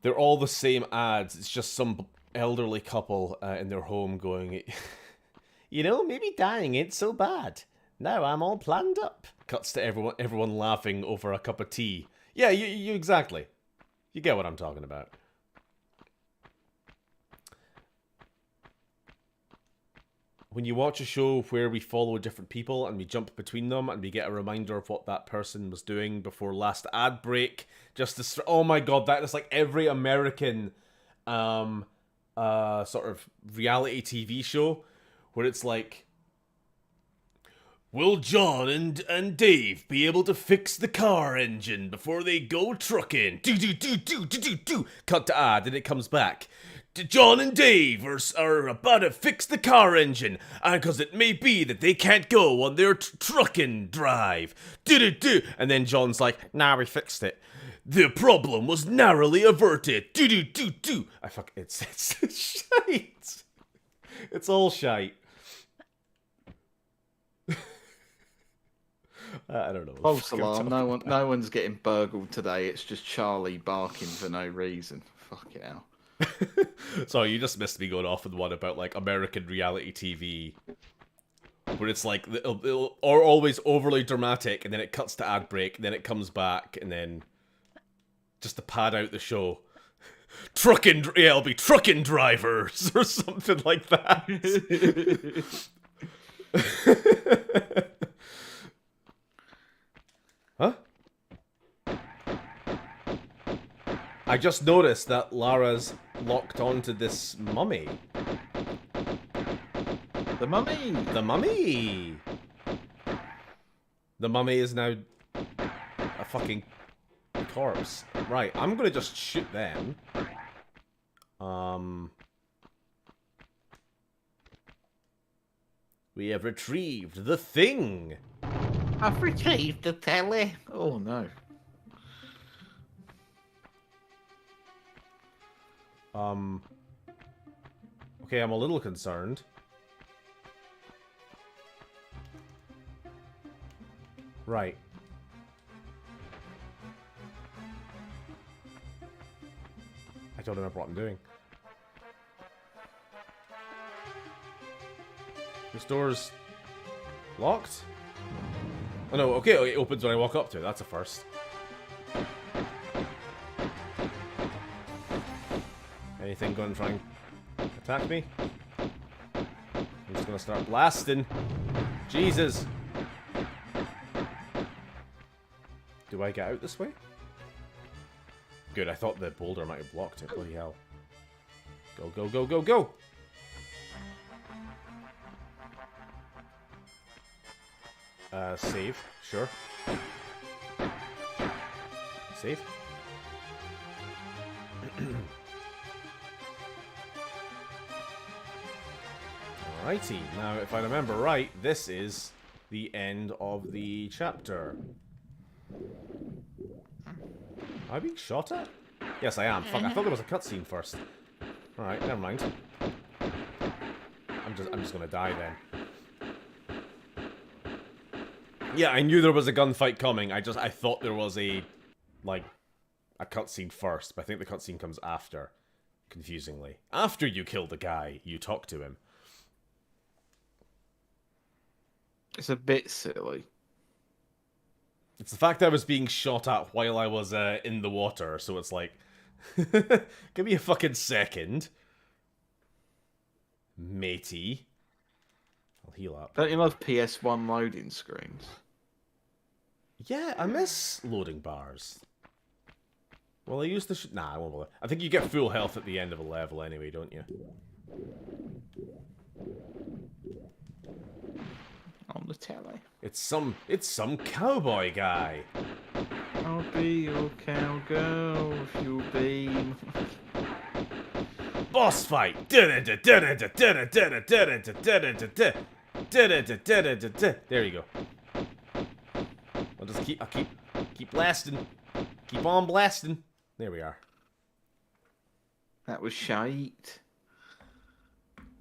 They're all the same ads. It's just some elderly couple in their home going, You know, maybe dying ain't so bad. Now I'm all planned up. cuts to everyone laughing over a cup of tea. Yeah, you exactly. You get what I'm talking about. When you watch a show where we follow different people and we jump between them and we get a reminder of what that person was doing before last ad break, just to oh my god, that is like every American sort of reality TV show where it's like, will John and Dave be able to fix the car engine before they go trucking? Do. Cut to ad, and it comes back. John and Dave are about to fix the car engine, and because it may be that they can't go on their trucking drive. Do. And then John's like, nah, we fixed it. The problem was narrowly averted. Do. It's shite. It's all shite. I don't know. False alarm. No one's getting burgled today. It's just Charlie barking for no reason. Fuck it out. Sorry, you just missed me going off with one about like American reality TV, where it's like it'll always overly dramatic, and then it cuts to ad break, and then it comes back, and then just to pad out the show, it'll be trucking drivers or something like that. Huh? I just noticed that Lara's locked onto this mummy. The mummy! The mummy! The mummy is now a fucking corpse. Right, I'm gonna just shoot them. We have retrieved the thing! I've retrieved the telly. Oh no. Okay, I'm a little concerned. Right. I don't remember what I'm doing. This door's locked? Oh no, okay, it opens when I walk up to it. That's a first. Anything going to try and attack me? I'm just gonna start blasting. Jesus! Do I get out this way? Good, I thought the boulder might have blocked it. Bloody hell. Go, go, go, go, go! Save. Sure. Save. Alrighty, now if I remember right, this is the end of the chapter. Am I being shot at? Yes, I am. Fuck, I thought there was a cutscene first. Alright, never mind. I'm just gonna die then. Yeah, I knew there was a gunfight coming. I thought there was a cutscene first, but I think the cutscene comes after. Confusingly. After you kill the guy, you talk to him. It's a bit silly. It's the fact that I was being shot at while I was in the water, so it's like... Give me a fucking second. Matey. I'll heal up. Don't you love PS1 loading screens? Yeah, I miss loading bars. Well, I used the nah, I won't bother. I think you get full health at the end of a level anyway, don't you? On the telly. It's some cowboy guy. I'll be your cowgirl if you'll be... Boss fight. There you go. I'll keep blasting. Keep on blasting. There we are. That was shite.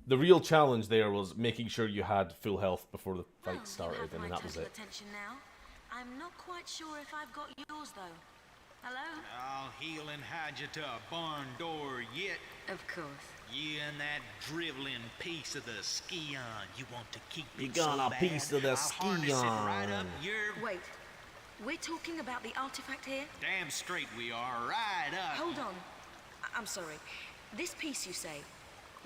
The real challenge there was making sure you had full health before the fight started, and that was it. Attention now. I'm not quite sure if I've got yours though. Hello? I'll heal and hide you to a barn door yet. Of course. You and that driveling piece of the ski-on. You want to keep it You got so a piece bad, of the I'll harness it right ski-on. up your... Wait. We're talking about the artifact here? Damn straight we are. Right up. Hold on. I'm sorry. This piece you say.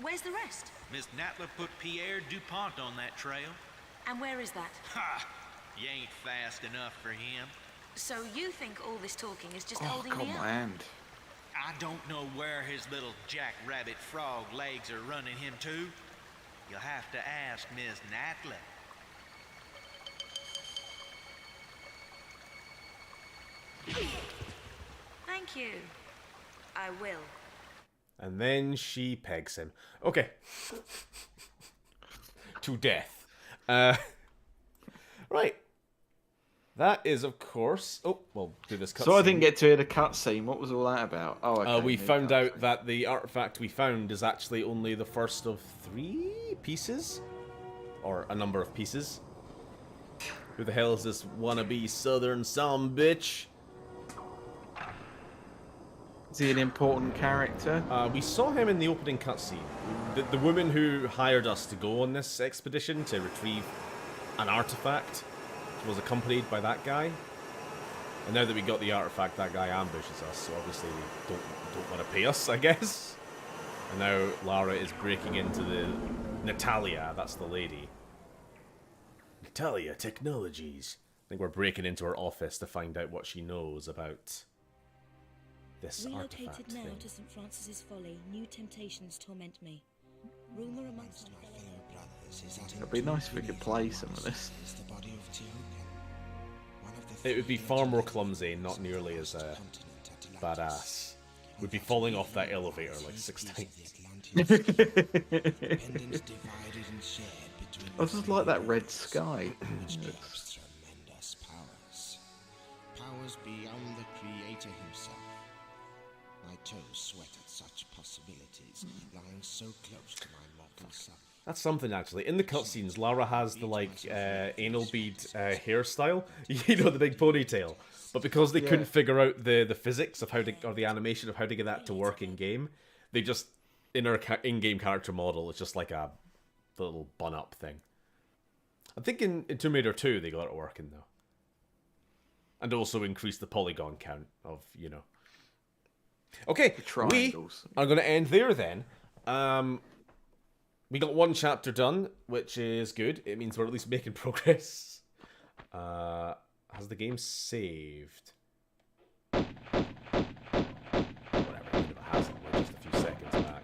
Where's the rest? Miss Natla put Pierre DuPont on that trail. And where is that? Ha! You ain't fast enough for him. So you think all this talking is just Oh, holding God, me up? my hand. I don't know where his little jackrabbit frog legs are running him to. You'll have to ask Miss Natla. Thank you. I will. And then she pegs him. Okay. To death. Right. That is, of course... Oh, we'll do this cutscene. So I didn't get to hear the cutscene. What was all that about? Oh, okay. We new found out cutscene. that the artifact we found is actually only the first of 3 pieces? Or a number of pieces. Who the hell is this wannabe southern some bitch? Is he an important character? We saw him in the opening cutscene. The woman who hired us to go on this expedition to retrieve an artifact was accompanied by that guy. And now that we got the artifact, that guy ambushes us, so obviously they don't want to pay us, I guess. And now Lara is breaking into the... Natalia, that's the lady. Natalia Technologies. I think we're breaking into her office to find out what she knows about this Relocated artifact now thing. to St. Francis's Folly, new temptations torment me. Rumour amongst my fellow It'd be nice if we could play some of this. It would be far more clumsy and not nearly as badass. We'd be falling off that elevator like 6 times. I just like that red sky. Powers beyond the Creator himself. My toes sweat at such possibilities, lying so close to my mortal self. That's something, actually. In the cutscenes, Lara has the, like, anal bead hairstyle. You know, the big ponytail. But because they couldn't figure out the physics of how to, or the animation of how to get that to work in-game, they just, in her in-game character model, it's just like a little bun-up thing. I think in Tomb Raider 2, they got it working, though. And also increased the polygon count of, you know. Okay, we are going to end there, then. We got one chapter done, which is good. It means we're at least making progress. Has the game saved? Whatever, even if it hasn't, we're just a few seconds back.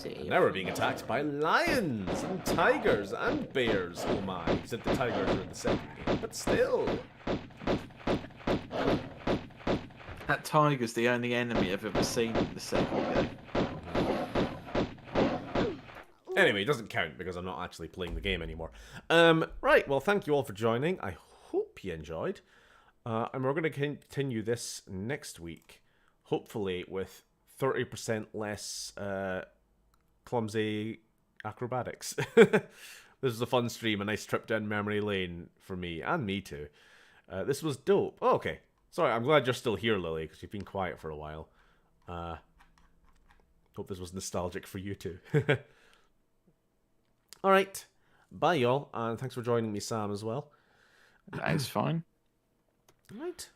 And now we're being attacked by lions and tigers and bears. Oh my, except the tigers are in the second game, but still. That tiger's the only enemy I've ever seen in the second game. Anyway, it doesn't count because I'm not actually playing the game anymore. Right, well, thank you all for joining. I hope you enjoyed. And we're going to continue this next week. Hopefully with 30% less clumsy acrobatics. This was a fun stream, a nice trip down memory lane for me, and me too. This was dope. Oh, okay. Sorry, I'm glad you're still here, Lily, because you've been quiet for a while. Hope this was nostalgic for you too. Alright, bye y'all, and thanks for joining me, Sam, as well. That's fine. Alright,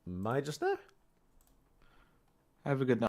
bye just now. Have a good night.